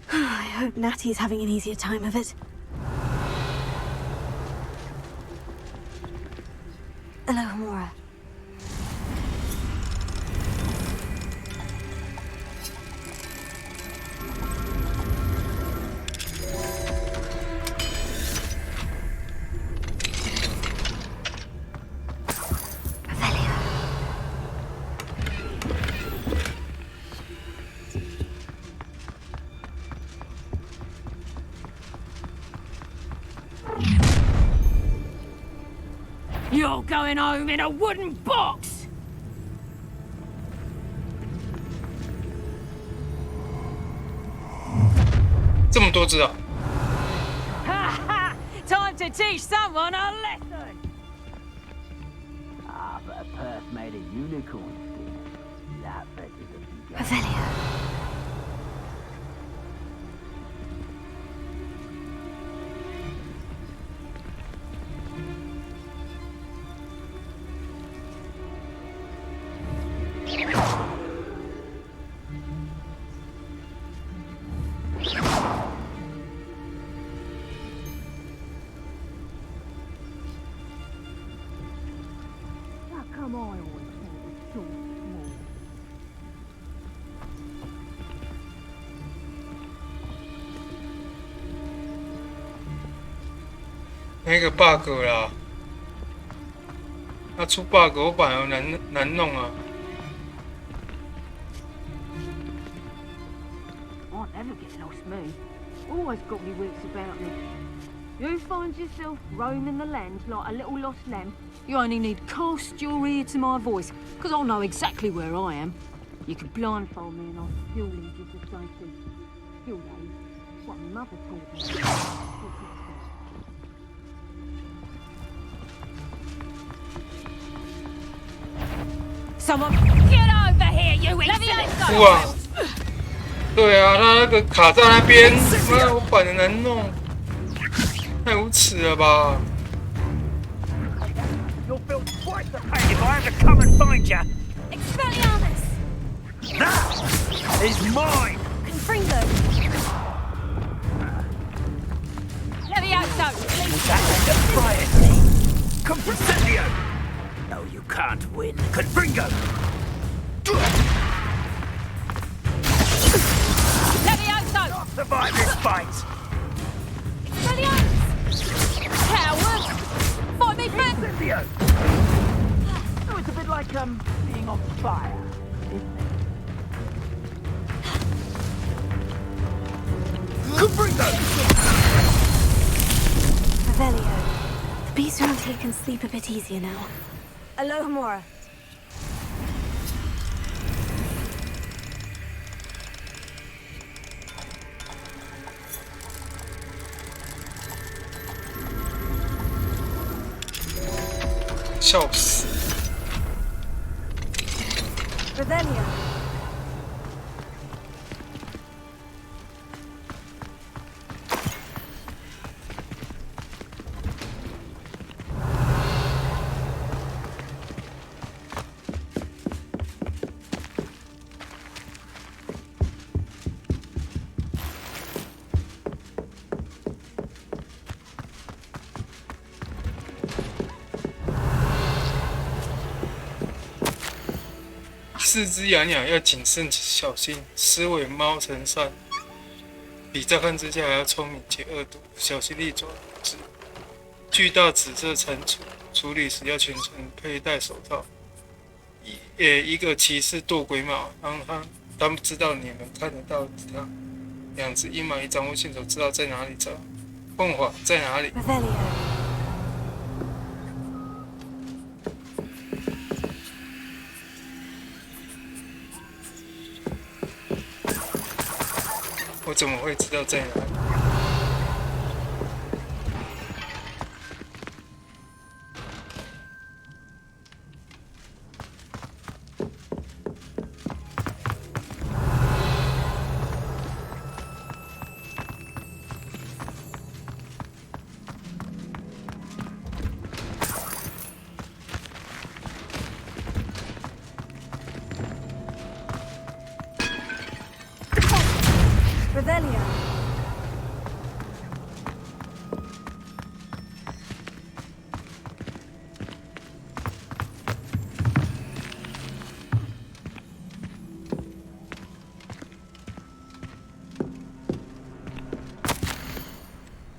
I hope Natty's having an easier time of it. Alohomora. You're going home in a wooden box! Ha ha! Time to teach someone a lesson! Ah, but a purse made of unicorn skin. That fetches a few Avelia. Come on, always so small. 那个 bug 啦，他出 bug 我反而难弄啊。I never get lost, me. Always got me wits about me. You find yourself roaming the land like a little lost lamb, you only need cast your ear to my voice, because I'll know exactly where I am. You can blindfold me and I'll still lead you to safety. Still knows what my mother taught me. Someone get over here, you idiot! 哇，对啊，他那个卡在那边，妈，我反而难弄。 太无耻了吧 You'll feel twice the pain if I have to come and find you. Expelliarmus! That is mine! Confringo! Levioso! Try it! Compressio! No, you can't win. Confringo! Levioso! Not survive this fight! Expelliarmus! Coward! Fight me, friend! Incendio! Oh, it's a bit like, being on fire, isn't it? Confringo! Revelio. The beasts around here can sleep a bit easier now. Alohomora. Revelio.四只养鸟要谨慎小心，狮尾猫成善，比乍看之下还要聪明且恶毒，小心利爪子。巨大紫色蟾蜍，处理时要全程佩戴手套。一个骑士剁鬼马，让他们知道你们看得到他。两只鹰马一掌握线索，知道在哪里找。凤凰在哪里？我怎么会知道在哪里？Revelio.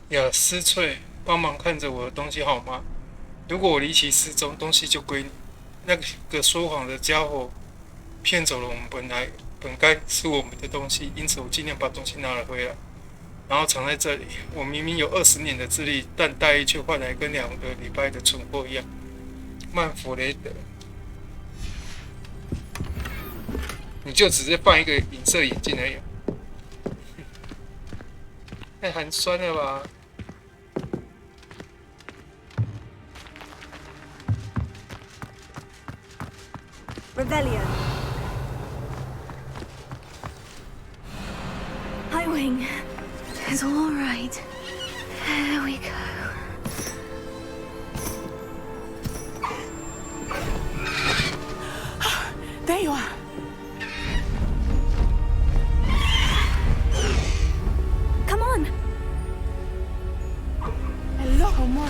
雅思翠，帮忙看着我的东西好吗？如果我离奇失踪，东西就归你。那个说谎的家伙骗走了我们本该是我们的东西，因此我尽量把东西拿了回来，然后藏在这里。我明明有20年的智力，但待遇却换来跟2个礼拜的存货一样。曼弗雷德，你就只是放一个银色眼镜而已，太寒酸了吧？Revelio. Highwing. It's all right. There we go. There you are. Come on. Hello, amore.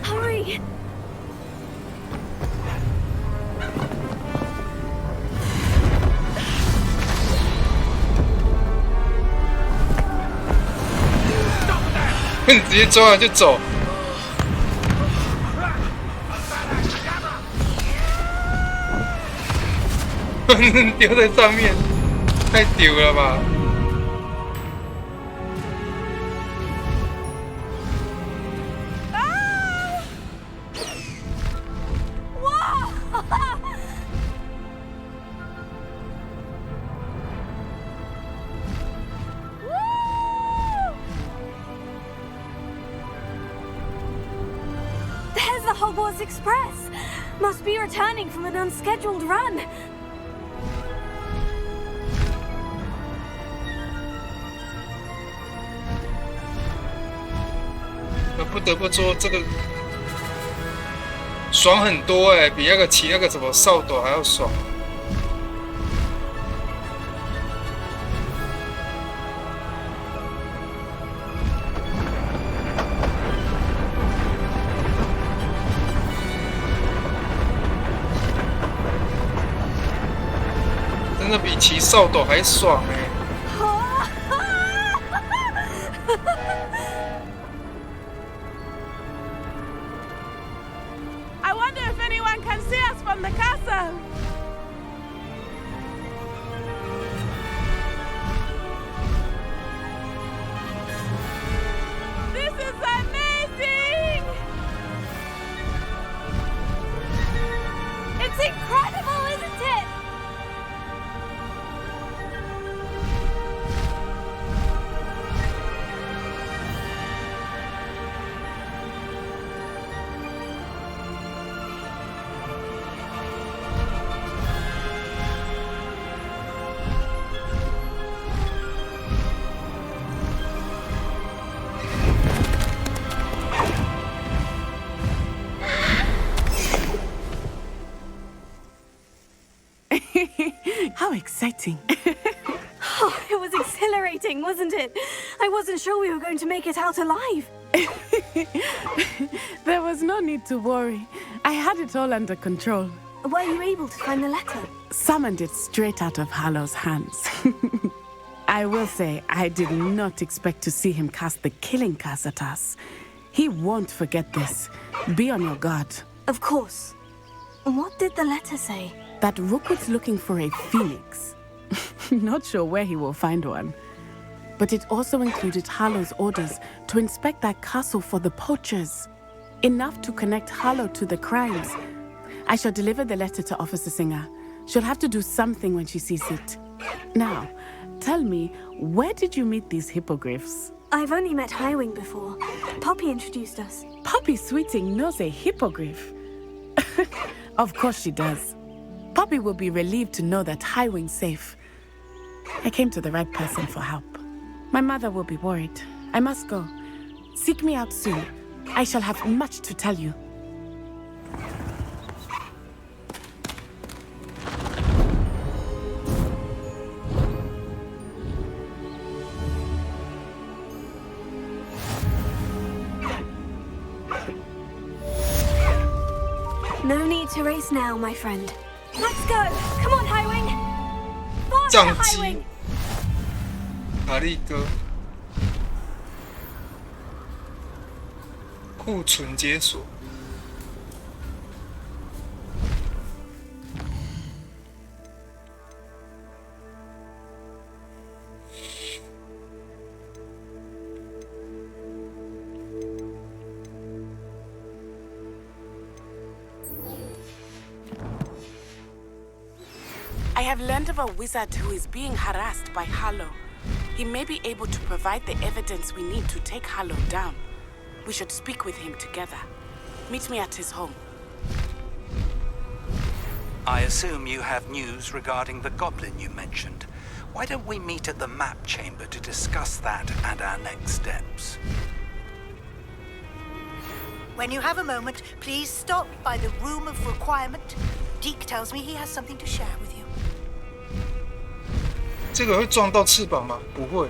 Hurry.你直接抓了就走，丢在上面，太丢了吧！There's the Hogwarts Express. Must be returning from an unscheduled run. 我不得不说，这个爽很多哎，比那个骑那个什么扫帚还要爽。真的比骑扫帚还爽哎！ I wonder if anyone can see us from the castle. This is amazing! It's incredible, isn't it? How exciting. Oh, it was exhilarating, wasn't it? I wasn't sure we were going to make it out alive. There was no need to worry. I had it all under control. Were you able to find the letter? Summoned it straight out of Hallow's hands. I will say, I did not expect to see him cast the killing curse at us. He won't forget this. Be on your guard. Of course. What did the letter say? That Rookwood's looking for a phoenix. Not sure where he will find one. But it also included Hallow's orders to inspect that castle for the poachers. Enough to connect Hallow to the crimes. I shall deliver the letter to Officer Singer. She'll have to do something when she sees it. Now, tell me, where did you meet these hippogriffs? I've only met Highwing before. Poppy introduced us. Poppy Sweeting knows a hippogriff. Of course she does. Poppy will be relieved to know that Highwing's safe. I came to the right person for help. My mother will be worried. I must go. Seek me out soon. I shall have much to tell you. No need to race now, my friend. Let's go! Come on, Highwing! Faster, 杖击 Highwing! 卡利哥，库存解锁。I have learned of a wizard who is being harassed by Harlow. He may be able to provide the evidence we need to take Harlow down. We should speak with him together. Meet me at his home. I assume you have news regarding the goblin you mentioned. Why don't we meet at the map chamber to discuss that and our next steps? When you have a moment, please stop by the Room of Requirement. Deke tells me he has something to share with you. 这个会撞到翅膀吗？不会。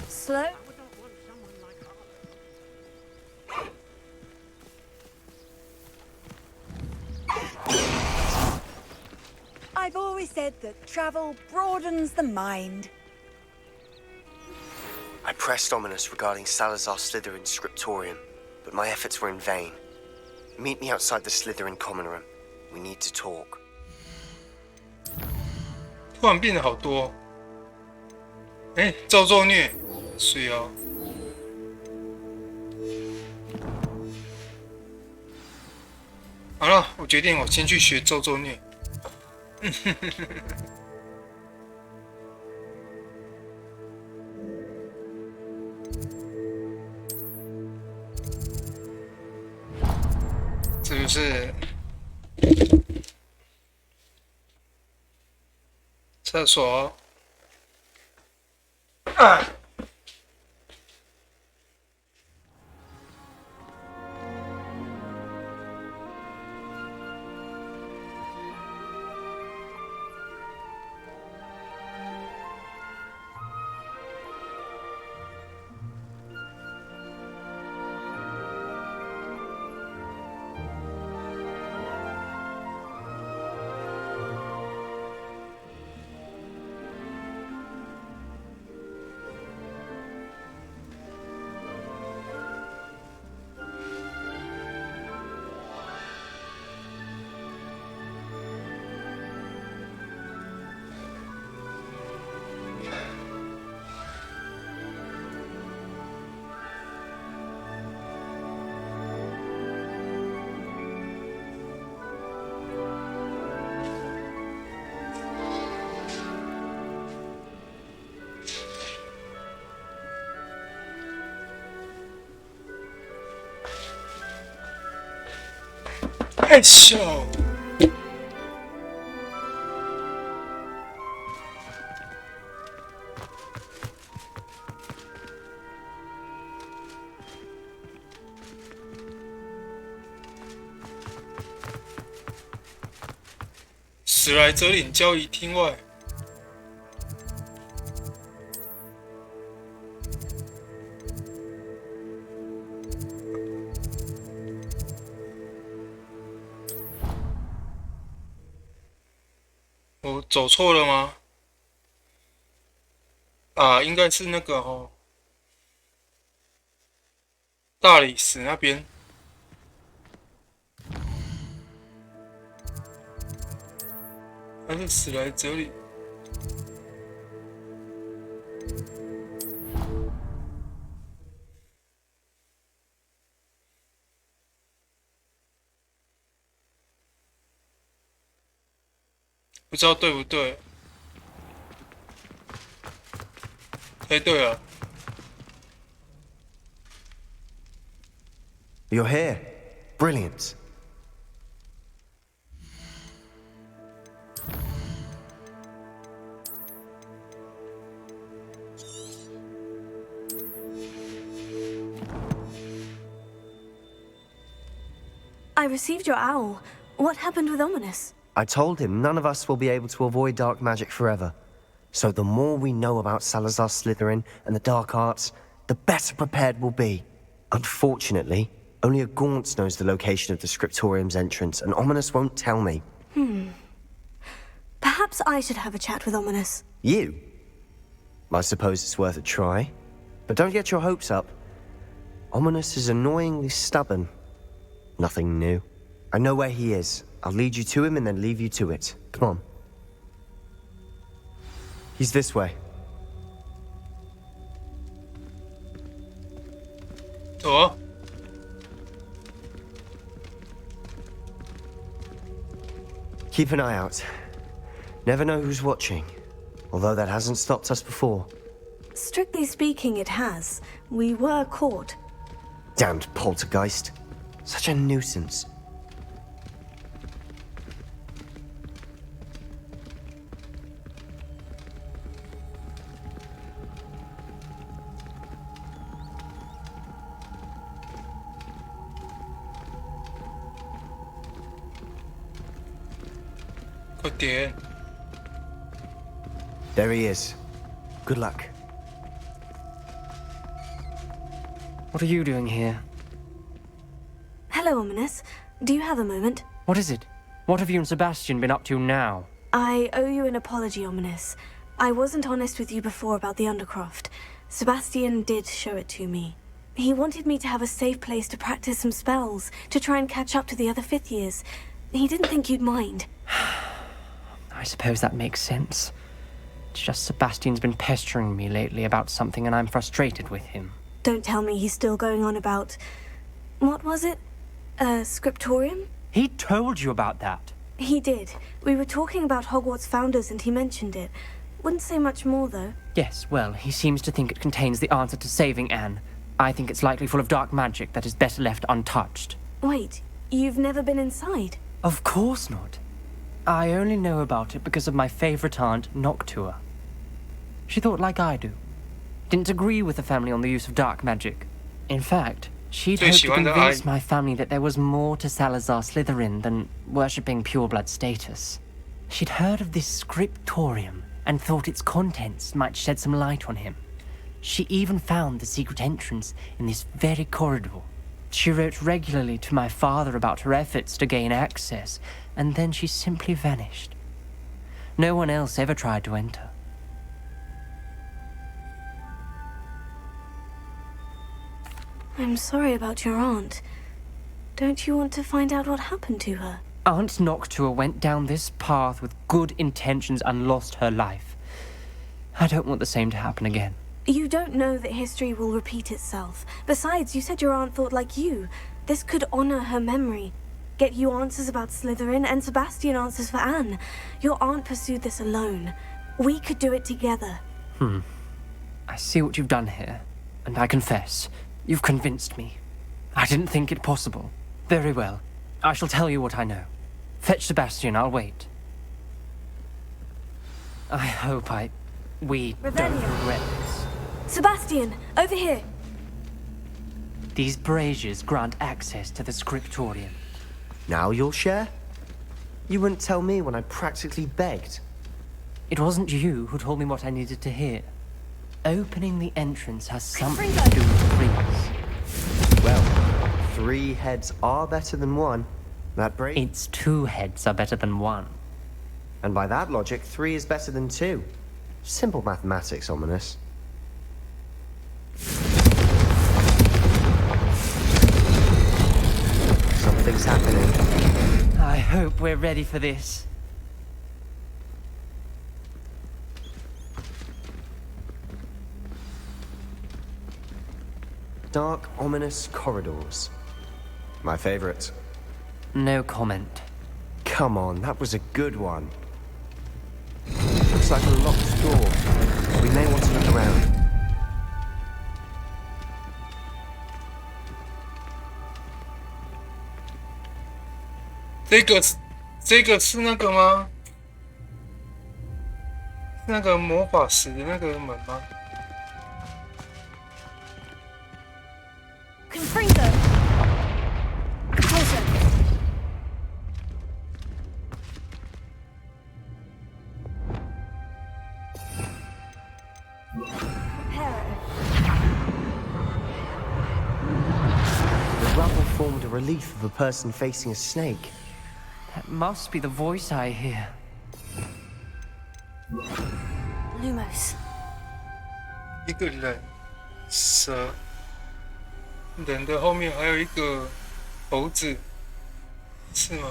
Slow. I've always said that travel broadens the mind. I pressed Ominous regarding Salazar Slytherin's scriptorium, but my efforts were in vain. Meet me outside the Slytherin common room. We need to talk. 突然变得好多、哦。哎，咒咒虐，是哦。好了，我决定我先去学咒咒虐。这就是厕所。啊！太小。史莱哲林交易厅外。我走错了吗？啊，应该是那个哦，大理石那边。还是史莱哲林？不知道对不对？哎，对了。 You're here. Brilliant. I received your owl. What happened with Ominous? I told him none of us will be able to avoid dark magic forever. So the more we know about Salazar Slytherin and the dark arts, the better prepared we'll be. Unfortunately, only a Gaunt knows the location of the Scriptorium's entrance, and Ominous won't tell me. Perhaps I should have a chat with Ominous. You? I suppose it's worth a try. But don't get your hopes up. Ominous is annoyingly stubborn. Nothing new. I know where he is. I'll lead you to him and then leave you to it. Come on. He's this way. Oh. Keep an eye out. Never know who's watching. Although that hasn't stopped us before. Strictly speaking, it has. We were caught. Damned poltergeist. Such a nuisance. Good dear. There he is. Good luck. What are you doing here? Hello, Ominous. Do you have a moment? What is it? What have you and Sebastian been up to now? I owe you an apology, Ominous. I wasn't honest with you before about the Undercroft. Sebastian did show it to me. He wanted me to have a safe place to practice some spells, to try and catch up to the other fifth years. He didn't think you'd mind. I suppose that makes sense. It's just Sebastian's been pestering me lately about something and I'm frustrated with him. Don't tell me he's still going on about... What was it? Scriptorium? He told you about that? He did. We were talking about Hogwarts founders and he mentioned it. Wouldn't say much more, though. Yes, well, he seems to think it contains the answer to saving Anne. I think it's likely full of dark magic that is better left untouched. Wait, you've never been inside? Of course not. I only know about it because of my favorite aunt, Noctua. She thought like I do. Didn't agree with the family on the use of dark magic. In fact, she'd hoped to convince my family that there was more to Salazar Slytherin than worshipping pureblood status. She'd heard of this scriptorium and thought its contents might shed some light on him. She even found the secret entrance in this very corridor. She wrote regularly to my father about her efforts to gain access, and then she simply vanished. No one else ever tried to enter. I'm sorry about your aunt. Don't you want to find out what happened to her? Aunt Noctua went down this path with good intentions and lost her life. I don't want the same to happen again. You don't know that history will repeat itself. Besides, you said your aunt thought like you. This could honor her memory. Get you answers about Slytherin and Sebastian answers for Anne. Your aunt pursued this alone. We could do it together. I see what you've done here, and I confess, you've convinced me. I didn't think it possible. Very well. I shall tell you what I know. Fetch Sebastian, I'll wait. I hope we don't regret this. Sebastian, over here! These braziers grant access to the scriptorium. Now you'll share? You wouldn't tell me when I practically begged. It wasn't you who told me what I needed to hear. Opening the entrance has something to do with threes. Well, 3 heads are better than 1. That break. It's 2 heads are better than 1. And by that logic, 3 is better than 2. Simple mathematics, Ominous. Something's happening. I hope we're ready for this. Dark, ominous corridors. My favorite. No comment. Come on, that was a good one. Looks like a locked door. We may want to look around. 这个是那个吗？是那个魔法石的那个门吗？ Confringo! Closer! The rubble formed a relief of a person facing a snake. That must be the voice I hear. Lumos. 一个人，蛇，人的后面还有一个猴子，是吗？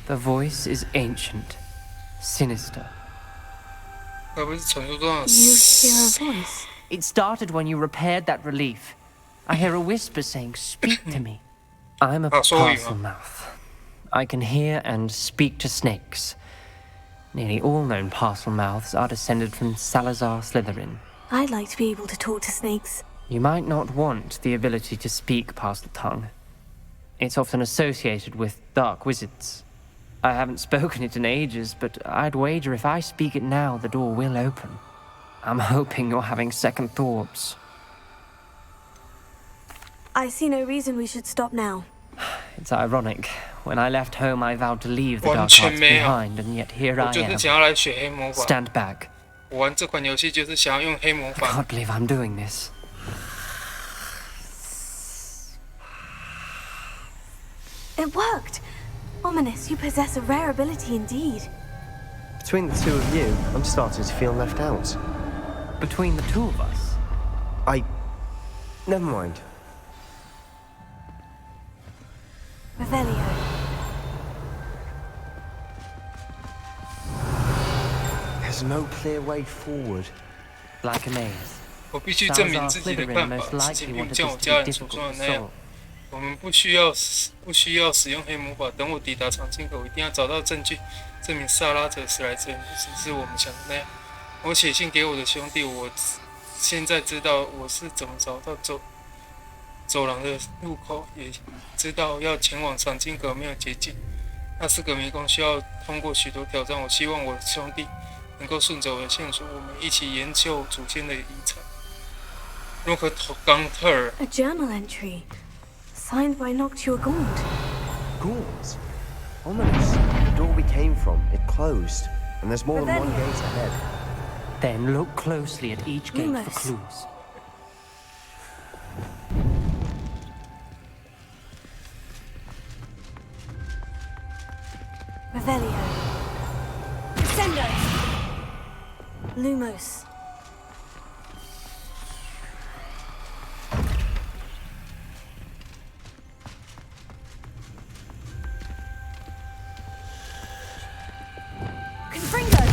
The voice is ancient, sinister. 该不是传说中的 You hear a voice? It started when you repaired that relief. I hear a whisper saying, "Speak to me." I'm a parcel mouth. I can hear and speak to snakes. Nearly all known parcel mouths are descended from Salazar Slytherin. I'd like to be able to talk to snakes. You might not want the ability to speak parcel tongue. It's often associated with dark wizards. I haven't spoken it in ages, but I'd wager if I speak it now, the door will open. I'm hoping you're having second thoughts. I see no reason we should stop now. It's ironic. When I left home, I vowed to leave the dark arts behind, and yet here I am. Stand back. 我玩这款游戏就是想要用黑魔法。I can't believe I'm doing this. It worked! Ominous, you possess a rare ability indeed. Between the two of you, I'm starting to feel left out. Between the two of us? Never mind. Revelio. There's no clear way forward. Like a maze. 我必须证明自己的看法，事情并不像我家人所说的那样。我们不需要使用黑魔法。等我抵达长青口，一定要找到证据，证明萨拉哲史莱哲林不只是我们想的那样。我写信给我的兄弟，我现在知道我是怎么找到走廊的入口，也知道要前往长青口没有捷径。那是个迷宫，需要通过许多挑战。我希望我的兄弟能够顺着我的线索，我们一起研究祖先的遗产。如何冈特尔 A journal entry. Signed by Noctua Gaunt. Gaunt? Ominous. The door we came from, it closed. And there's more than one gate ahead. Then look closely at each gate for clues. Revelio. Sendo. Lumos. Confringo.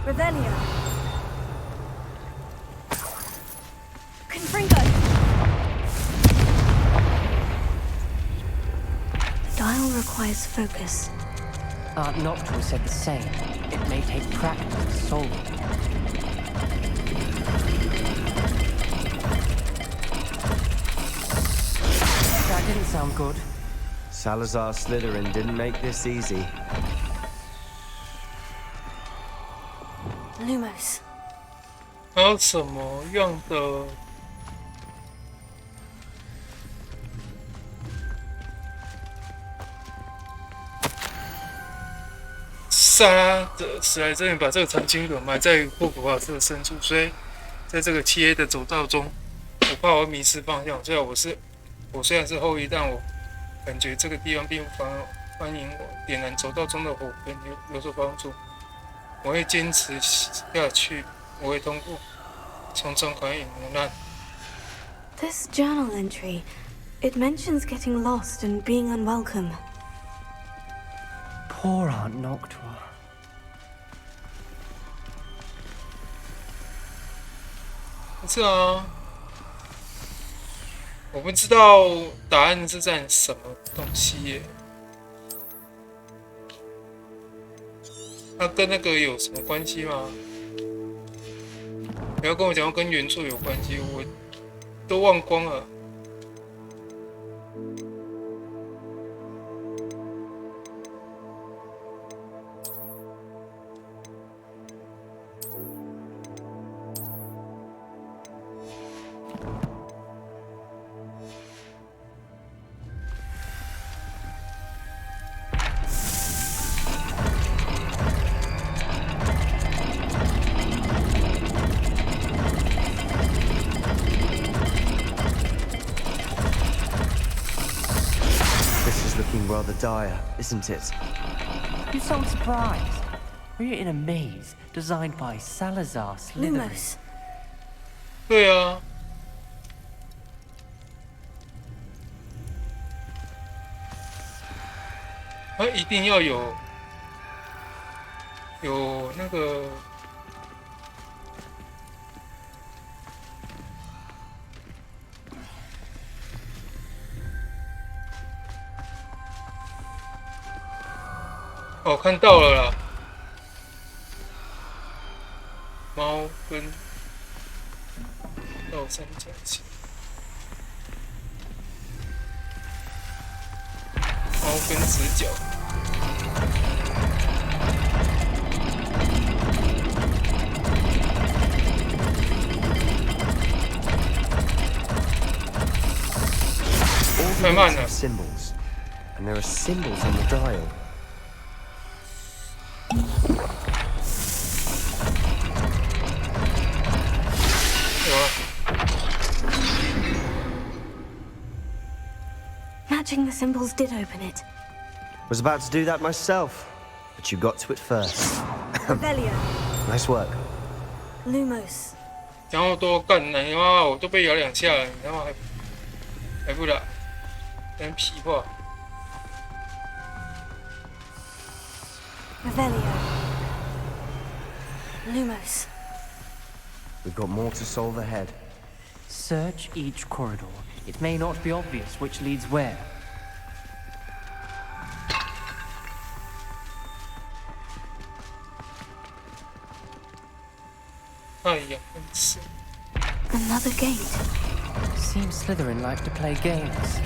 Revelio. Confringo. The dial requires focus. Aunt Noctua said the same. It may take practice solving. That didn't sound good. Salazar Slytherin didn't make this easy. Lumos. 还有什么样的？萨拉的史莱哲林把这个长青口埋在霍格华兹的深处，所以在这个漆黑的走道中，我怕我迷失方向。我虽然是后裔，但我感觉这个地方并不欢迎我。点燃走道中的火根有所帮助。我会坚持下去，我会通过重重考验磨难。This journal entry, it mentions getting lost and being unwelcome. Poor Aunt Noctua. 不是啊，我不知道答案是在什么东西耶。那跟那个有什么关系吗？不要跟我讲跟原作有关系，我都忘光了。Rather dire, isn't it? You sound surprised. We're in a maze designed by Salazar Slytherin. Lumos. 对啊。一定要有那个。哦，看到了啦，猫跟倒三角形，猫跟直角。太慢了。Symbols, and there are symbols on the dial. Matching the symbols did open it. Was about to do that myself, but you got to it first. Revelio. Nice work. Lumos. 然后多干，你妈我都被咬2下了，你他妈还不来，真屁话。Revelio. Lumos. We've got more to solve ahead. Search each corridor. It may not be obvious which leads where. Another gate. Seems Slytherin like to play games.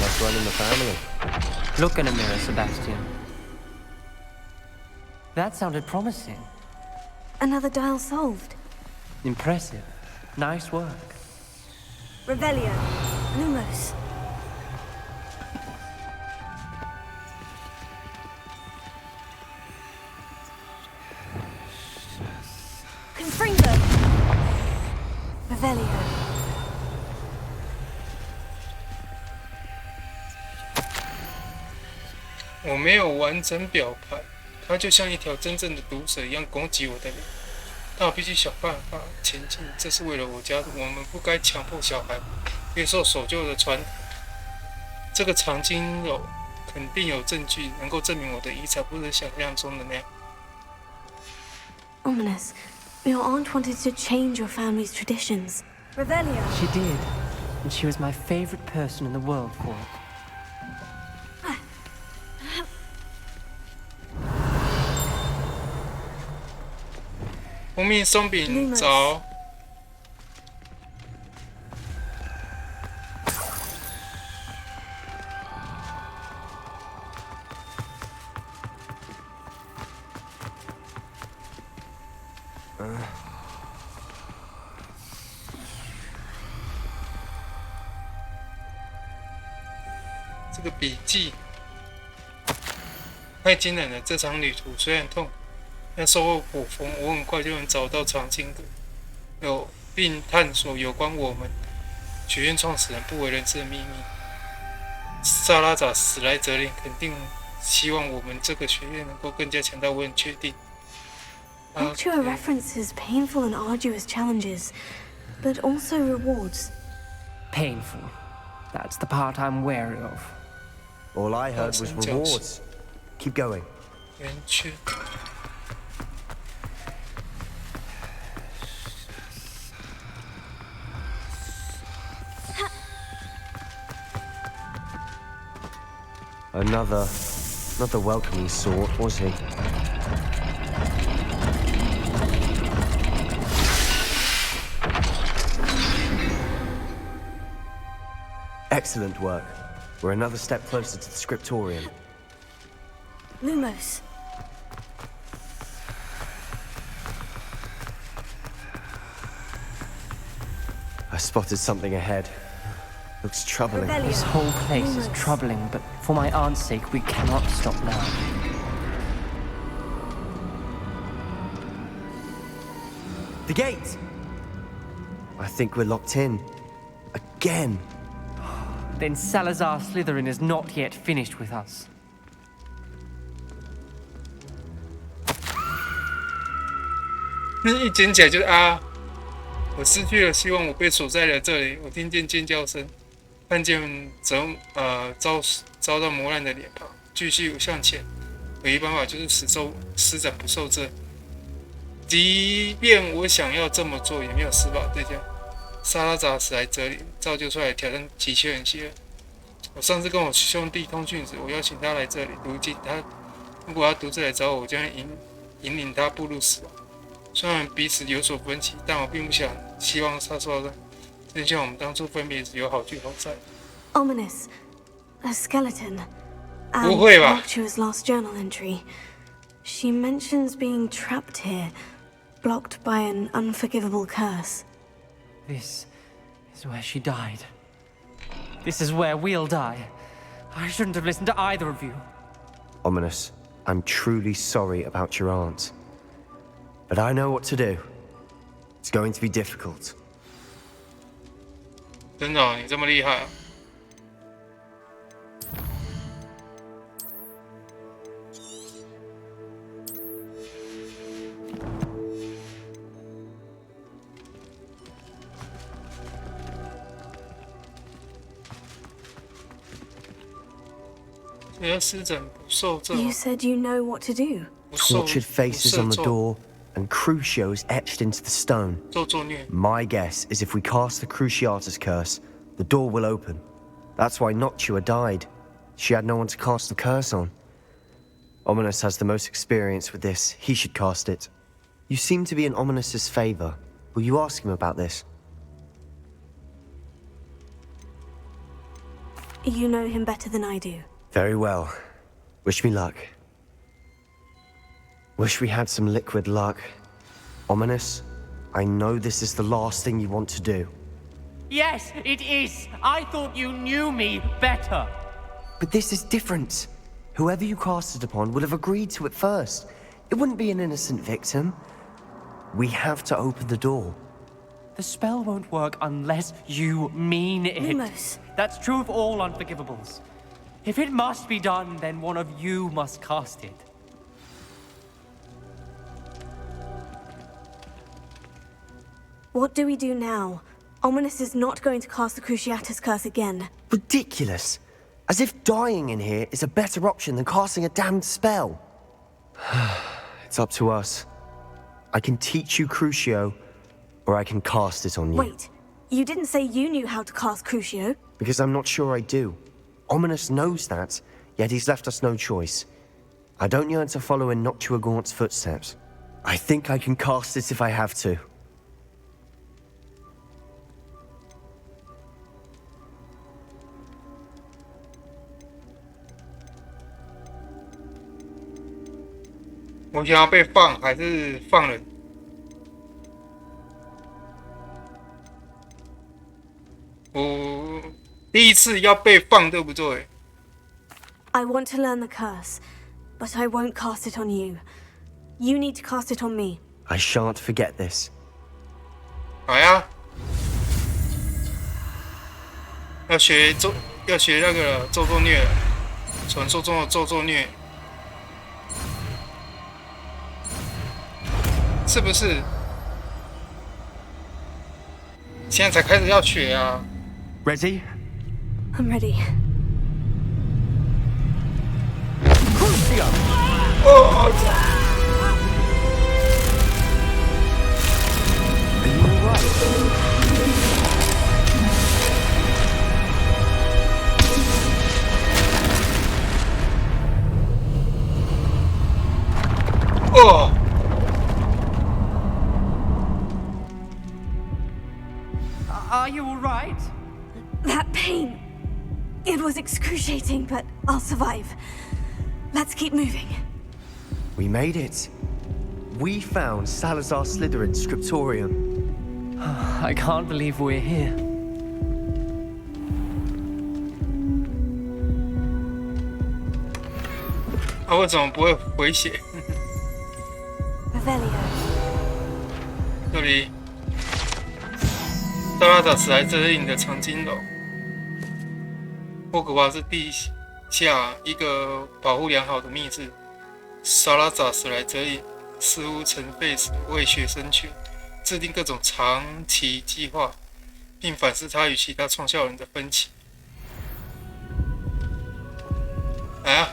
Must run in the family. Look in a mirror, Sebastian. That sounded promising. Another dial solved. Impressive. Nice work. Revelio. Lumos. Confringo. Revelio. 我没有完整表盘，它就像一条真正的毒蛇一样攻击我的脸。但我必须想办法前进，这是为了我家。我们不该强迫小孩接受守旧的传统。这个藏经楼肯定有证据能够证明我的遗产不是想象中的那样。Ominous. Your aunt wanted to change your family's traditions. Revelio. She did, and she was my favorite person in the world for it. 蜂蜜松饼找。这个笔记太惊人了！这场旅途虽然痛，但收获果丰，我很快就能找到藏经阁，并探索有关我们学院创始人不为人知的秘密。萨拉扎史莱哲林肯定希望我们这个学院能够更加强大，我很确定。Noctua references painful and arduous challenges, but also rewards. Painful. That's the part I'm wary of. All I heard was rewards. Keep going. 圆圈。Another welcoming sort, was he? Excellent work. We're another step closer to the scriptorium. Lumos. I spotted something ahead. Looks troubling. This whole place is troubling, but for my aunt's sake, we cannot stop now. The gate! I think we're locked in. Again. Then Salazar Slytherin is not yet finished with us. 那一捡起来就是啊！我失去了希望，我被锁在了这里。我听见尖叫声，看见遭到磨难的脸庞，继续向前。唯一办法就是施展不受制。即便我想要这么做，也没有施法对象。沙拉扎史莱哲林造就出来的挑战的确很邪恶。我上次跟我兄弟通讯时，我邀请他来这里。如果他独自来找我，我将引领他步入死亡。虽然彼此有所分歧，但我并不希望他受伤。正像我们当初分别时有好聚好散。Ominous, a skeleton. 不会吧 Noctua's last journal entry. She mentions being trapped here, blocked by an unforgivable curse. This is where she died. This is where we'll die. I shouldn't have listened to either of you. Ominous, I'm truly sorry about your aunt. But I know what to do. It's going to be difficult. 真的哦，你这么厉害啊！你要施展不受咒。You said you know what to do. Tortured faces on the door and crucios etched into the stone. My guess is if we cast the Cruciatus curse, the door will open. That's why Noctua died. She had no one to cast the curse on. Ominous has the most experience with this. He should cast it. You seem to be in Ominous's favor. Will you ask him about this? You know him better than I do. Very well. Wish me luck. Wish we had some liquid luck. Ominous, I know this is the last thing you want to do. Yes, it is. I thought you knew me better. But this is different. Whoever you cast it upon would have agreed to it first. It wouldn't be an innocent victim. We have to open the door. The spell won't work unless you mean it. Lumos. That's true of all unforgivables. If it must be done, then one of you must cast it. What do we do now? Ominous is not going to cast the Cruciatus curse again. Ridiculous. As if dying in here is a better option than casting a damned spell. It's up to us. I can teach you Crucio, or I can cast it on you. Wait, you didn't say you knew how to cast Crucio? Because I'm not sure I do. Ominous knows that, yet he's left us no choice. I don't yearn to follow in Noctua Gaunt's footsteps. I think I can cast it if I have to.我想要被放还是放人？我第一次要被放，对不对？ I want to learn the curse, but I won't cast it on you. You need to cast it on me. I shan't forget this. 好呀，要学那个咒作虐，传说中的咒作虐，是不是？现在才开始要学啊。Ready? I'm ready. Are you all right? That pain. It was excruciating, but I'll survive. Let's keep moving. We made it. We found Salazar Slytherin's scriptorium. I can't believe we're here.啊，为什么不会回血？ Revelio. 这里，萨拉扎史莱哲林的藏经楼，霍格华兹地下一个保护良好的密室。萨拉扎史莱哲林似乎曾费时为学生群制定各种长期计划，并反思他与其他创校人的分歧。来啊！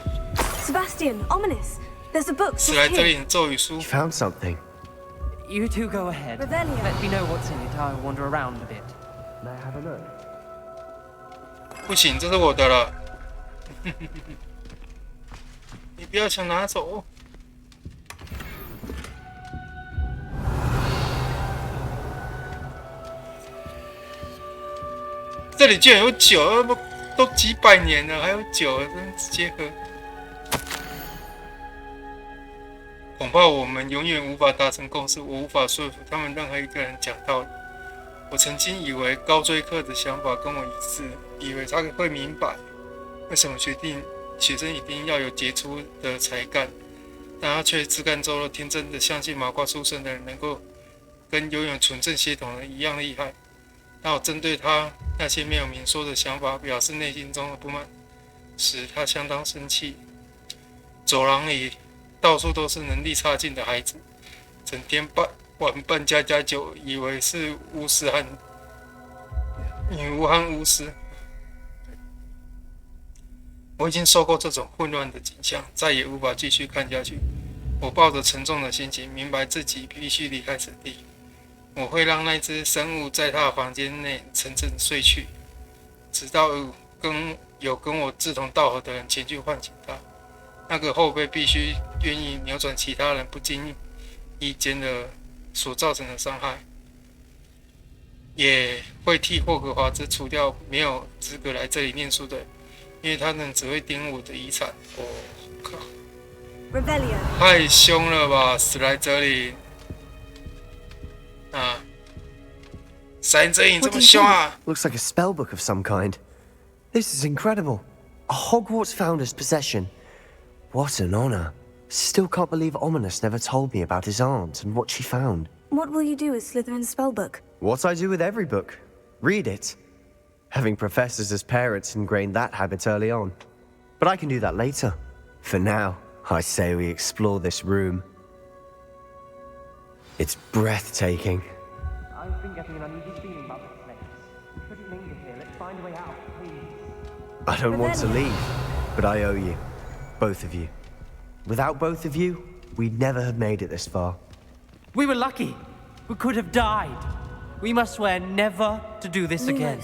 Sebastian, ominous. There's a book. 史莱哲林的咒语书。You found something. You two go ahead. Revelio. Let me know what's in it. I'll wander around a bit. May I have a look? 不行，这是我的了。你不要想拿走。这里居然有酒，都几百年了，还有酒，真直接喝。恐怕我们永远无法达成共识，我无法说服他们任何一个人讲道理。我曾经以为高追课的想法跟我一致，以为他会明白为什么学生一定要有杰出的才干，但他却自甘堕落，天真的相信麻瓜出身的人能够跟拥有纯正血统的人一样厉害。当我针对他那些没有明说的想法表示内心中的不满时，他相当生气。走廊里到处都是能力差劲的孩子，整天玩扮家家酒，以为是巫师和女巫和巫师。我已经受够这种混乱的景象，再也无法继续看下去。我抱着沉重的心情，明白自己必须离开此地。我会让那只生物在他的房间内沉沉睡去，直到跟我志同道合的人前去唤醒他。那个后辈必须愿意扭转其他人不经意间的所造成的伤害，也会替霍格华兹除掉没有资格来这里念书的人，因为他们只会玷污我的遗产。我靠！ Revelio. 太凶了吧，史莱哲林！啊，史莱哲林这么凶啊！ Looks like a spell book of some kind. This is incredible. A Hogwarts founder's possession. What an honor. Still can't believe Ominous never told me about his aunt and what she found. What will you do with Slytherin's spellbook? What I do with every book. Read it. Having professors as parents ingrained that habit early on. But I can do that later. For now, I say we explore this room. It's breathtaking. I've been getting an uneasy feeling about this place. We shouldn't linger here. Let's find a way out, please. I don't want to leave, but I owe you. Both of you. Without both of you, we'd never have made it this far. We were lucky. We could have died. We must swear never to do this again.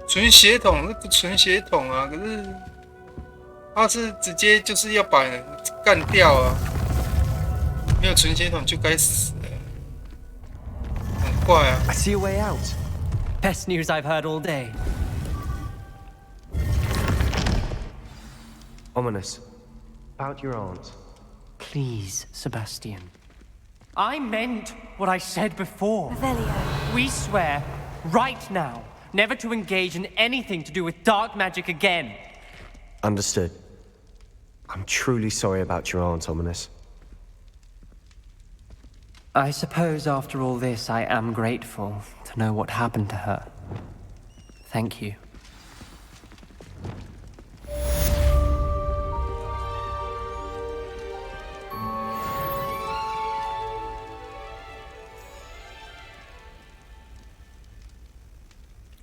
纯血统，那个纯血统啊，可是他是直接就是要把人干掉啊！没有纯血统就该死了，很怪啊。 I see a way out. Best news I've heard all day. Ominous. About your aunt. Please, Sebastian. I meant what I said before. Revelio. We swear, right now, never to engage in anything to do with dark magic again. Understood. I'm truly sorry about your aunt, Ominous. I suppose after all this, I am grateful to know what happened to her. Thank you.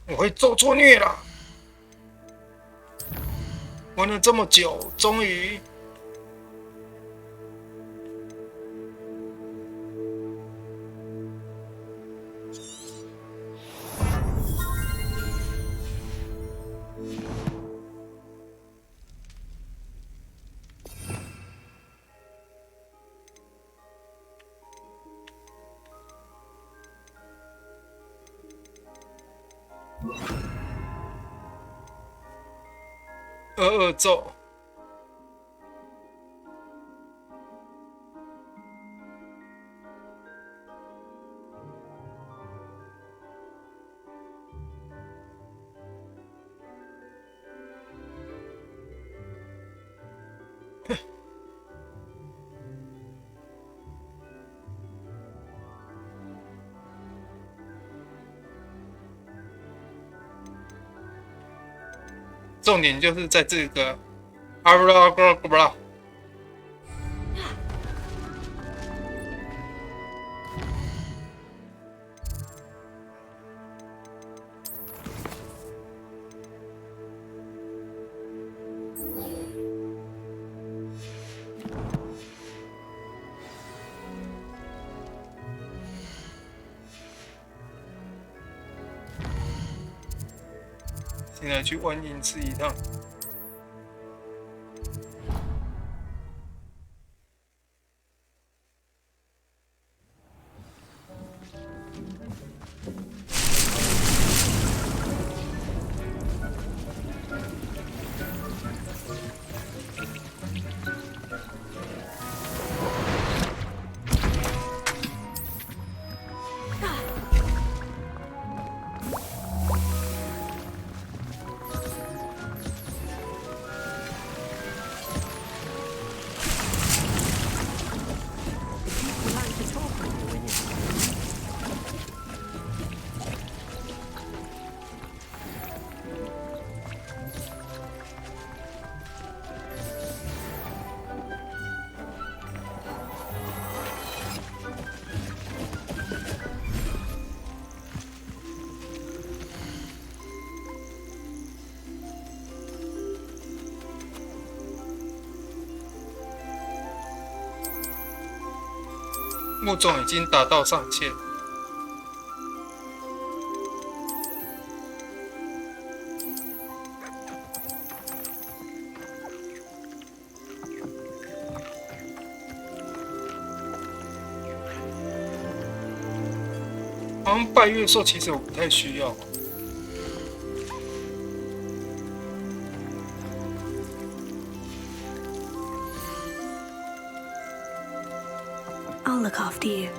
我会受挫虐了，玩了这么久，终于。22咒。重点就是在这个阿布拉布拉布拉，现在去万应寺一趟。木种已经达到上限。好像拜月兽其实我不太需要。I'll look after you.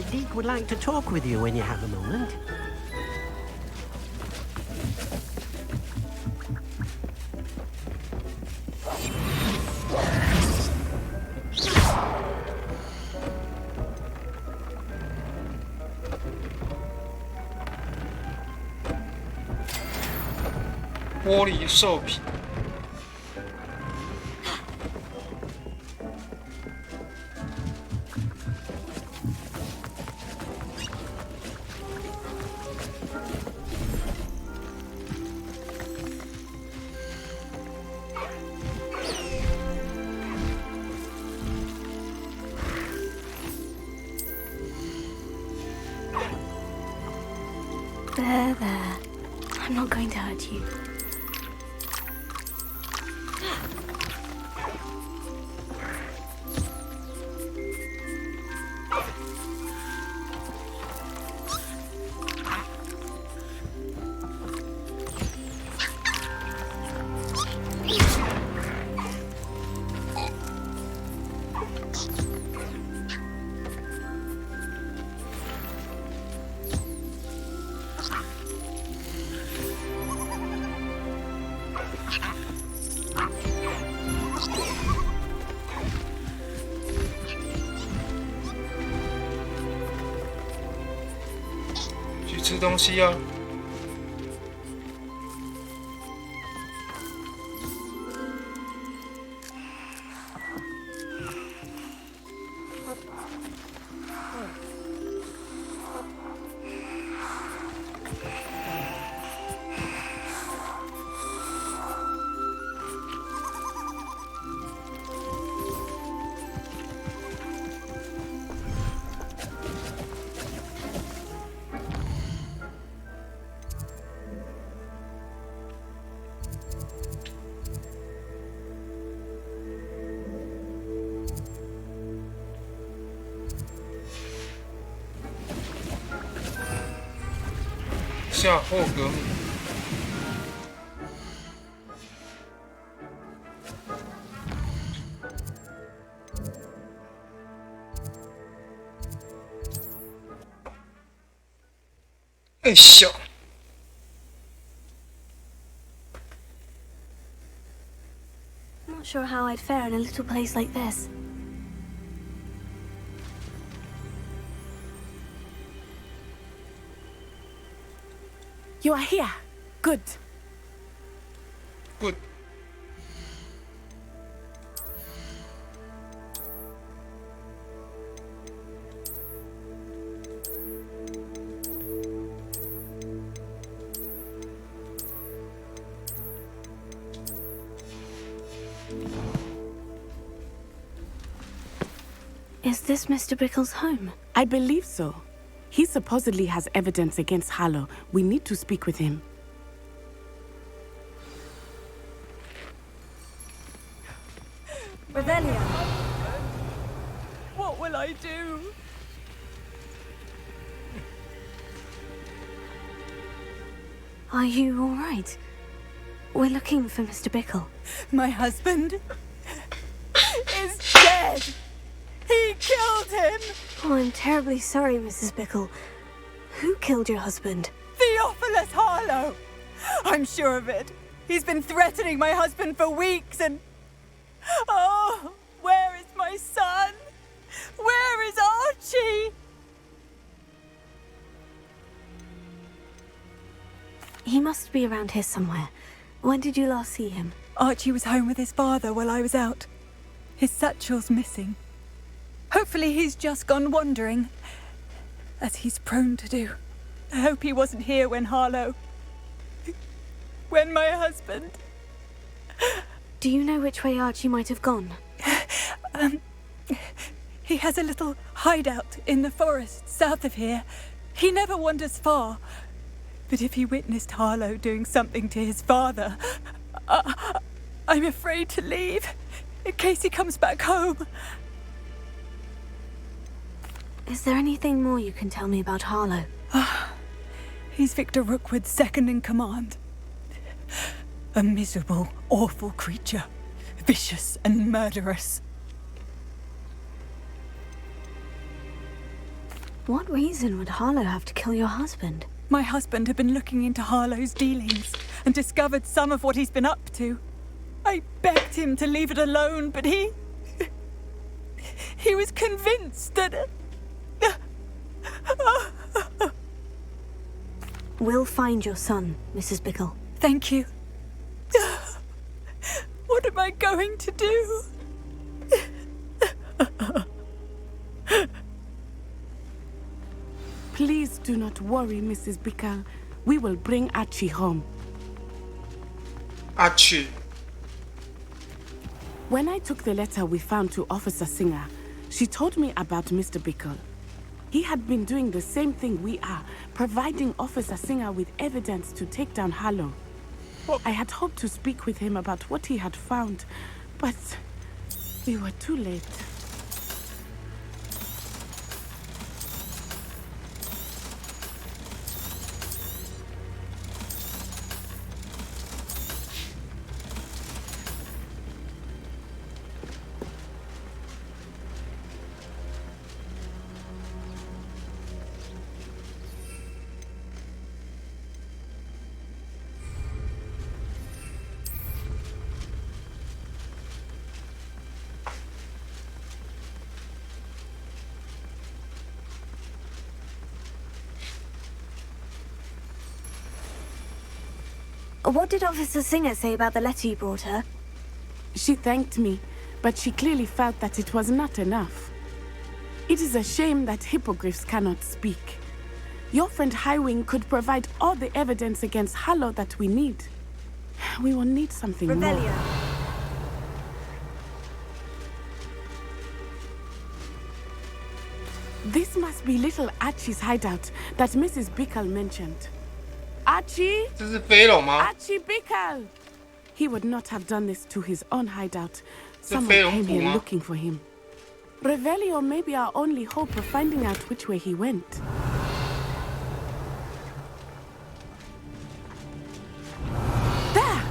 Deke would like to talk with you when you have a moment. 玻璃兽皮。There. I'm not going to hurt you. 吃东西啊！下霍格米。哎呦！ Not sure how I'd fare in a little place like this. You are here. Good. Good. Is this Mr. Bickle's home? I believe so. He supposedly has evidence against Harlow. We need to speak with him. Revelia! What will I do? Are you all right? We're looking for Mr. Bickle. My husband is dead! He killed him! Oh, I'm terribly sorry, Mrs. Bickle. Who killed your husband? Theophilus Harlow! I'm sure of it. He's been threatening my husband for weeks and... Oh, where is my son? Where is Archie? He must be around here somewhere. When did you last see him? Archie was home with his father while I was out. His satchel's missing. Hopefully he's just gone wandering, as he's prone to do. I hope he wasn't here when Harlow... when my husband... Do you know which way Archie might have gone? He has a little hideout in the forest south of here. He never wanders far. But if he witnessed Harlow doing something to his father, I'm afraid to leave, in case he comes back home. Is there anything more you can tell me about Harlow? He's Victor Rookwood's second in command. A miserable, awful creature. Vicious and murderous. What reason would Harlow have to kill your husband? My husband had been looking into Harlow's dealings and discovered some of what he's been up to. I begged him to leave it alone, but he was convinced that... We'll find your son, Mrs. Bickle. Thank you. What am I going to do? Please do not worry, Mrs. Bickle. We will bring Archie home. Archie. When I took the letter we found to Officer Singer, she told me about Mr. Bickle. He had been doing the same thing we are, providing Officer Singer with evidence to take down Harlow. I had hoped to speak with him about what he had found, but we were too late. What did Officer Singer say about the letter you brought her? She thanked me, but she clearly felt that it was not enough. It is a shame that hippogriffs cannot speak. Your friend Highwing could provide all the evidence against Harlow that we need. We will need something Revelio. more. This must be little Archie's hideout that Mrs. Bickle mentioned. Archie? 这是飞龙吗？ Archie Bickle! He would not have done this to his own hideout. 是 Someone 飞龙 came 府 here 吗？ looking for him. Revelio may be our only hope of finding out which way he went. There!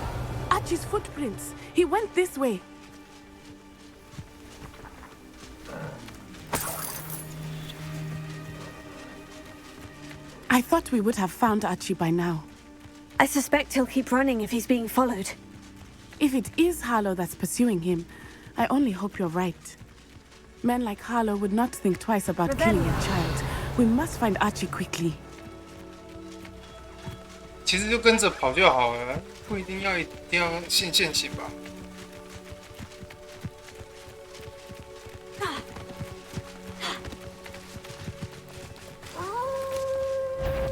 Archie's footprints. He went this way. I thought we would have found Archie by now. I suspect he'll keep running if he's being followed. If it is Harlow that's pursuing him, I only hope you're right. Men like Harlow would not think twice about killing a child. We must find Archie quickly. 其实就跟着跑就好了，不一定要现行吧。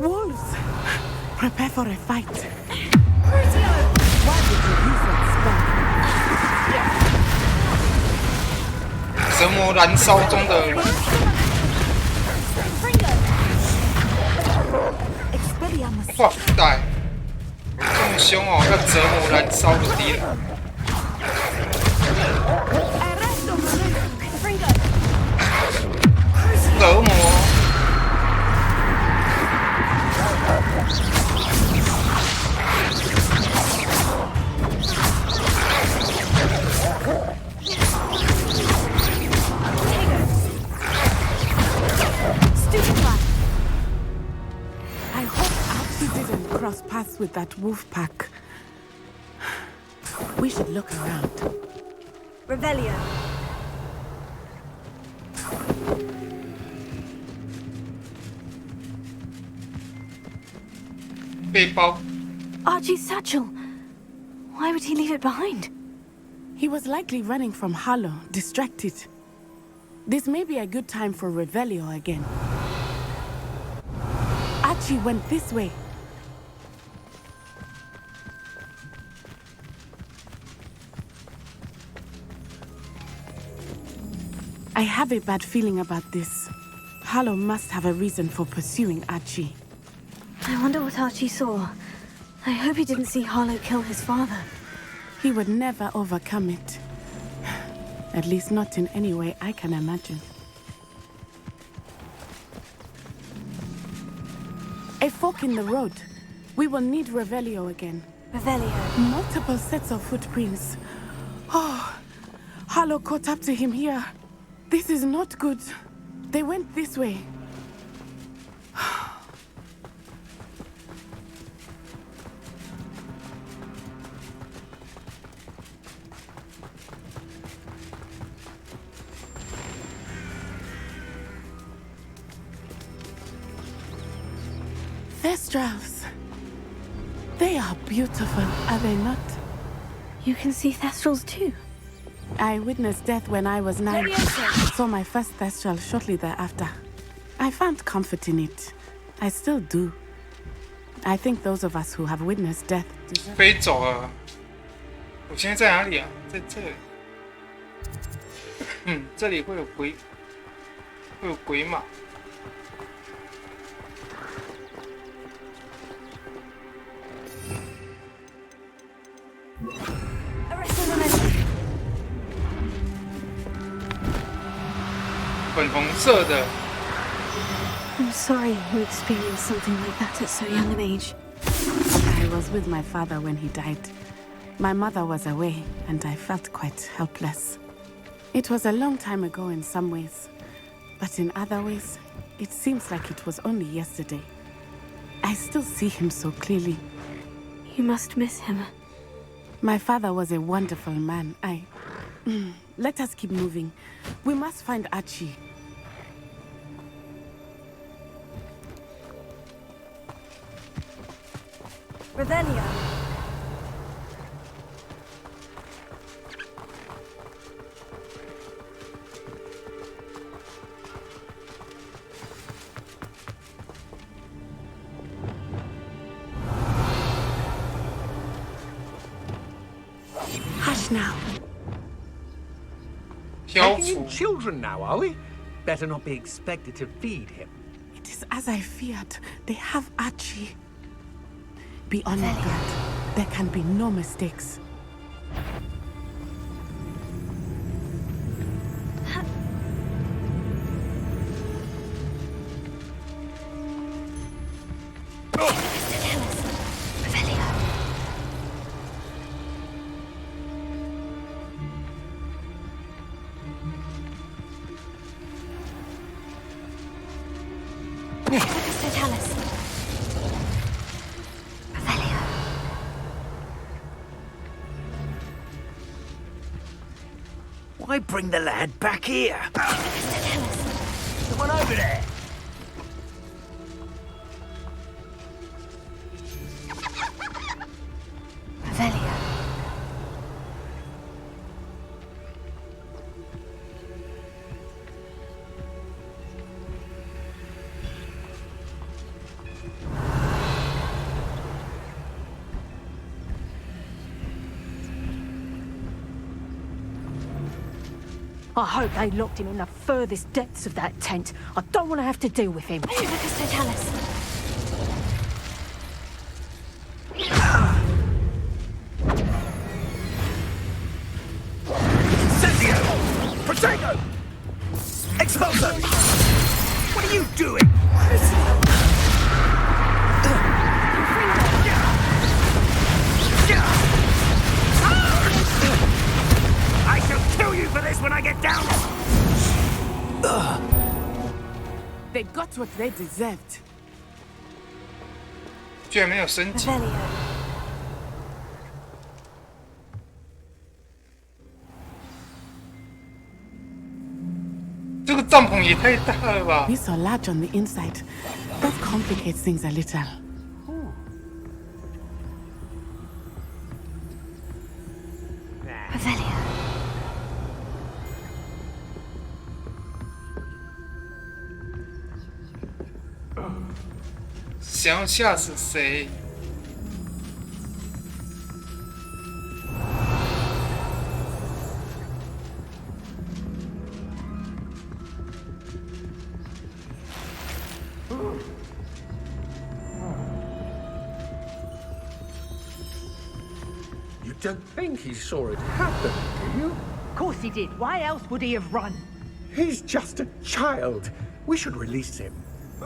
Wolves! Prepare for a fight. Why did you use that spell? 折磨燃烧中的。哇，带！这么凶哦，要折磨燃烧的敌人。折磨。 I hope Archie didn't cross paths with that wolf pack. We should look around. Revelio. Archie's satchel. Why would he leave it behind? He was likely running from Harlow, distracted. This may be a good time for Revelio again. Archie went this way. I have a bad feeling about this. Harlow must have a reason for pursuing Archie. I wonder what Archie saw. I hope he didn't see Harlow kill his father. He would never overcome it. At least not in any way I can imagine. A fork in the road. We will need Revelio again. Revelio. Multiple sets of footprints. Oh, Harlow caught up to him here. This is not good. They went this way. Thestrals. They are beautiful, are they not? You can see Thestrals too? I witnessed death when I was 9. Saw my first Thestral shortly thereafter. I found comfort in it. I still do. I think those of us who have witnessed death deserve... 飞走了。我现在在哪里啊？在这里。这里会有鬼马。粉红色的。I'm sorry you experienced something like that at so young an age. I was with my father when he died. My mother was away, and I felt quite helpless. It was a long time ago in some ways, but in other ways, it seems like it was only yesterday. I still see him so clearly. You must miss him. My father was a wonderful man. Let us keep moving. We must find Archie. Revelio. Hush now. Taking children now, are we? Better not be expected to feed him. It is as I feared. They have Archie. Be on your guard. There can be no mistakes. Why bring the lad back here? Someone over there. Revelio. I hope they locked him in the furthest depths of that tent. I don't want to have to deal with him. Incendio! Protego! Expulso! What are you doing? I shall kill you for this when I get down! They got what they deserved. 居然没有升级。这个帐篷也太大了吧 We saw large on the inside. That complicates things a little. Revelio. 想要吓死谁？ You don't think he saw it happen, do you? Of course he did. Why else would he have run? He's just a child. We should release him.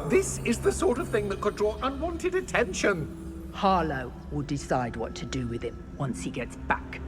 This is the sort of thing that could draw unwanted attention. Harlow will decide what to do with him once he gets back.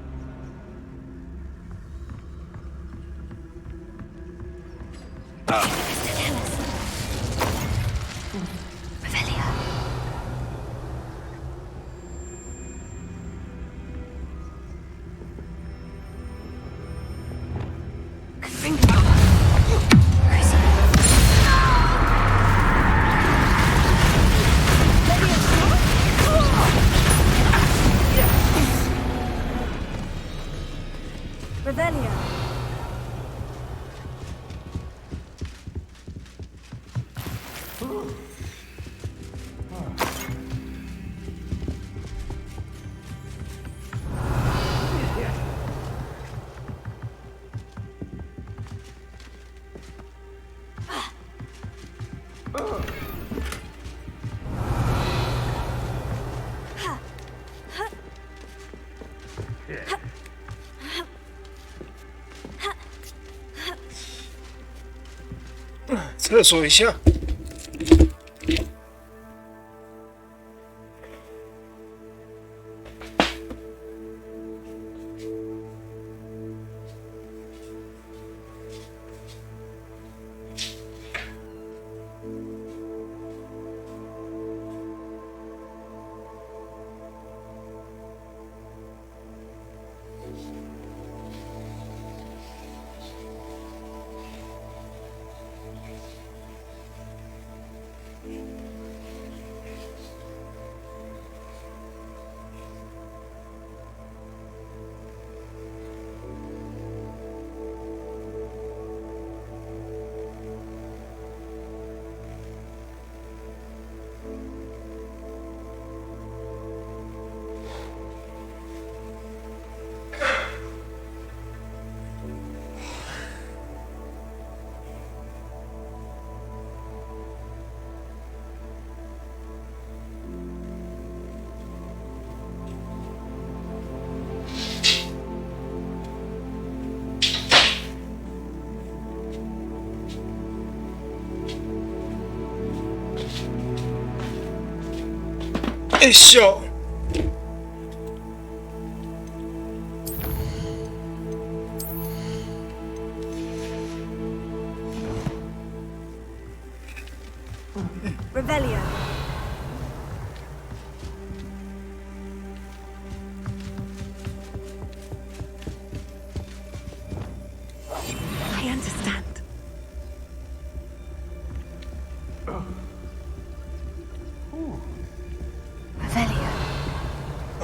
厕所一下。哎咻！Revelio. I understand.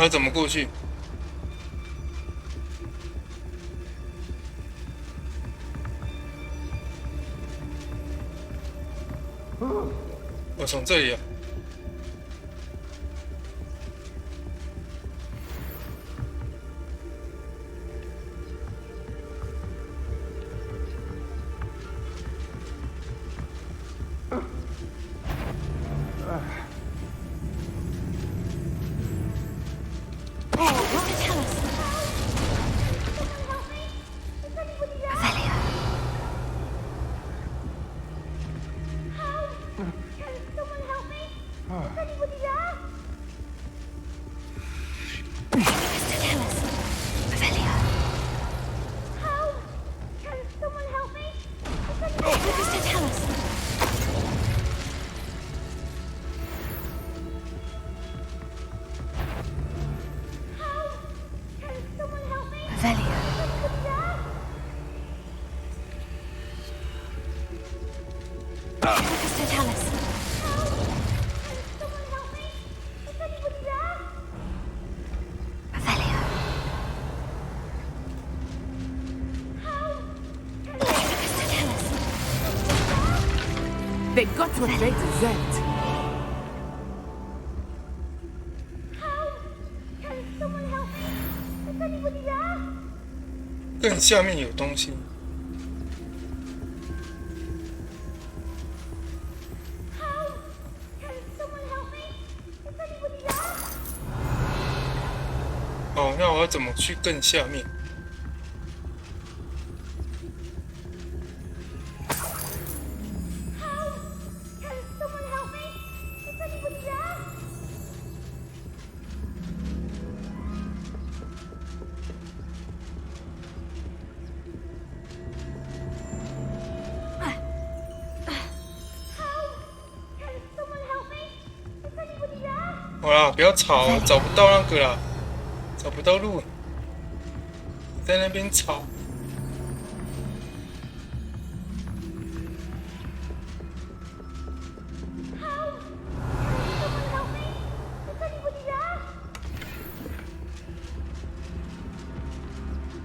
怎么过去？我从这里啊。They got what they deserved. Can someone help me? Is anybody there? 更下面有东西。哦，那我要怎么去更下面？好啦，不要吵，找不到那个啦，找不到路，你在那边吵。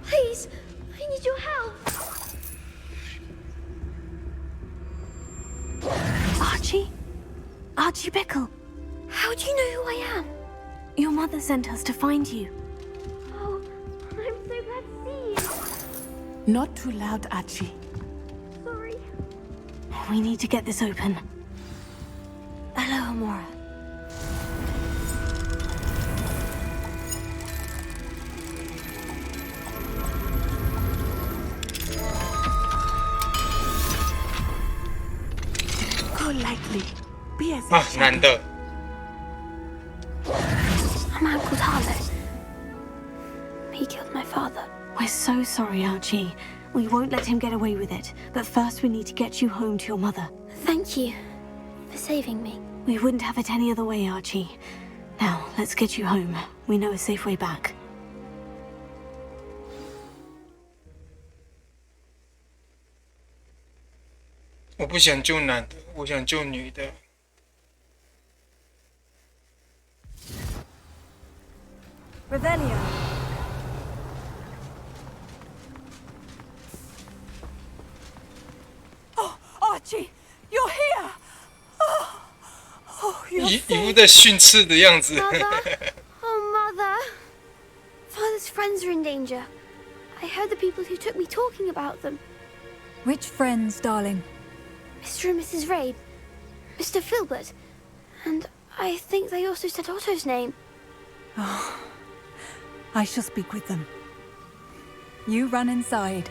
Please, I need your help. Archie Bickle. How do you know who I am? Your mother sent us to find you. Oh, I'm so glad to see you. Not too loud, Archie. Sorry. We need to get this open. Hello, Amora. 啊，男的。A man called Harlow. He killed my father. We're so sorry, Archie. We won't let him get away with it. But first we need to get you home to your mother. Thank you for saving me. We wouldn't have it any other way, Archie. Now, let's get you home. We know a safe way back. 我不想救男的，我想救女的。Revelio. Oh, Archie, you're here. Oh, you're 一副在训斥的样子。Mother? Oh, Mother. Father's friends are in danger. I heard the people who took me talking about them. Which friends, darling? Mr. and Mrs. Rabe, Mr. Filbert, and I think they also said Otto's name. Oh, I shall speak with them. You run inside.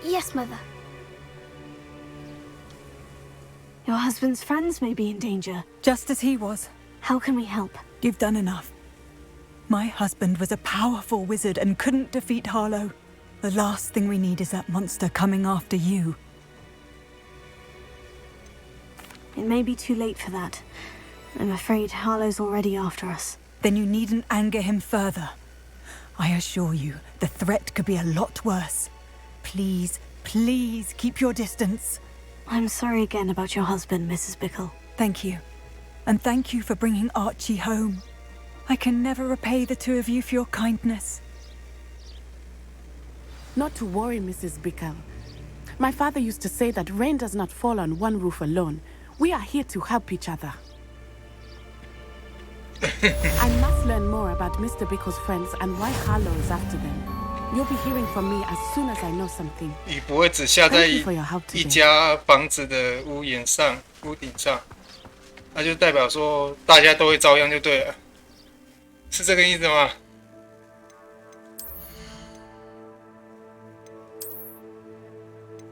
Yes, Mother. Your husband's friends may be in danger. Just as he was. How can we help? You've done enough. My husband was a powerful wizard and couldn't defeat Harlow. The last thing we need is that monster coming after you. It may be too late for that. I'm afraid Harlow's already after us. Then you needn't anger him further. I assure you, the threat could be a lot worse. Please, please keep your distance. I'm sorry again about your husband, Mrs. Bickle. Thank you. And thank you for bringing Archie home. I can never repay the two of you for your kindness. Not to worry, Mrs. Bickle. My father used to say that rain does not fall on one roof alone. We are here to help each other. I must learn more about Mr. Bickle's friends and why Harlow is after them. You'll be hearing from me as soon as I know something. 雨不会只下在一家房子的屋檐上、屋顶上，那就代表说大家都会遭殃就对了，是这个意思吗？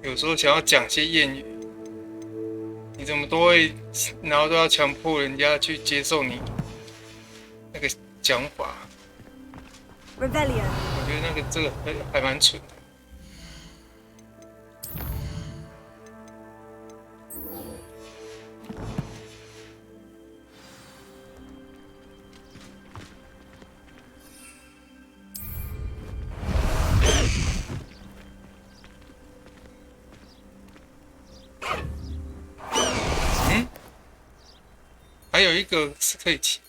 有时候想要讲些谚语，你怎么都会，然后都要强迫人家去接受你那个讲法。Revelio. 我觉得这个还蛮蠢的。还有一个是可以骑，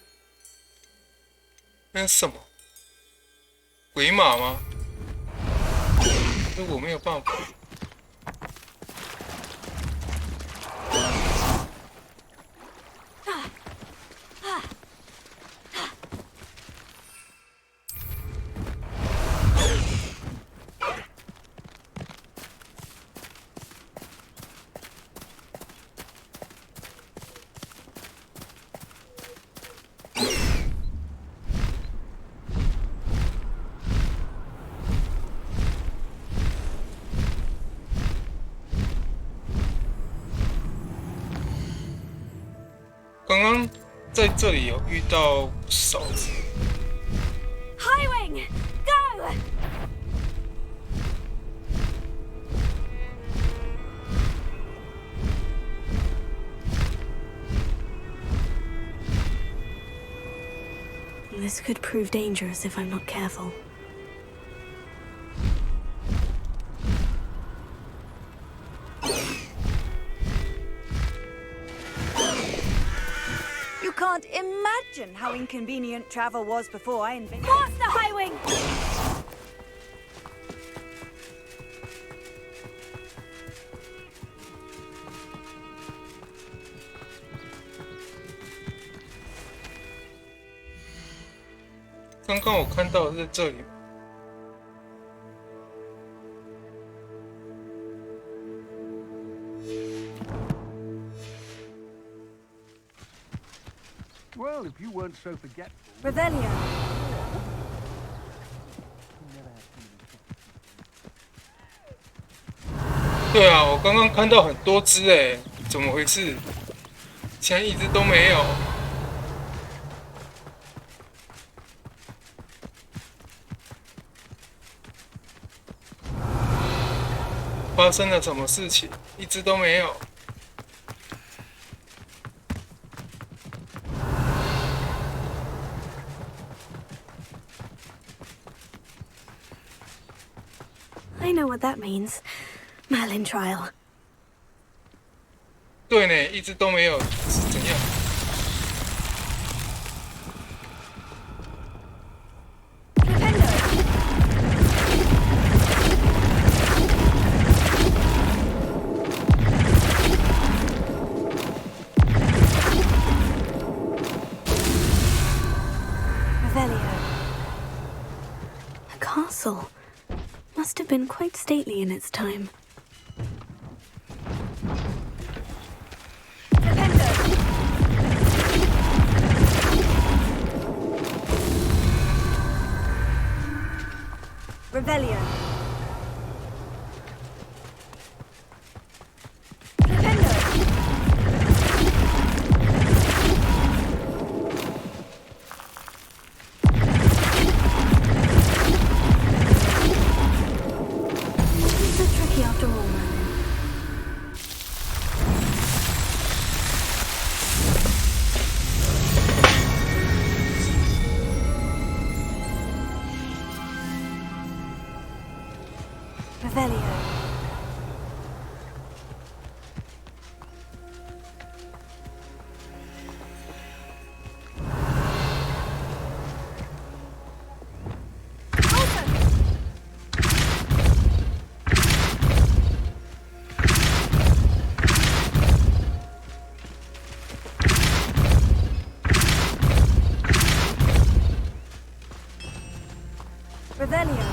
那是什么？鬼马吗？可是我没有办法。刚刚在这里有遇到不少次。Highwing, go! This could prove dangerous if I'm not careful. You can't imagine how inconvenient travel was before I invented. Master Highwing! 刚刚我看到的是这里。Well, if you weren't so forgetful. Revelio. 对啊，我刚刚看到很多只哎，怎么回事？现在一只都没有。发生了什么事情？一只都没有。I know what that means. Merlin trial. 对呢，一只都没有，是怎样？A castle. Must have been quite stately in its time. Revelio. Things are tricky after all, Merlin. Revelio. Revelio.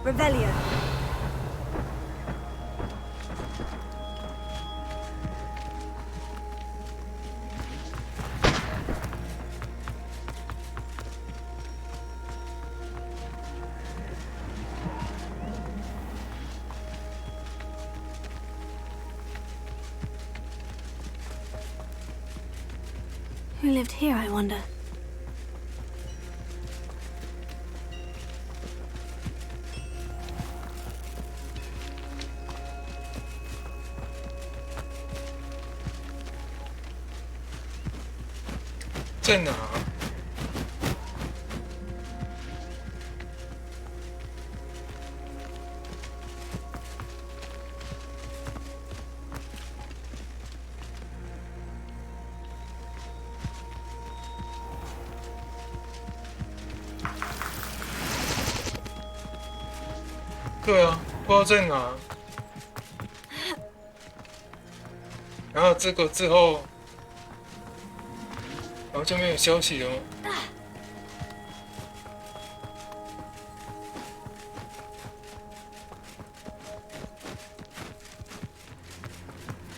Revelio. Who lived here, I wonder? 在哪？对啊，不知道在哪。然后这个之后，然后就没有消息了。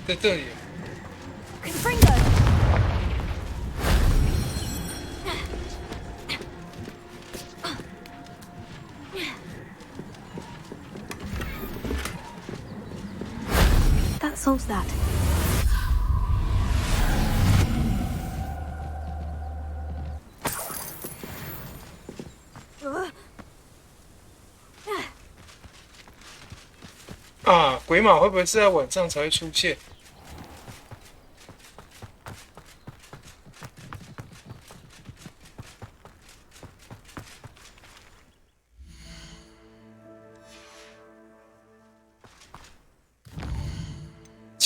在这里。 That solves that. Ah 啊，鬼马会不会是在晚上才会出现？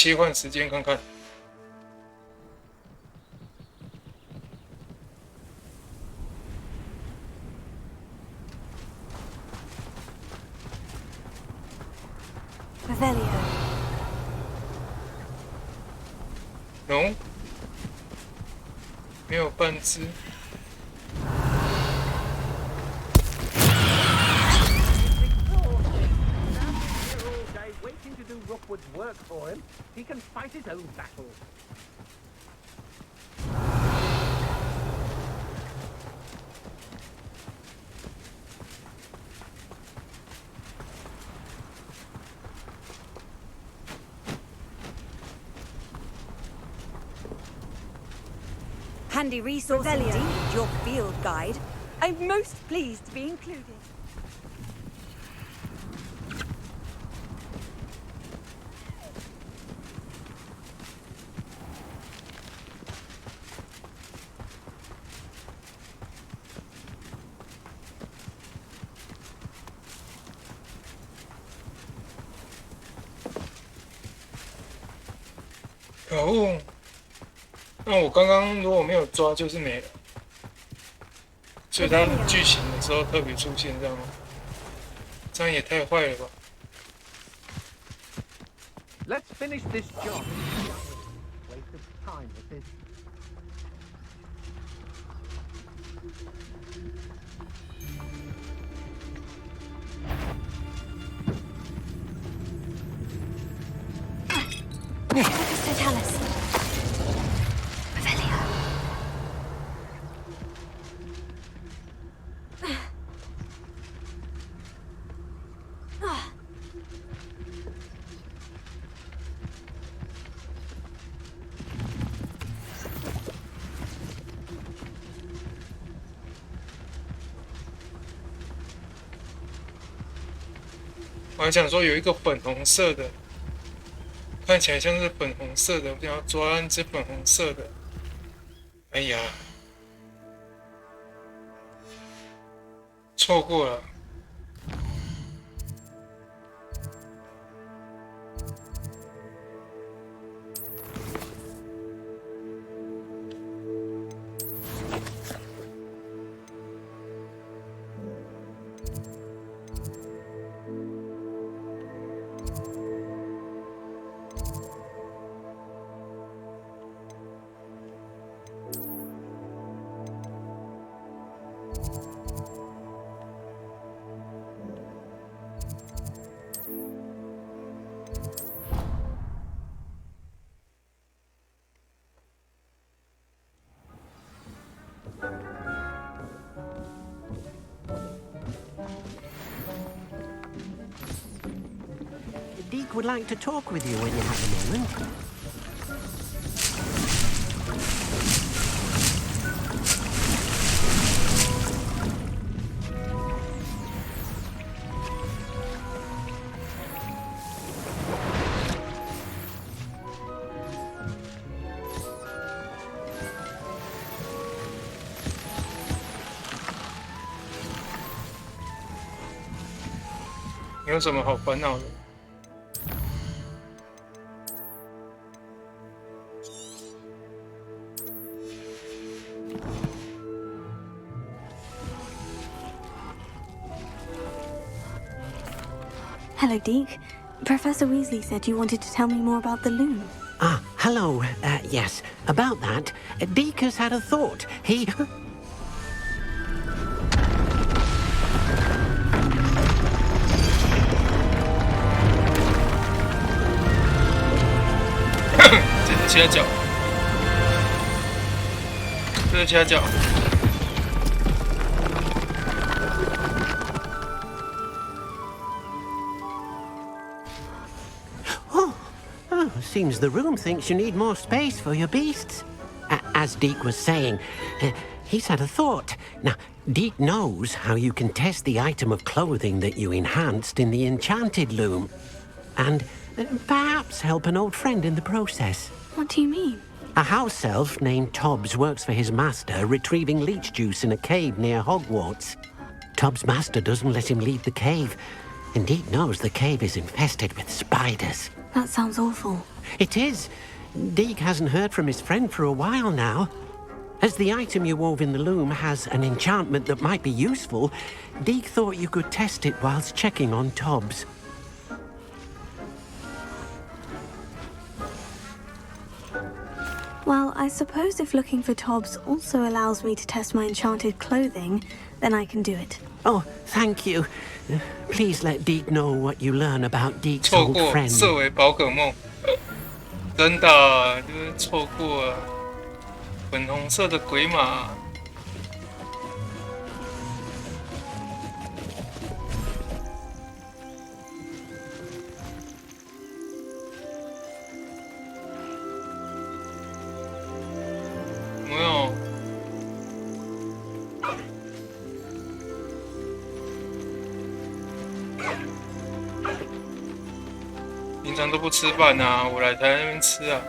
切换时间看看。No， 没有半只。Waiting to do Rookwood's work for him, he can fight his own battles. Handy resource indeed, your field guide. I'm most pleased to be included.可恶！那我刚刚如果没有抓，就是没了。所以它剧情的时候特别出现，这样吗？这样也太坏了吧 Let's finish this job. Waste of time this is. Totalis. Revelio. 我还想说有一个粉红色的，看起来像是粉红色的，我想要抓那只粉红色的。哎呀，错过了。Deke would like to talk with you when you have a moment. "你有什么好烦恼的？" Hello, Deke. Professor Weasley said you wanted to tell me more about the loom. Ah, hello. Yes, about that. Deke has had a thought. He... 这是掐脚，这是掐脚。Seems the room thinks you need more space for your beasts. As Deke was saying, he's had a thought. Now, Deke knows how you can test the item of clothing that you enhanced in the enchanted loom. And perhaps help an old friend in the process. What do you mean? A house elf named Tobbs works for his master, retrieving leech juice in a cave near Hogwarts. Tobbs' master doesn't let him leave the cave, and Deke knows the cave is infested with spiders. That sounds awful. It is. Deke hasn't heard from his friend for a while now. As the item you wove in the loom has an enchantment that might be useful, Deke thought you could test it whilst checking on Tobbs. Well, I suppose if looking for Tobbs also allows me to test my enchanted clothing, then I can do it. Oh, thank you. Please let Deke know what you learn about Deke's 错 old 过 friend. 色违宝可梦，真的就是错过了粉红色的鬼马。没有。平常都不吃饭啊，我来台那边吃啊。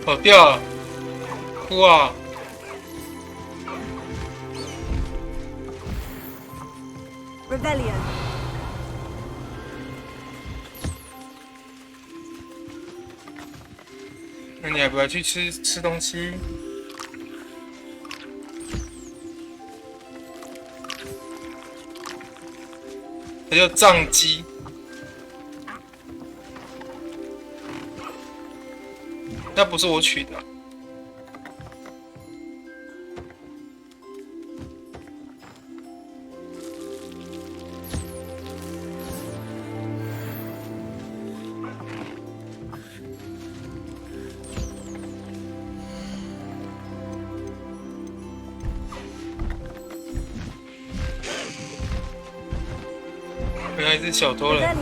跑掉了，哭啊！ Revelio. 那你还不要去吃东西？它叫藏鸡。 那不是我取的。原来是小偷了。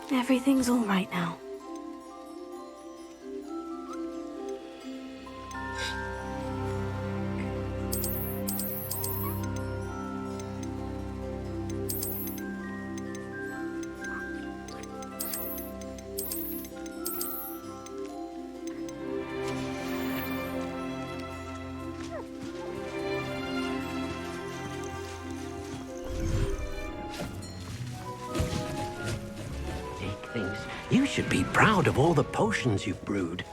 Everything's all right now. You should be proud of all the potions you've brewed.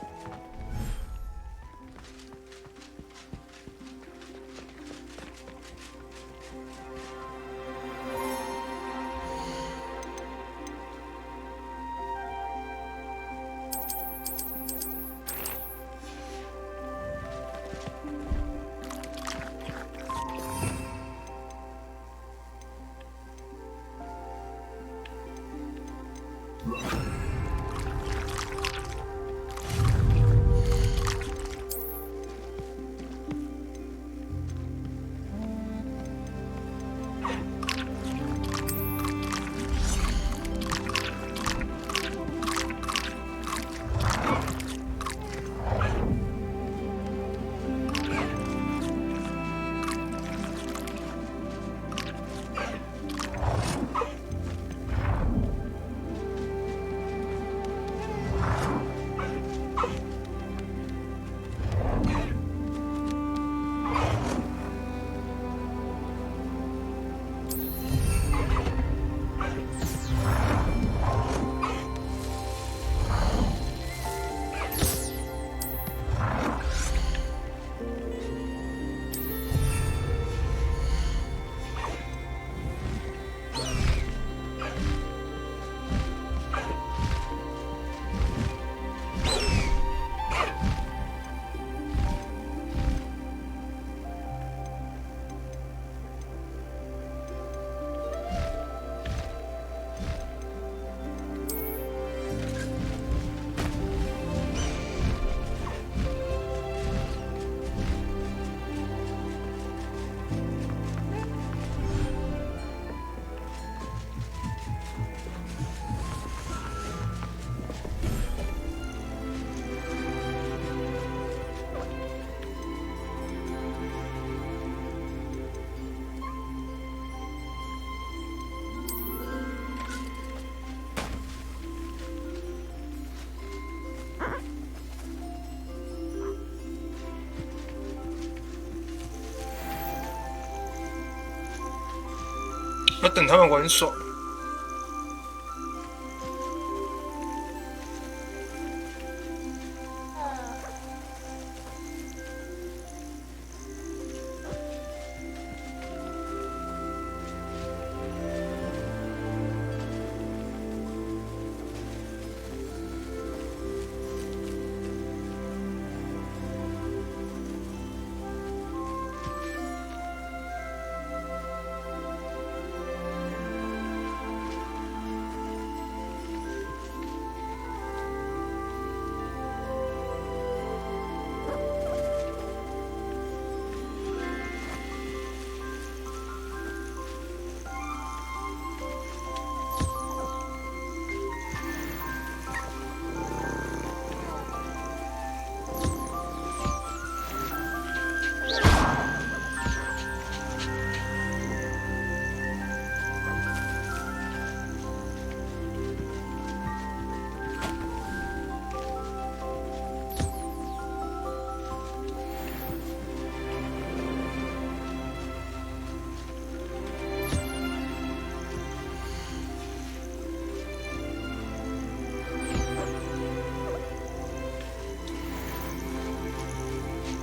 要等他们玩耍。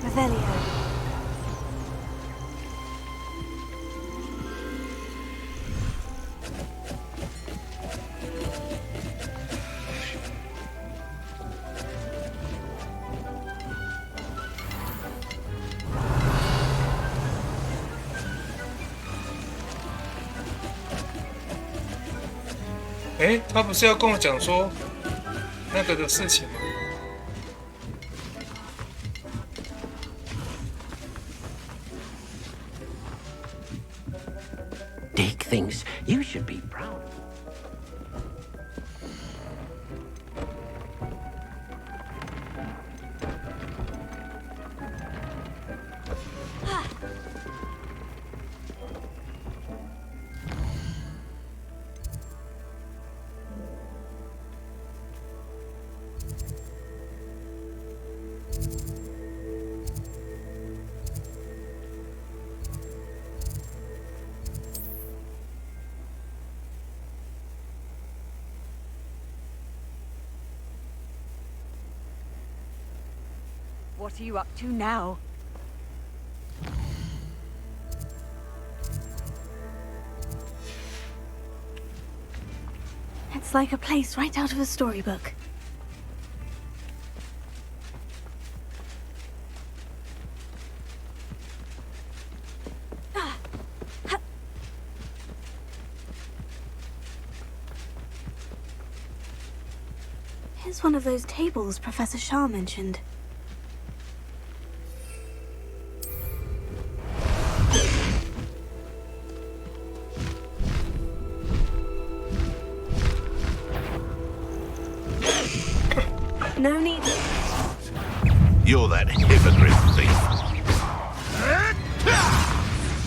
Revelio.他不是要跟我讲说那个的事情吗？ Dick thinks you should be proud. What are you up to now? It's like a place right out of a storybook. Here's one of those tables Professor Shah mentioned. No need. You're that hypocrite thief.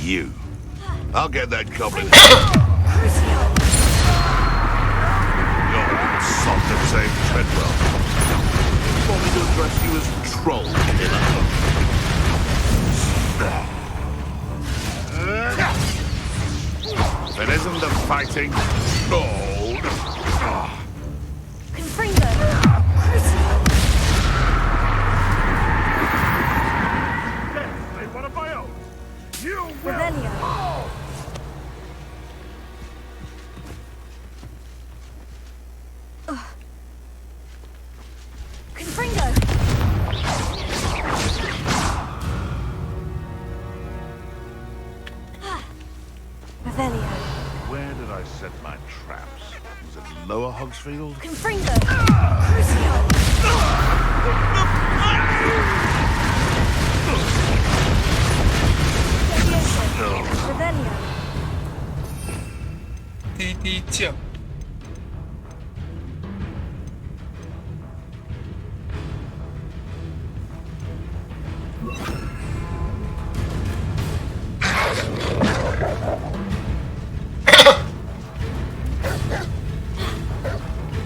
You. I'll get that goblin. You're soft and same Treadwell. Want me to address you as Troll Killer? If it isn't the fighting Lord. Confringo. One of my own. You will. Revelio. Confringo. Revelio. Where did I set my traps? Was it Lower Hogsfield? Confringo. Crucio. Revelio. 滴滴叫。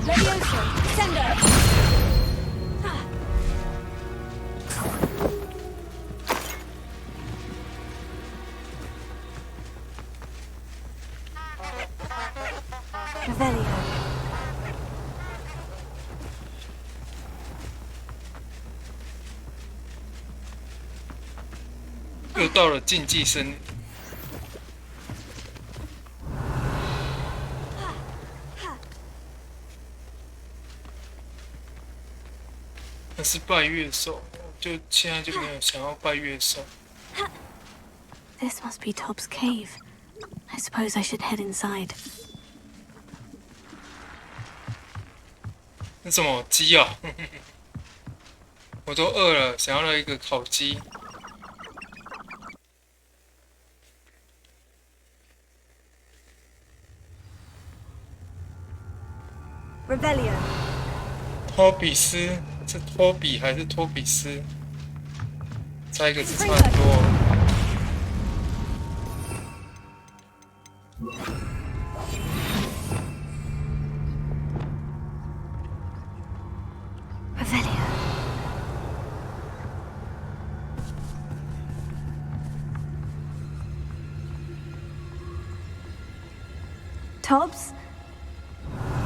Levioso. Sendo. Revelio. 又到了竞技森林。那是拜月兽，就现在就没有想要拜月兽。This must be Tob's cave. I suppose I should head inside. 那什么鸡啊？我都饿了，想要了一个烤鸡。Revelio. 托比斯，是托比还是托比斯？差一个字差很多。Revelio. Tobbs?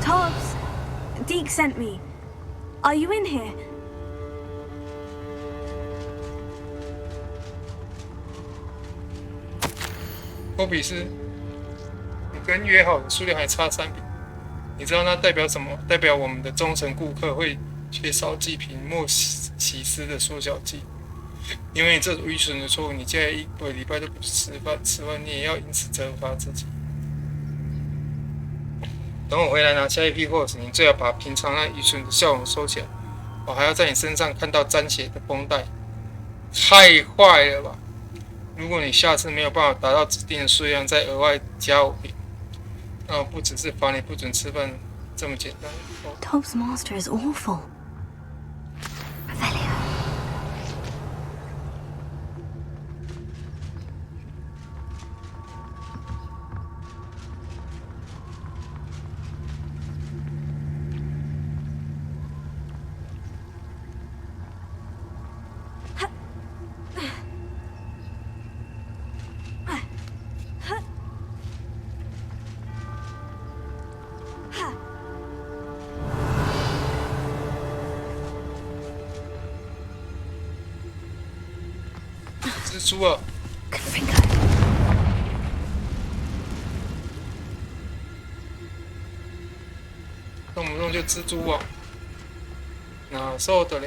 Tobbs? Deke sent me. Are you in here? 托比斯，你跟约好的数量还差3笔，你知道那代表什么？代表我们的忠诚顾客会缺少几瓶莫西斯的缩小剂。因为这愚蠢的错误，你接下来1个礼拜都不吃饭，你也要因此责罚自己。等我回来拿下一批货时，你最好把平常那愚蠢的笑容收起来。我还要在你身上看到沾血的绷带，太坏了吧！如果你下次没有办法达到指定的数量，再额外加5瓶，那我不只是罚你不准吃饭这么简单。Tob's master is awful. Revelio.蜘蛛啊！动不动就蜘蛛网，哪受得了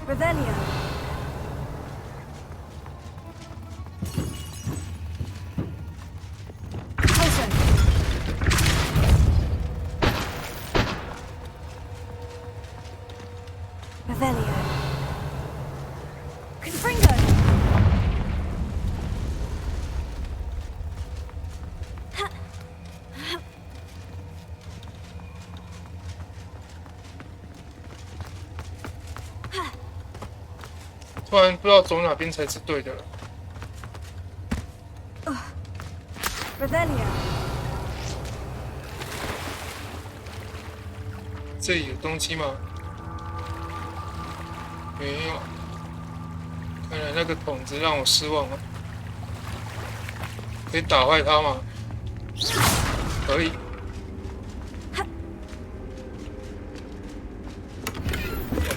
？Revelio. Closer. Revelio. Confringo. 突然不知道走哪边才是对的了。Revelio. 这里有东西吗？没有。看来那个桶子让我失望了。可以打坏它吗？可以。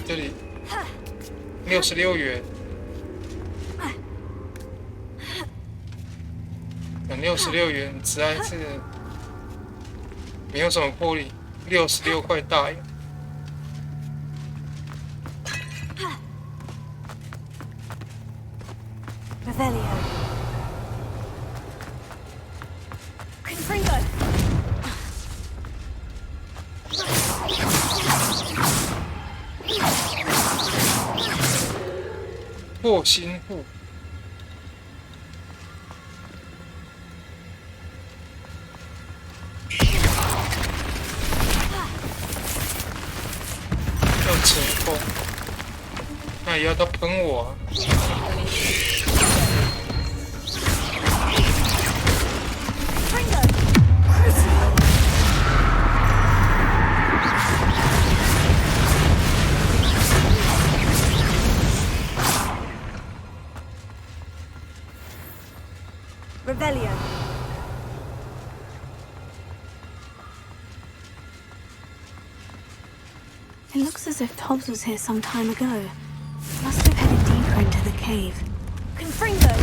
这里66元。66元实在是没有什么魄力，66块大洋。Revelio. Confringo. 破心户。要成功，那也要他喷我啊！Revelio. It looks as if Tobbs was here some time ago. Must have headed deeper into the cave. Confringo!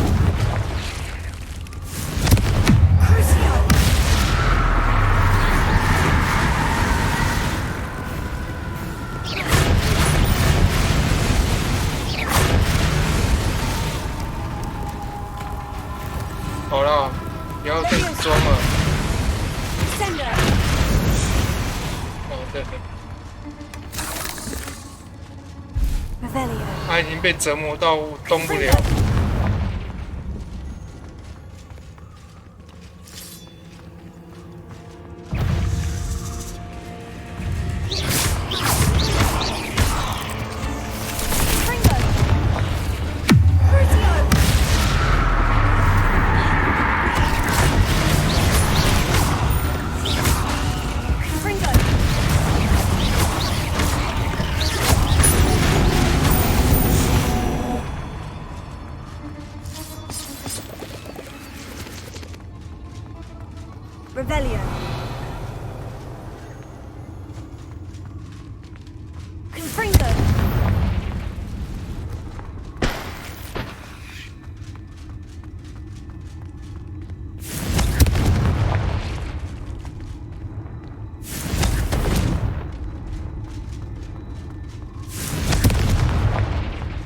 Crucio! "好啦，不要再装了。哦，对对。他已经被折磨到动不了。Revelio. Confringo.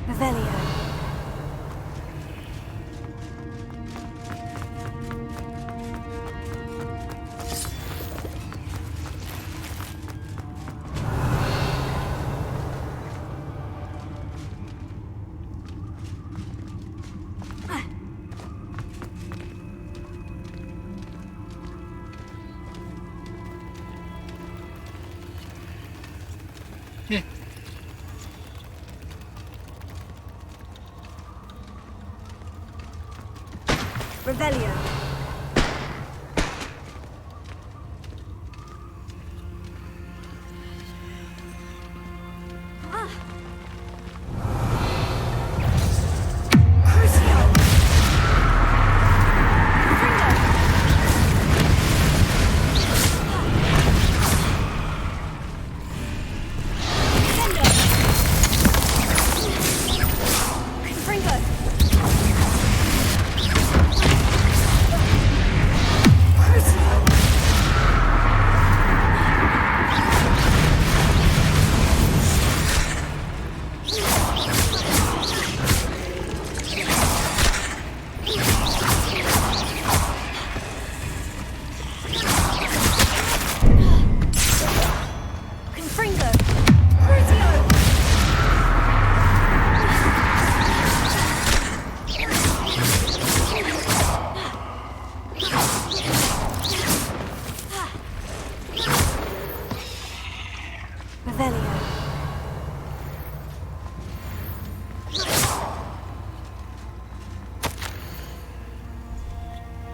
Revelio. Revelio. Revelio.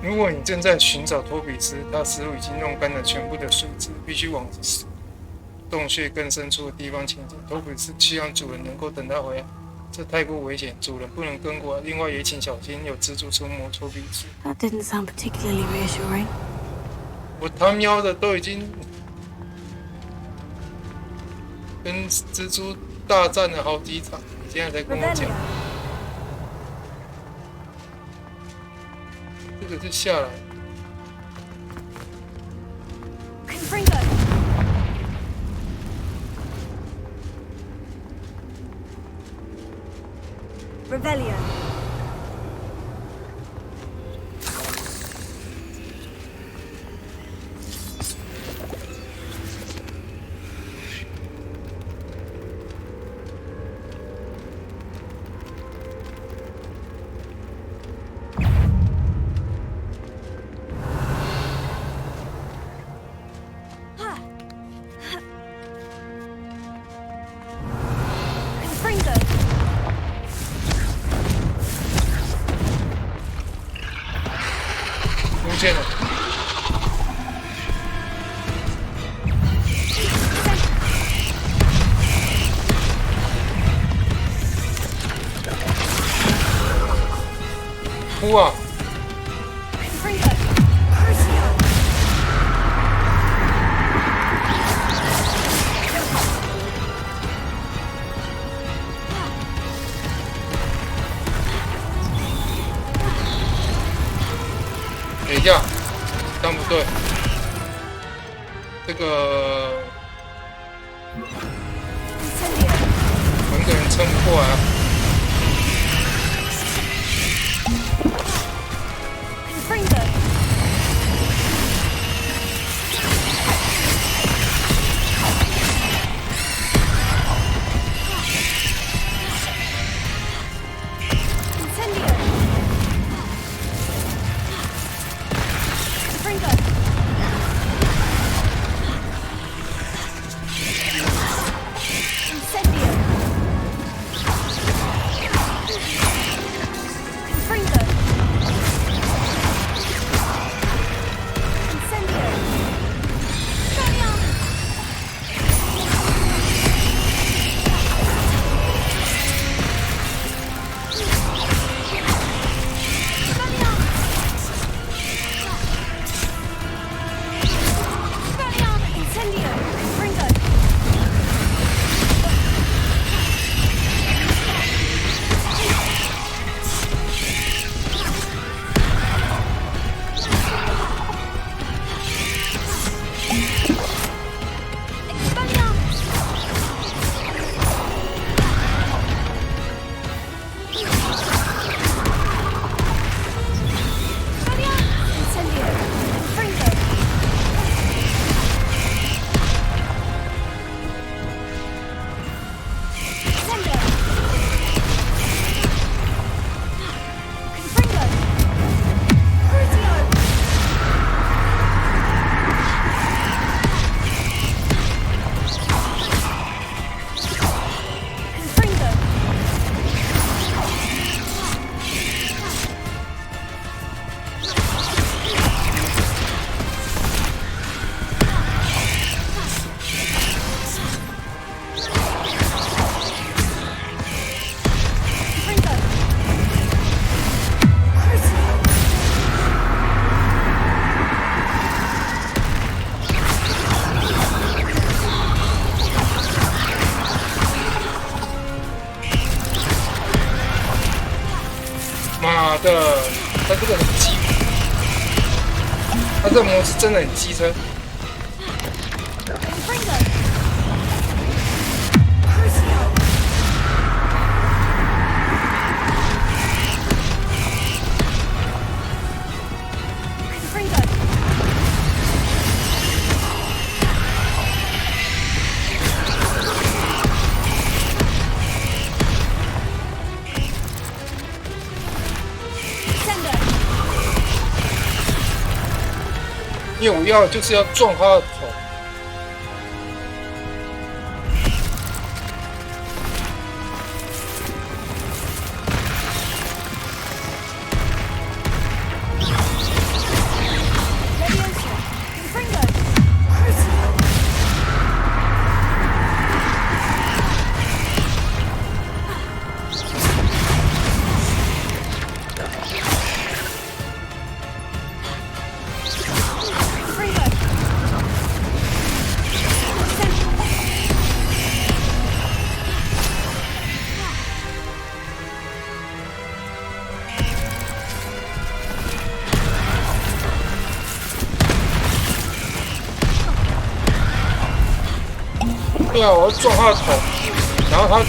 如果你正在寻找托比斯，他似乎已经弄干了全部的水质，必须往洞穴更深处的地方前进。托比斯希望主人能够等他回来，这太过危险，主人不能跟过来。另外也请小心，有蜘蛛出没托比斯。That didn't sound particularly reassuring. 我他喵的都已经跟蜘蛛大战了好几场，你现在才跟我讲，这个是下来。Revelio. 现了。哇！等一下，这样不对，这个有一个人撑不过来啊。妈的，他这个很机，他这个模式真的很机车。因为我要就是要撞他的头。对啊，我要撞他的头，然后他。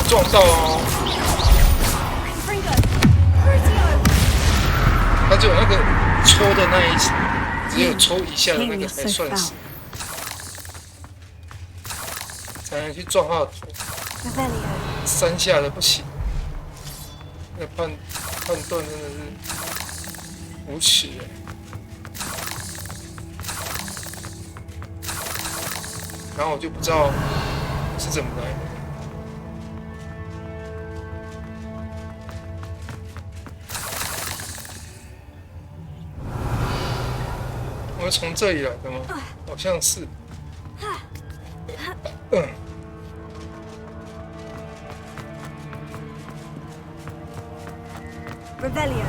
撞到哦，他就有那个戳的那一只只有抽一下的那个才算死，才能去撞他的头。3下的不行，那判断真的是无耻哎。然后我就不知道是怎么来的。我是从这里来的吗？好像是。Revelio.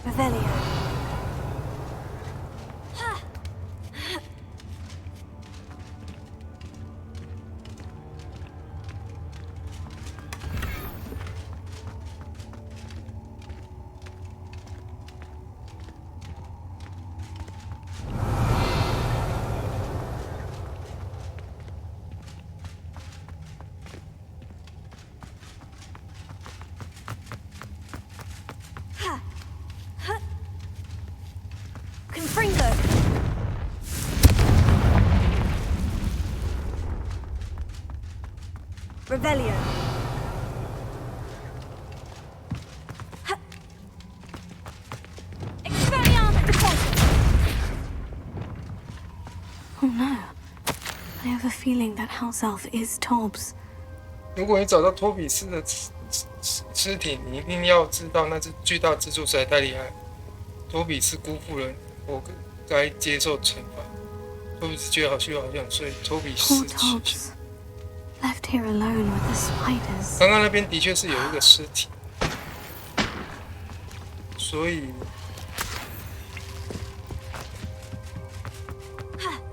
Revelio. Confringo. Revelio. Expelliarmus deposit. Oh no. I have a feeling that house elf is Tobbs. 如果你找到托比斯的尸体，你一定要知道那只巨大蜘蛛实在太厉害。托比斯辜负了我该接受惩罚。托比斯觉得好虚好想睡。托比斯 Poor Tobbs. Left here alone with the spiders. 刚刚那边的确是有一个尸体，所以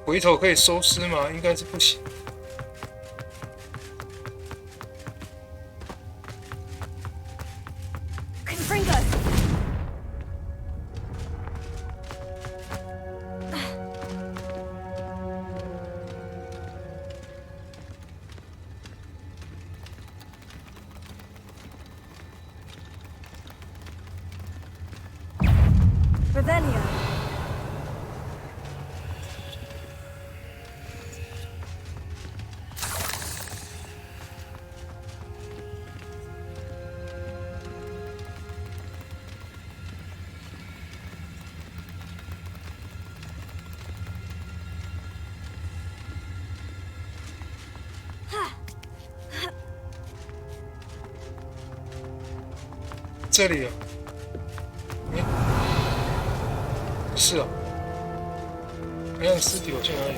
回头可以收尸吗？应该是不行。Confringo. Revelio. Ha. 这里啊，是啊，那个尸体我去哪里？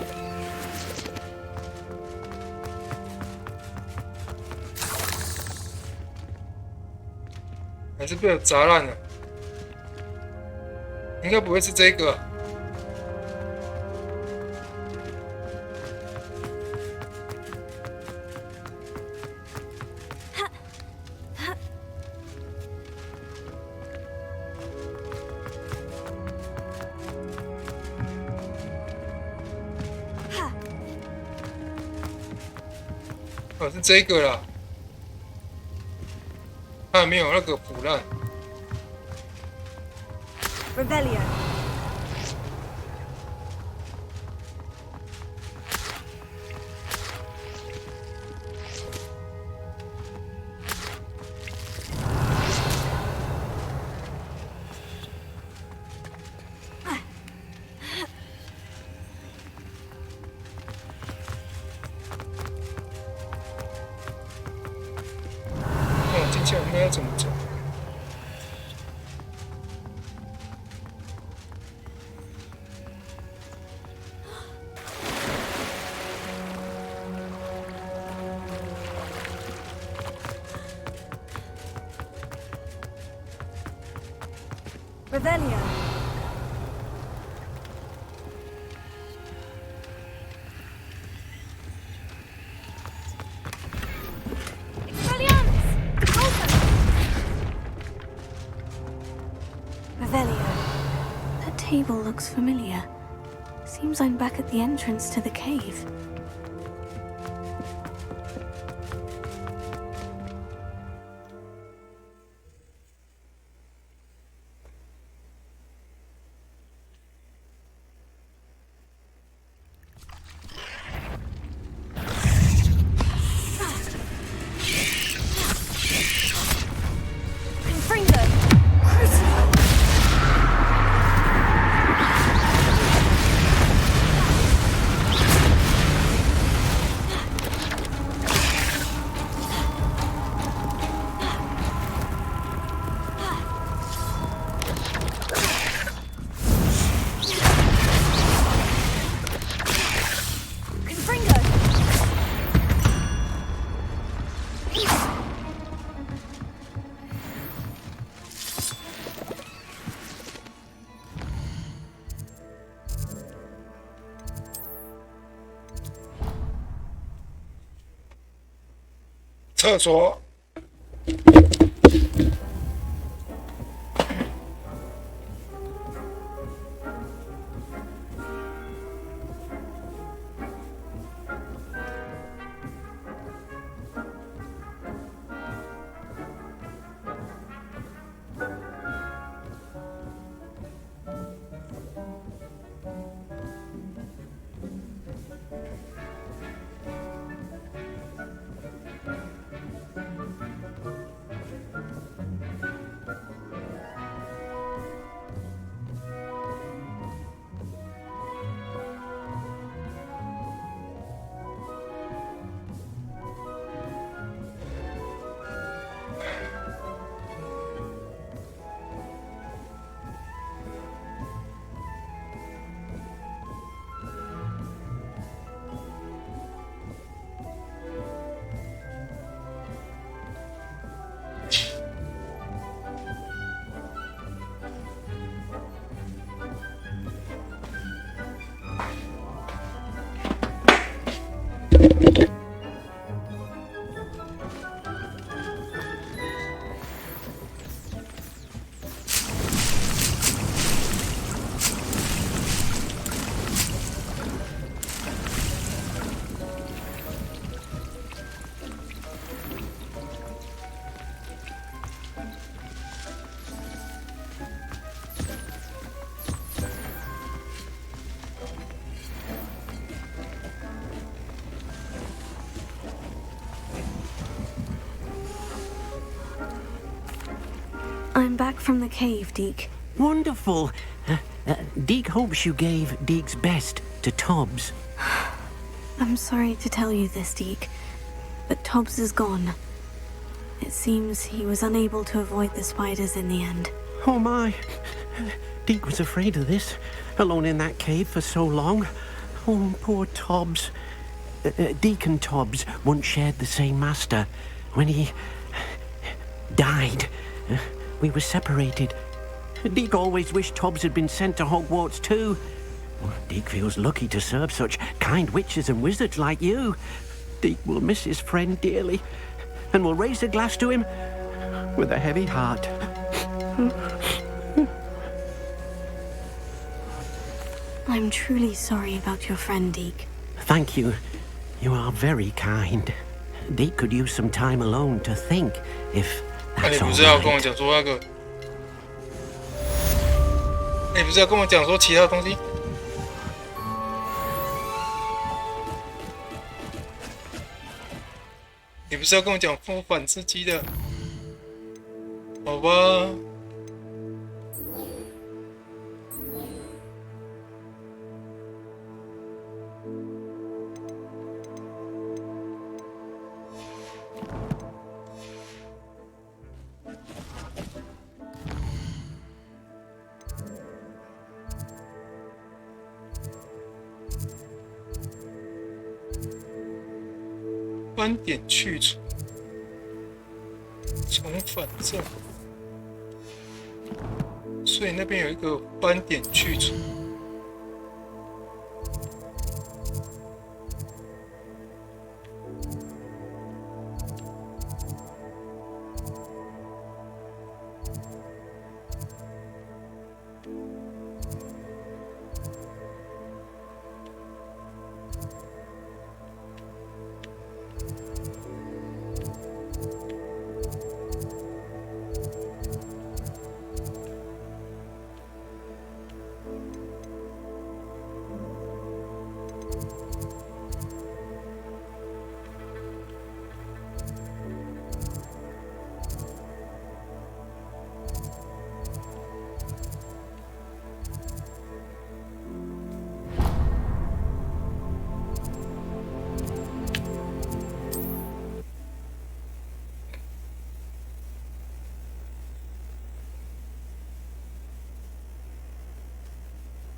还是被我砸烂了？应该不会是这个。哦，是这个啦，还没有那个腐烂。Revelio.接下来应该要怎么走？Revelio. table looks familiar. Seems I'm back at the entrance to the cave. Confringo! 厕所。I'm back from the cave, Deke. Wonderful. Deke hopes you gave Deke's best to Tobbs. I'm sorry to tell you this, Deke, but Tobbs is gone. It seems he was unable to avoid the spiders in the end. Oh my. Deke was afraid of this, alone in that cave for so long. Oh, poor Tobbs. Deke and Tobbs once shared the same master. When he died, we were separated. Deke always wished Tobbs had been sent to Hogwarts too. Well, Deke feels lucky to serve such kind witches and wizards like you. Deke will miss his friend dearly, and will raise a glass to him with a heavy heart. I'm truly sorry about your friend, Deke. Thank you. You are very kind. Deke could use some time alone to think, if that's all 你不是要跟我 right. 讲说那个？你不是要跟我讲说其他东西？你不是要跟我讲风反刺激的？好吧。斑点去除，重返正，所以那边有一个斑点去除。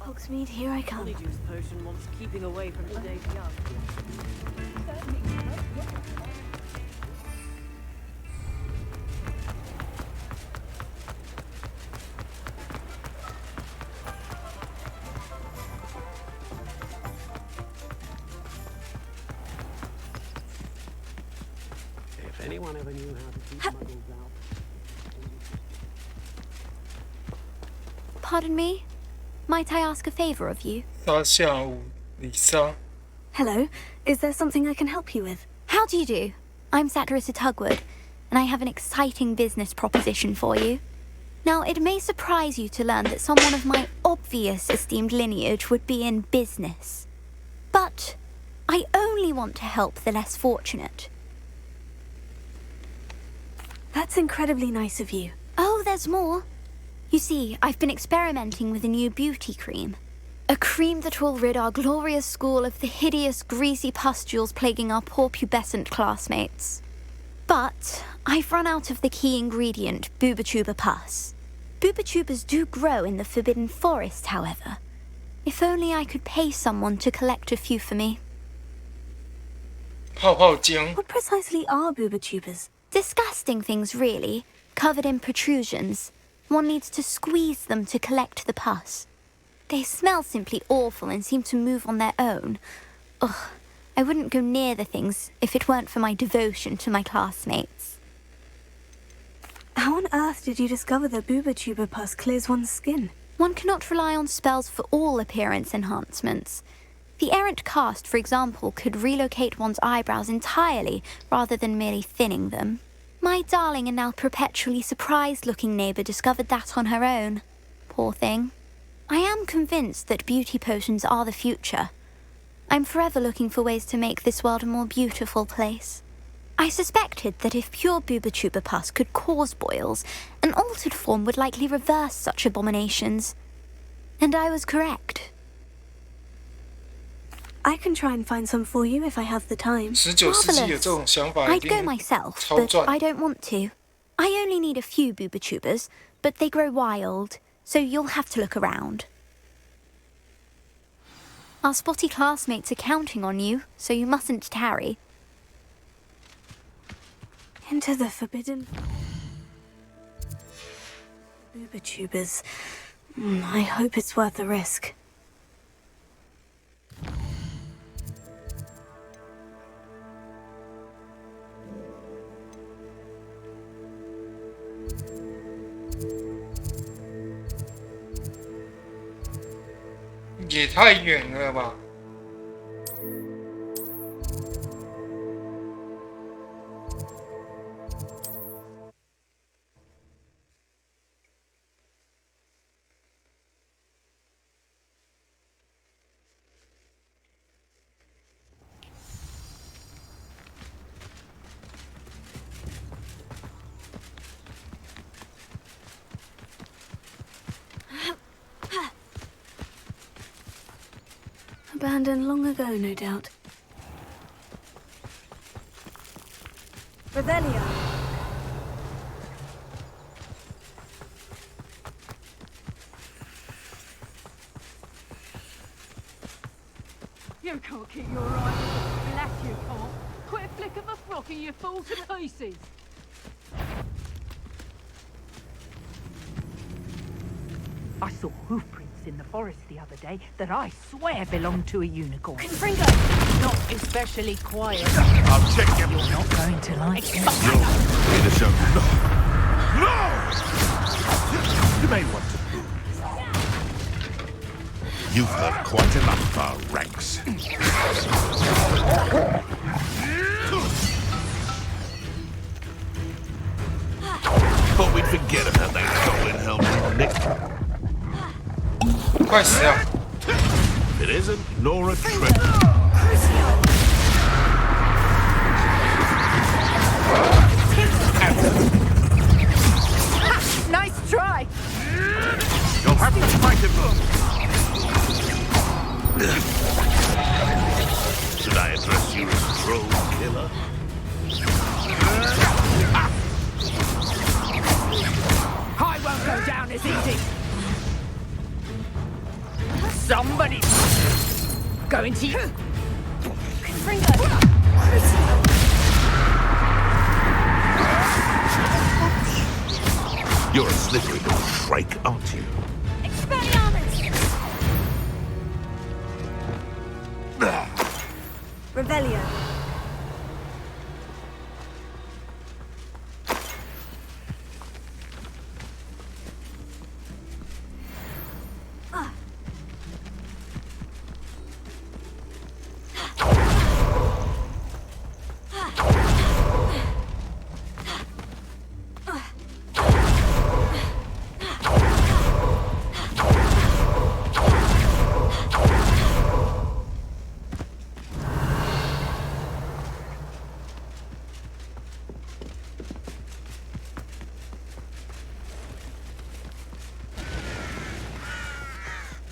Hogsmeade, here I come. Honeydew potion wants keeping away from today's young. If anyone ever knew how to keep muggles out. Pardon me? Might I ask a favor of you? 大下午李莎， Hello, is there something I can help you with? How do you do? I'm Satirissa Tugwood, and I have an exciting business proposition for you. Now, it may surprise you to learn that someone of my obvious esteemed lineage would be in business. But I only want to help the less fortunate. That's incredibly nice of you. Oh, there's more. You see, I've been experimenting with a new beauty cream. A cream that will rid our glorious school of the hideous, greasy pustules plaguing our poor pubescent classmates. But I've run out of the key ingredient, Booba-Tuba pus. Booba-Tubas do grow in the Forbidden Forest, however. If only I could pay someone to collect a few for me. 泡泡浆 What precisely are Booba-Tubas? Disgusting things, really, covered in protrusions. One needs to squeeze them to collect the pus. They smell simply awful and seem to move on their own. Ugh, I wouldn't go near the things if it weren't for my devotion to my classmates. How on earth did you discover that Booba-Tuba pus clears one's skin? One cannot rely on spells for all appearance enhancements. The errant cast, for example, could relocate one's eyebrows entirely rather than merely thinning them. My darling and now perpetually surprised-looking neighbour discovered that on her own. Poor thing. I am convinced that beauty potions are the future. I'm forever looking for ways to make this world a more beautiful place. I suspected that if pure Booba-Tuba pus could cause boils, an altered form would likely reverse such abominations. And I was correct. I can try and find some for you if I have the time. 19世纪有这种想法一 I'd 定 go myself, 超 but 赚。 I don't want to. I only need a few Booba-Tubas, but they grow wild, so you'll have to look around. Our spotty classmates are counting on you, so you mustn't tarry. Into the forbidden... Booba-Tubas. I hope it's worth the risk. "也太远了吧！Abandoned long ago, no doubt. Revelio. You can't keep your eyes open. Bless you can't. Quit a flick of a frock and you fall to pieces. I saw hoof prints in the forest the other day that I swear belonged to a unicorn. Confringo! Not especially quiet. I'll check him. You're not going to like it. Way to show. No! No! You may want to move. You've heard quite enough of our ranks. Thought we'd forget about that goblin helmet, Nick. 快死啊！ It isn't Nora Trent. Nice try! You'll have to fight him. Should I address you as troll killer? I won't go down as easy. Somebody going to You're a slippery little shrike, aren't you? Revelio.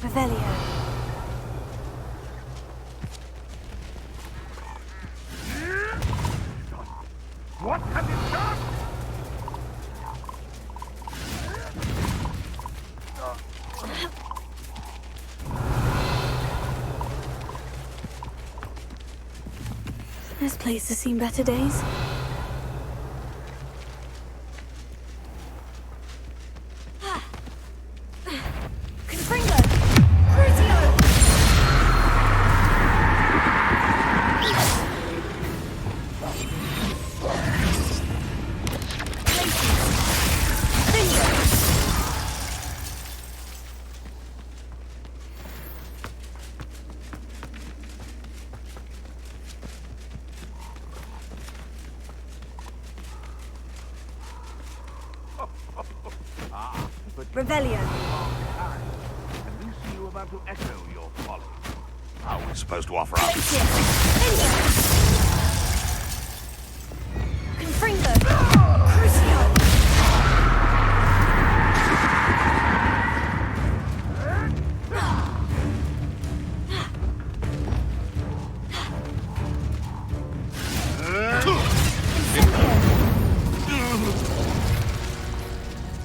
Revelio. What have you done? This place has seen better days. Revelio. At least you about to echo your folly. How are we supposed to offer up? Confringo. Crucio.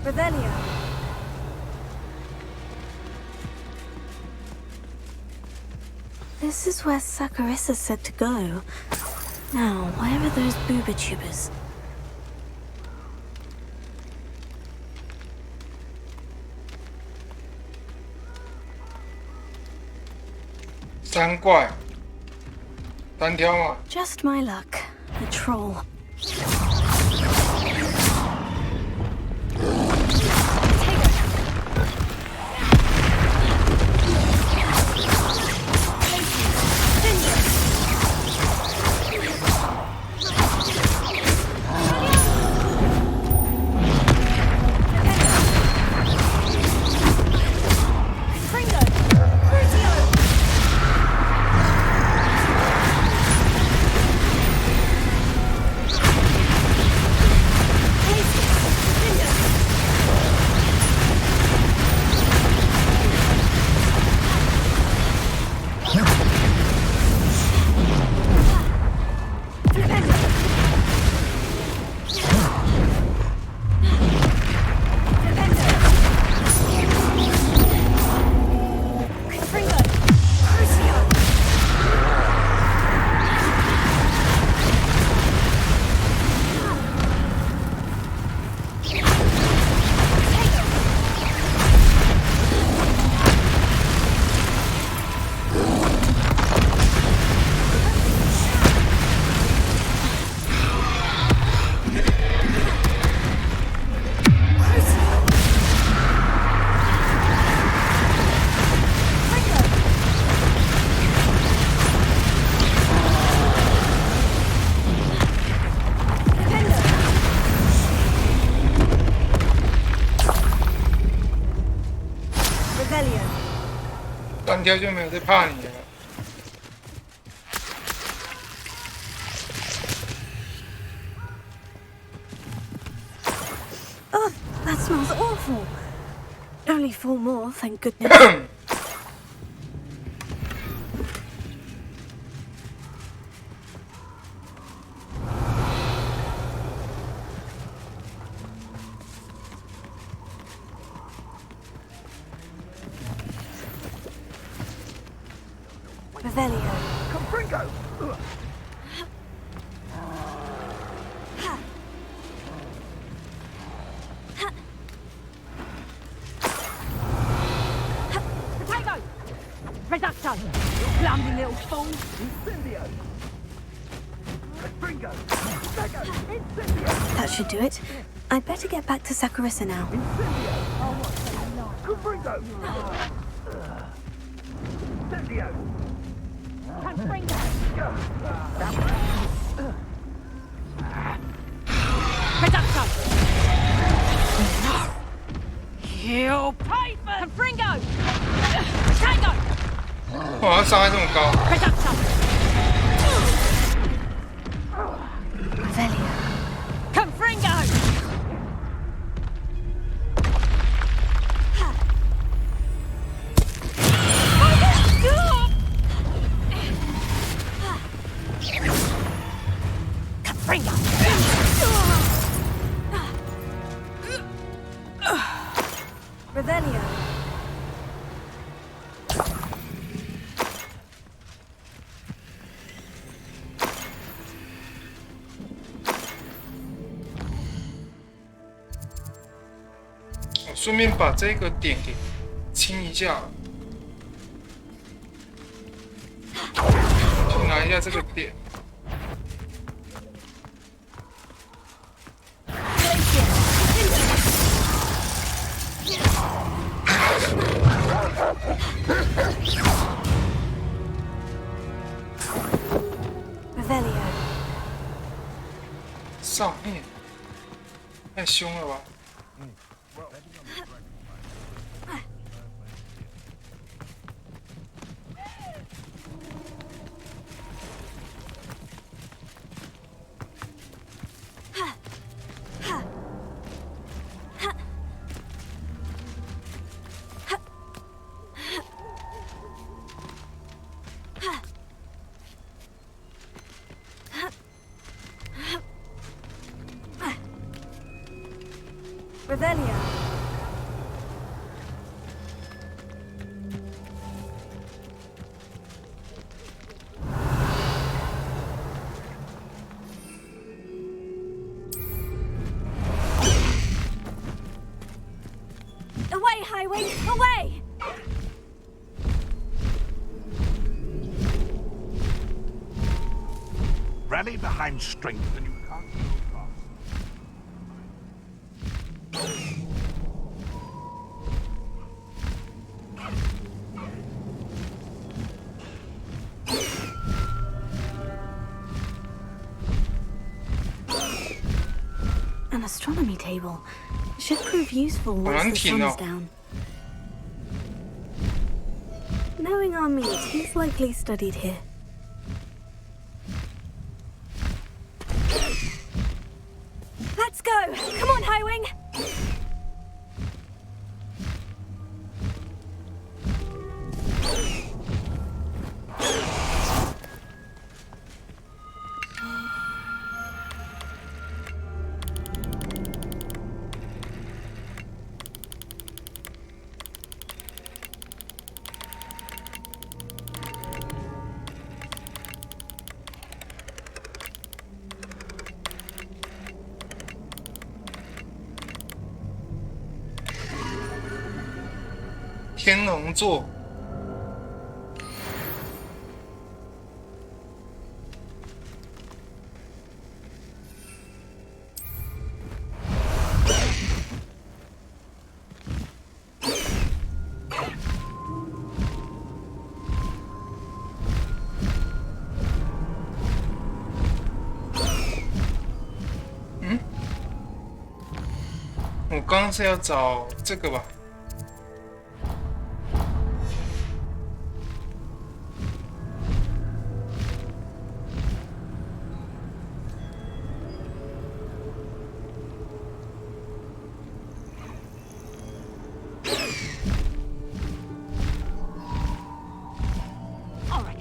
Revelio. This is where Saccharissa said to go. Now, where are those booba tubers?三怪，单挑嘛。 Just my luck. A troll. Revelio. 单挑就没有在怕你了。 Oh, that smells awful. Only 4 more, thank goodness. Revelio. Confringo! Potato! Reducto! You clumsy little fool! Incendio! Confringo! Stagger! Incendio! That should do it. I'd better get back to Sakurissa now. Confringo! Incendio! Confringo! Reducto! You pavement! Confringo! Potato! 哇，他伤害这么高。 Reducto! Revelio. Confringo! Confringo! Revelio. 顺便把这个点给清一下，去拿一下这个点。 Revelio. 上面太凶了吧！ Revelio. Away, Highwing! Away! Rally behind strength and you can't go fast. An astronomy table. Should prove useful once the sun's down. Knowing our meat, he's likely studied here. Let's go! Come on, Highwing!天龙座，我刚刚是要找这个吧？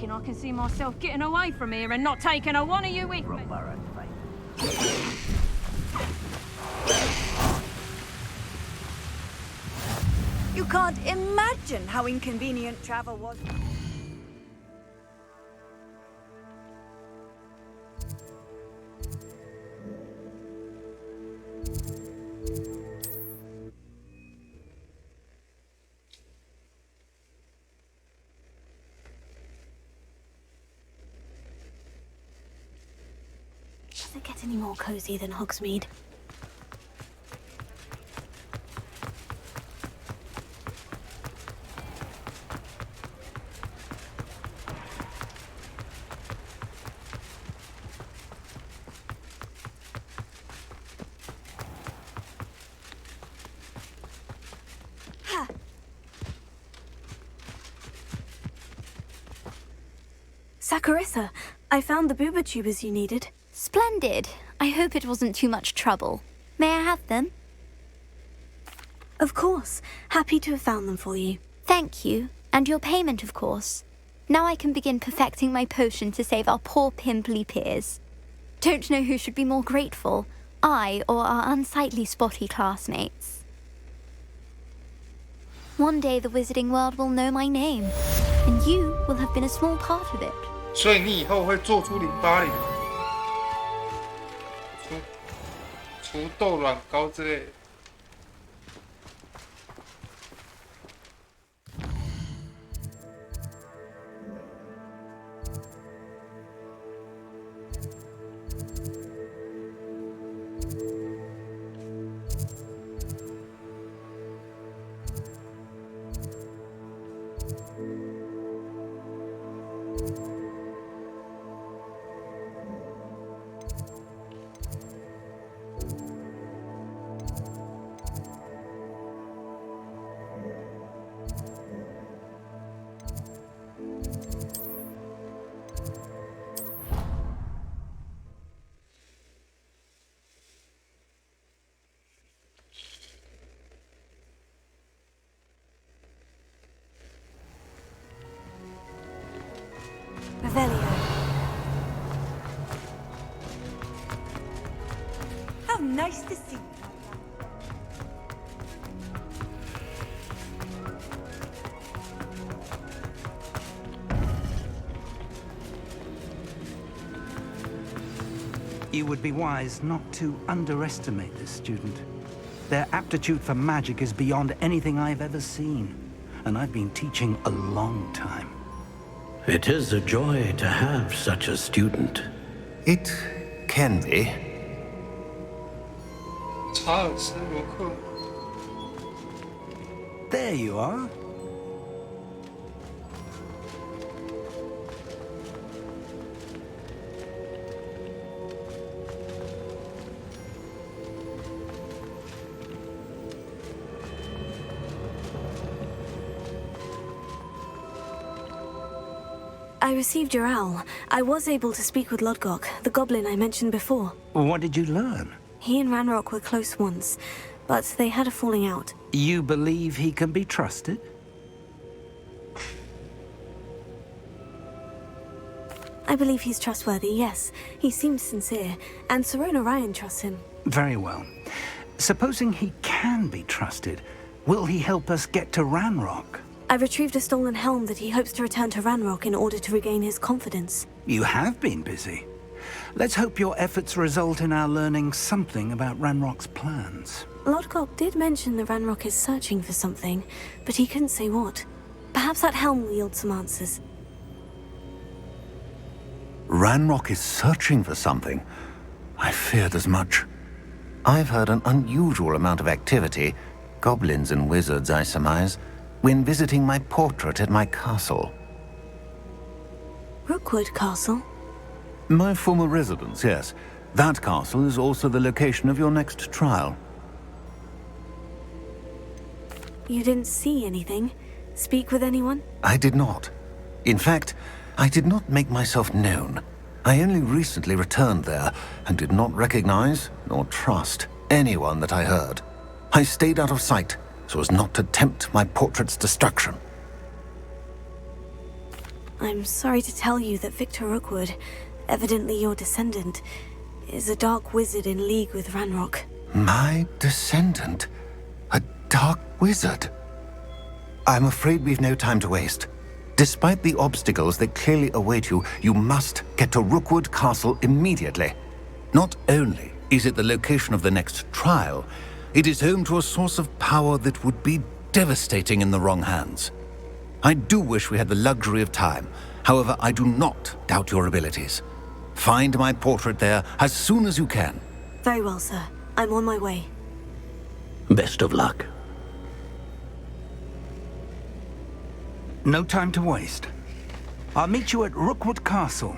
I can see myself getting away from here and not taking a one of you with me. You can't imagine how inconvenient travel was. any more cozy than Hogsmeade. Saccharissa, I found the booba tubers you needed. Splendid. I hope it wasn't too much trouble. May I have them? Of course. Happy to have found them for you. Thank you. And your payment, of course. Now I can begin perfecting my potion to save our poor pimply peers. Don't know who should be more grateful, I or our unsightly spotty classmates. One day the wizarding world will know my name, and you will have been a small part of it. 所以你以后会做出080，除豆软膏之类的。Revelio. How nice to see you. You would be wise not to underestimate this student. Their aptitude for magic is beyond anything I've ever seen, and I've been teaching a long time. It is a joy to have such a student. It can be. 查尔斯·罗克。 There you are. I received your owl. I was able to speak with Lodgok, the goblin I mentioned before. What did you learn? He and Ranrock were close once, but they had a falling out. You believe he can be trusted? I believe he's trustworthy, yes. He seems sincere, and Sirona Ryan trusts him. Very well. Supposing he can be trusted, will he help us get to Ranrock? I retrieved a stolen helm that he hopes to return to Ranrock in order to regain his confidence. You have been busy. Let's hope your efforts result in our learning something about Ranrock's plans. Lodgok did mention that Ranrock is searching for something, but he couldn't say what. Perhaps that helm will yield some answers. Ranrock is searching for something. I feared as much. I've heard an unusual amount of activity, goblins and wizards, I surmise, when visiting my portrait at my castle. Rookwood Castle? My former residence, yes. That castle is also the location of your next trial. You didn't see anything? Speak with anyone? I did not. In fact, I did not make myself known. I only recently returned there and did not recognize nor trust anyone that I heard. I stayed out of sight so as not to tempt my portrait's destruction. I'm sorry to tell you that Victor Rookwood, evidently your descendant, is a dark wizard in league with Ranrock. My descendant? A dark wizard? I'm afraid we've no time to waste. Despite the obstacles that clearly await you, you must get to Rookwood Castle immediately. Not only is it the location of the next trial, it is home to a source of power that would be devastating in the wrong hands. I do wish we had the luxury of time. However, I do not doubt your abilities. Find my portrait there as soon as you can. Very well, sir. I'm on my way. Best of luck. No time to waste. I'll meet you at Rookwood Castle.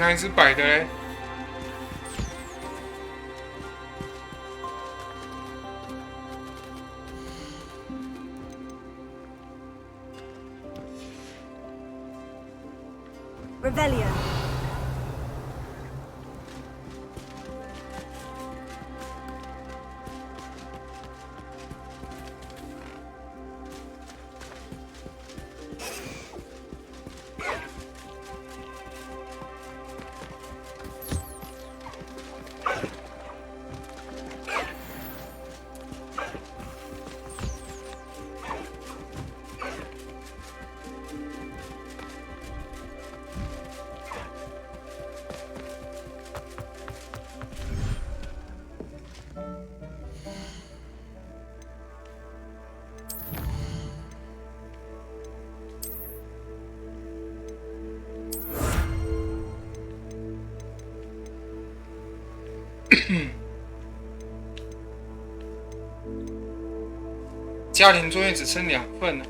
哪里是白的嘞？ Revelio.家庭作业只剩2份了。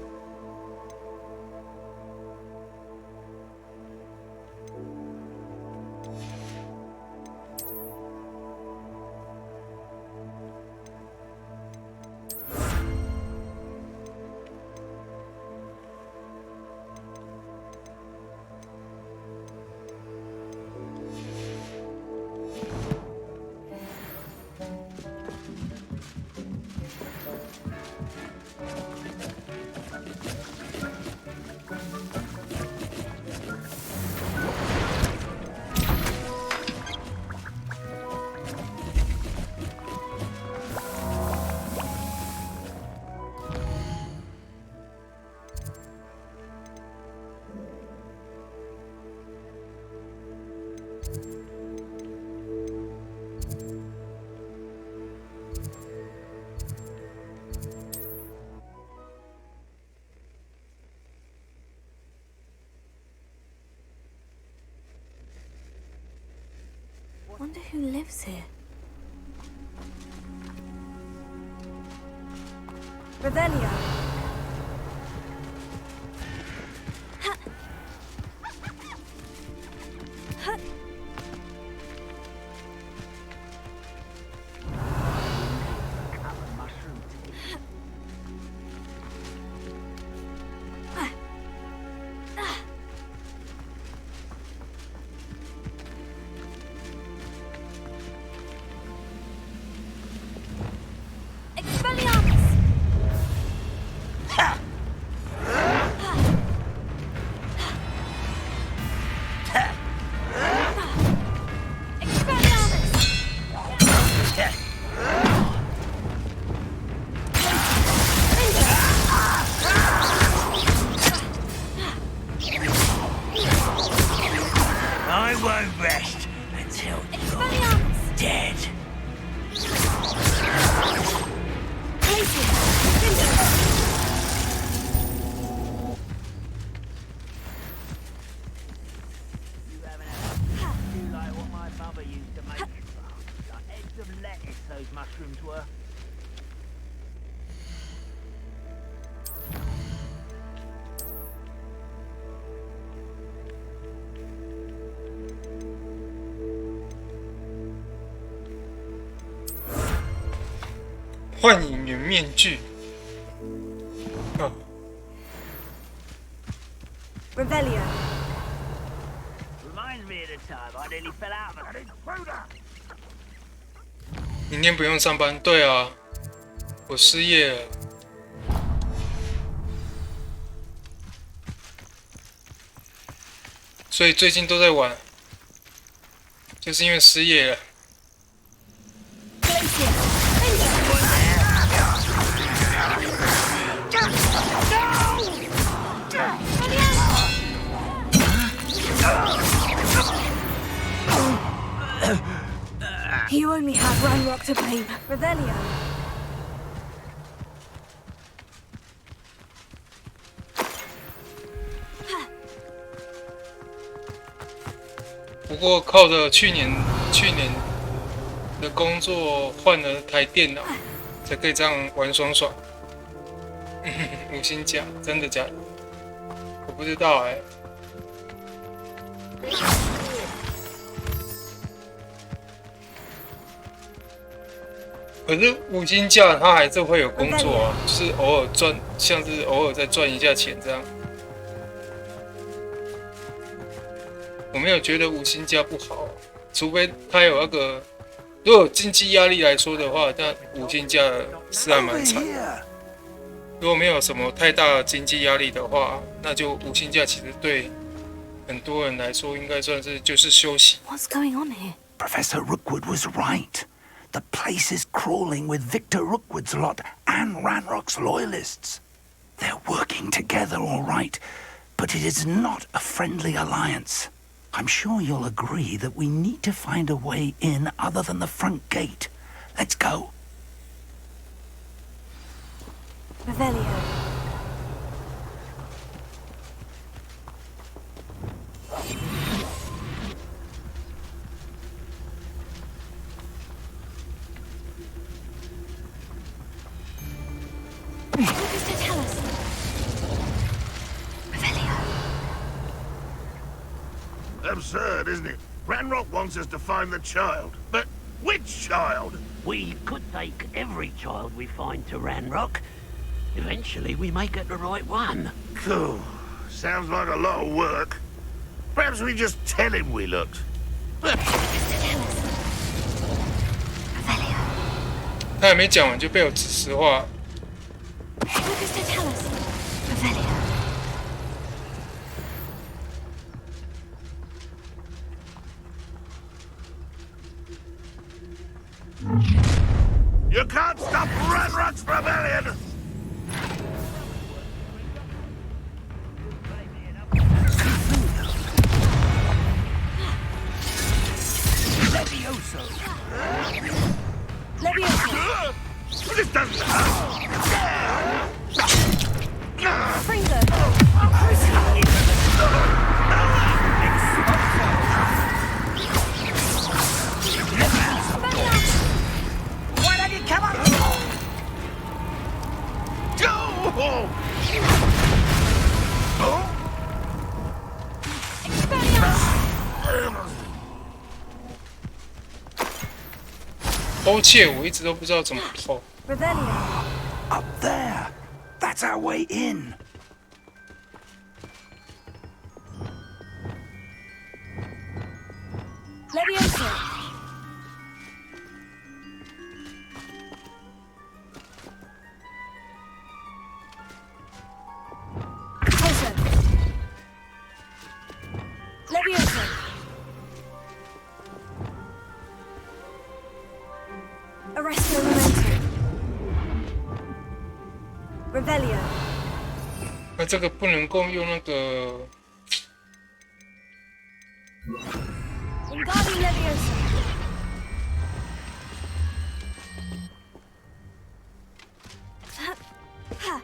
Wonder who lives here. Revelio. I won't rest until you're dead. You haven't had you like what my mother used to make. Like heads of lettuce, those mushrooms were. 幻影圆面具。Revelio. Reminds me of the time I nearly fell out of it. 明天不用上班。对啊，我失业了。所以最近都在玩，就是因为失业了。 You only have Ranrock to blame. Revelio. 不过靠着去年的工作换了台电脑，才可以这样玩爽爽。5星甲，真的假的？我不知道哎、可是五星假他还是会有工作啊，就是偶尔赚，像是偶尔再赚一下钱这样。我没有觉得五星假不好，除非他有那个，如果有经济压力来说的话，那五星假是还蛮惨的。如果没有什么太大的经济压力的话，那就五星假其实对很多人来说应该算是就是休息。What's going on here? Professor Rookwood was right. The place is crawling with Victor Rookwood's lot and Ranrock's loyalists. They're working together all right, but it is not a friendly alliance. I'm sure you'll agree that we need to find a way in other than the front gate. Let's go. Revelio. What does it tell us? Revelio. Absurd, isn't it? Ranrock wants us to find the child. But which child? We could take every child we find to Ranrock. Eventually, we may get the right one. Cool. Sounds like a lot of work. Perhaps we just tell him we looked. 他还没讲完就被我指实话。What does it tell us? Revelio. You can't stop Ranrock's rebellion! Levioso! Levioso! This doesn't... Freezer! Why don't you come on? Go! Oh? 偷窃我一直都不知道怎么偷。Revelio. Up there. That's our way in. Levioso. Closer. Levioso. Arresto Memento. Revelio. 那这个不能够用那个 Wingardium Levioso. Ha.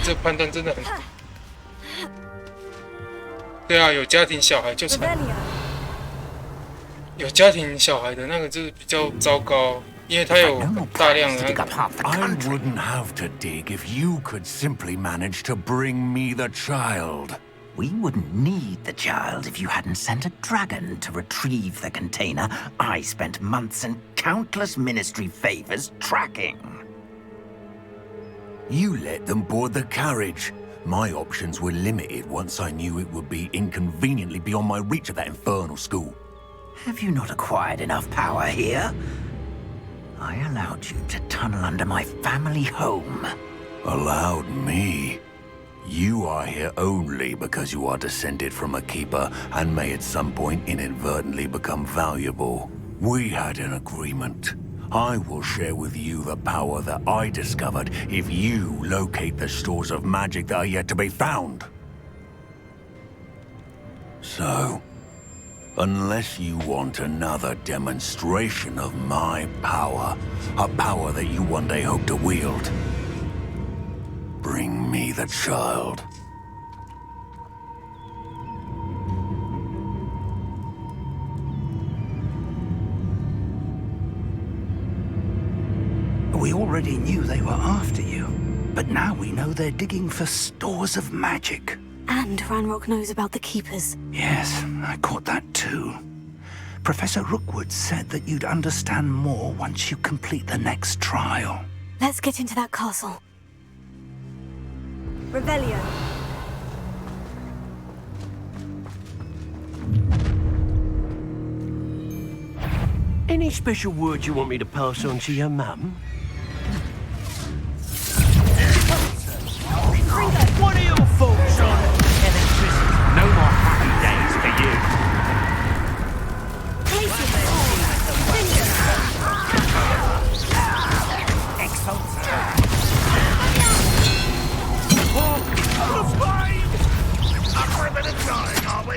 这判断真的很。对啊，有家庭小孩就惨。有家庭小孩的那个就是比较糟糕，因为他有大量的那个。I wouldn't have to dig if you could simply manage to bring me the child. We wouldn't need the child if you hadn't sent a dragon to retrieve the container I spent months and countless ministry favors tracking. You let them board the carriage. My options were limited once I knew it would be inconveniently beyond my reach of that infernal school. Have you not acquired enough power here? I allowed you to tunnel under my family home. Allowed me? You are here only because you are descended from a keeper and may at some point inadvertently become valuable. We had an agreement. I will share with you the power that I discovered if you locate the stores of magic that are yet to be found. So, unless you want another demonstration of my power, a power that you one day hope to wield, bring me the child. We already knew they were after you, but now we know they're digging for stores of magic. And Ranrock knows about the Keepers. Yes, I caught that too. Professor Rookwood said that you'd understand more once you complete the next trial. Let's get into that castle. Revelio. Any special word you want me to pass on to your mum? What are your thoughts on electricity? No more happy days for you. That's fine! Up for a bit of time, are we?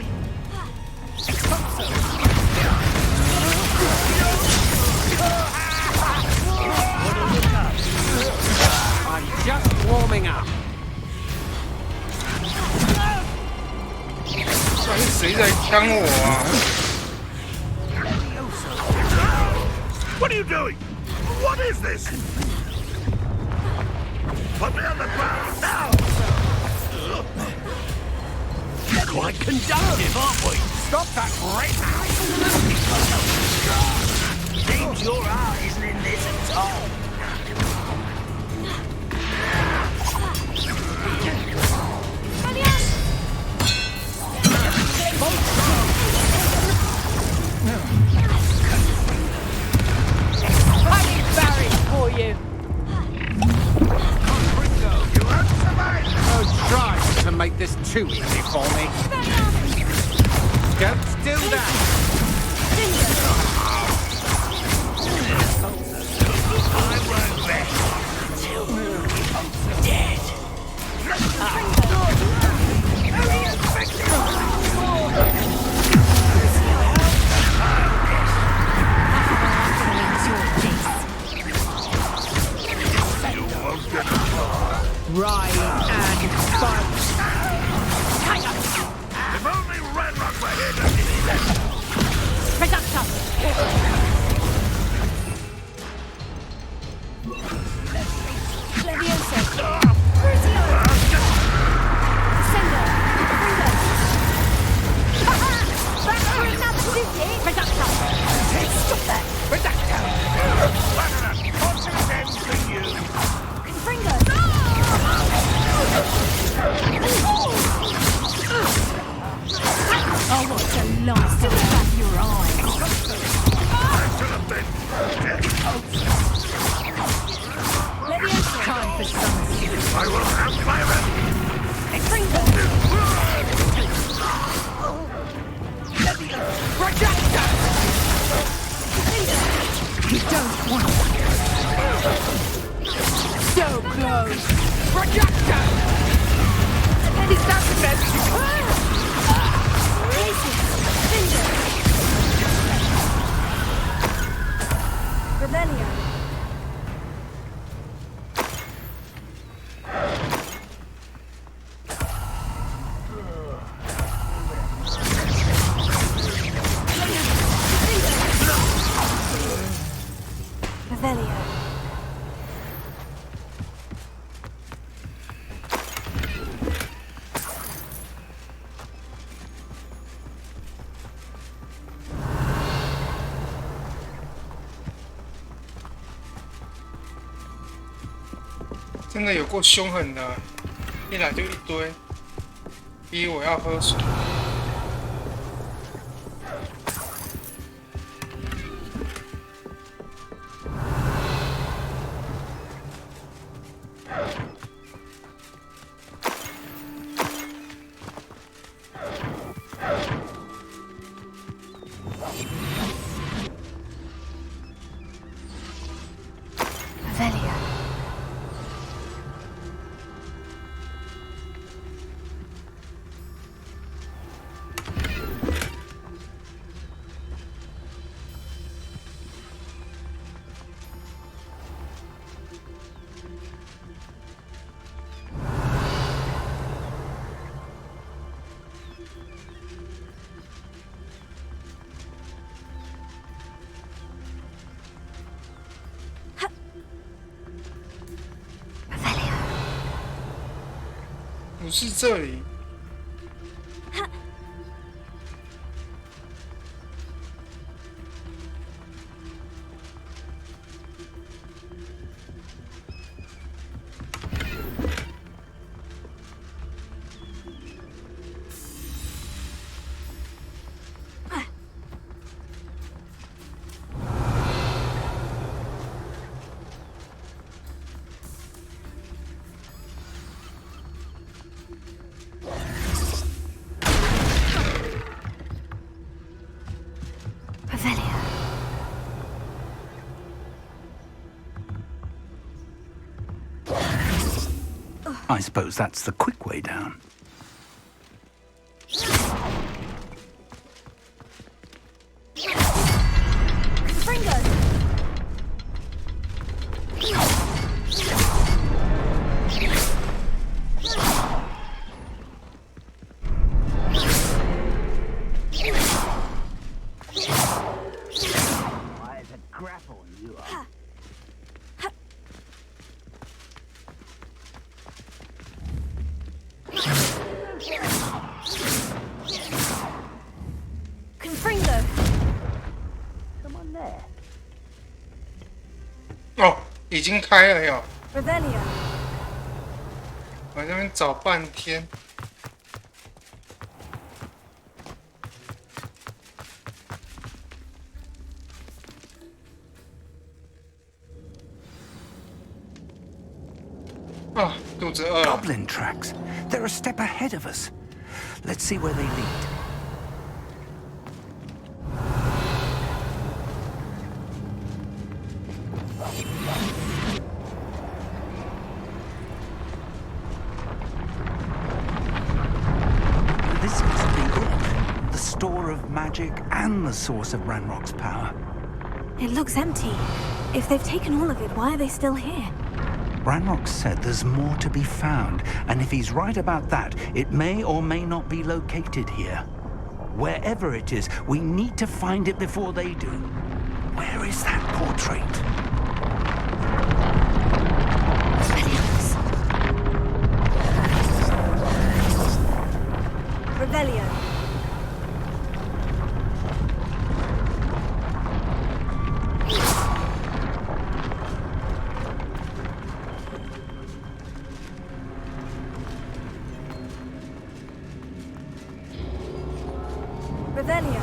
I'm just warming up. 到底谁在枪我啊？ What are you doing? What is this? Put me on the ground now! Quite conductive, aren't we? Stop that right now! Seems your heart isn't in this at all. For you. Don't try to make this too easy for me. Don't do that. I won't rest until you're dead. Ride and fight. If only Ranrock were here to see this! Reductor. Levioso. Crucio. Sender. Back for another visit. Reductor. Stop that. Reducto! Constant ends for you! Confringo. Oh, what a light to the back of your eye. I should have been dead. Levioso. Time for some. I will have my revenge! Confringo. Reducto! You don't want so close. Reducto! Is that the best you Revelio. Revelio. Revelio 真的有够凶狠的，一来就一堆，逼我要喝水。Revelio. 不是这里。I suppose that's the quick way down. there. 哦，已经开了哟。 Revelio. 我在那边找半天。 啊，肚子饿了。 Goblin tracks. They're a step ahead of us. Let's see where they lead. This must be it. The store of magic and the source of Ranrock's power. It looks empty. If they've taken all of it, why are they still here? Ranrock said there's more to be found, and if he's right about that, it may or may not be located here. Wherever it is, we need to find it before they do. Where is that portrait? Revelio. Revelio.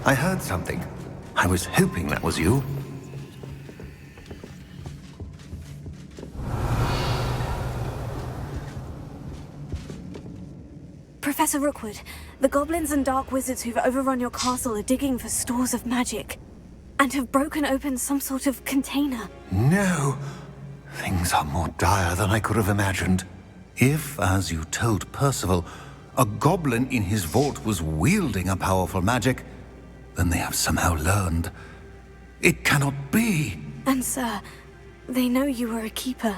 I heard something. I was hoping that was you. Professor Rookwood, the goblins and dark wizards who've overrun your castle are digging for stores of magic and have broken open some sort of container. No. Things are more dire than I could have imagined. If, as you told Percival, a goblin in his vault was wielding a powerful magic, then they have somehow learned. It cannot be. And sir, they know you were a keeper.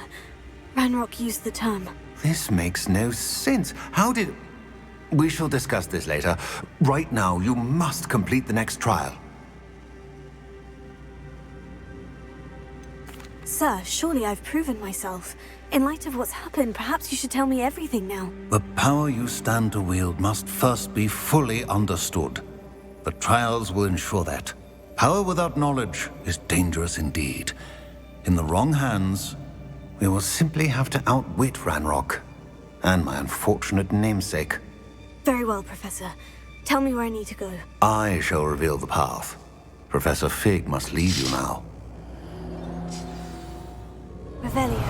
Ranrock used the term. This makes no sense. How did... We shall discuss this later. Right now, you must complete the next trial. Sir, surely I've proven myself. In light of what's happened, perhaps you should tell me everything now. The power you stand to wield must first be fully understood. The trials will ensure that. Power without knowledge is dangerous indeed. In the wrong hands, we will simply have to outwit Ranrock and my unfortunate namesake. Very well, Professor. Tell me where I need to go. I shall reveal the path. Professor Fig must lead you now. Revelio.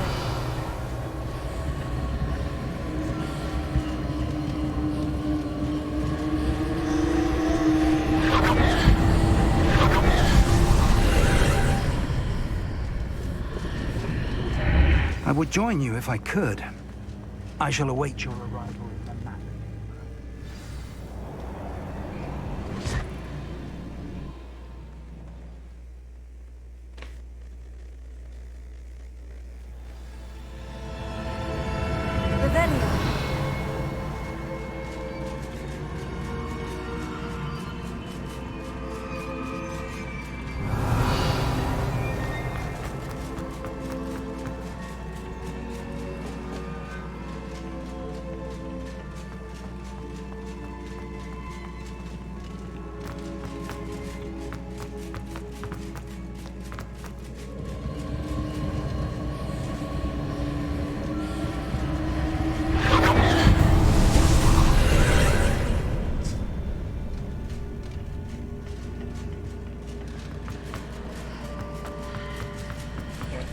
I would join you if I could. I shall await your arrival in the map. Revelio.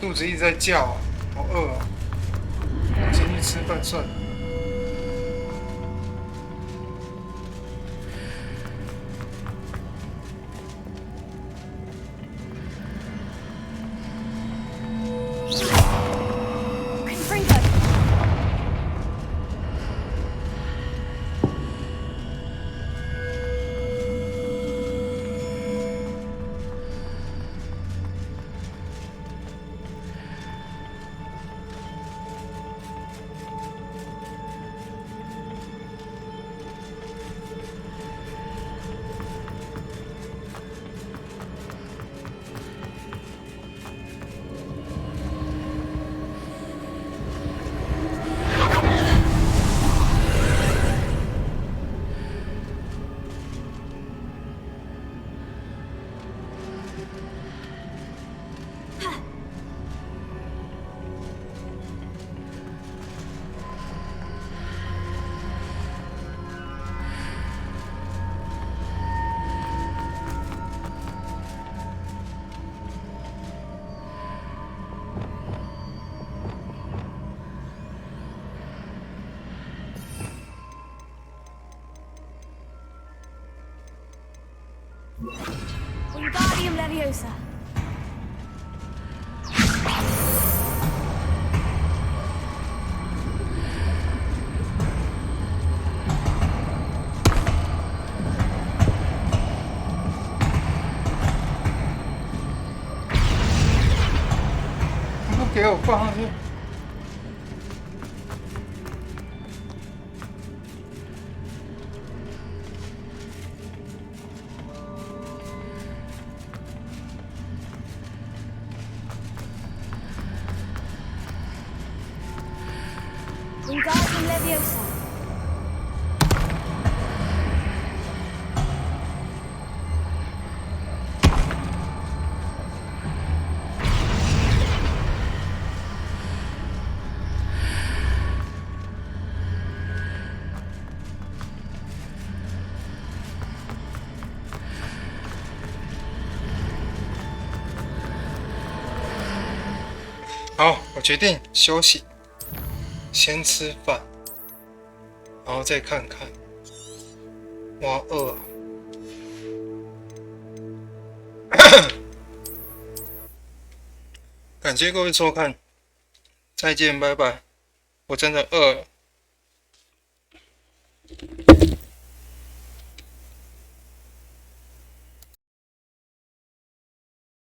肚子一直在叫啊，好饿啊！我先去吃饭算了。Wingardium Leviosa.不给我放上去。Wingardium Leviosa. .好，我决定休息，先吃饭，然后再看看。我好饿啊！感谢各位收看，再见，拜拜。我真的饿了。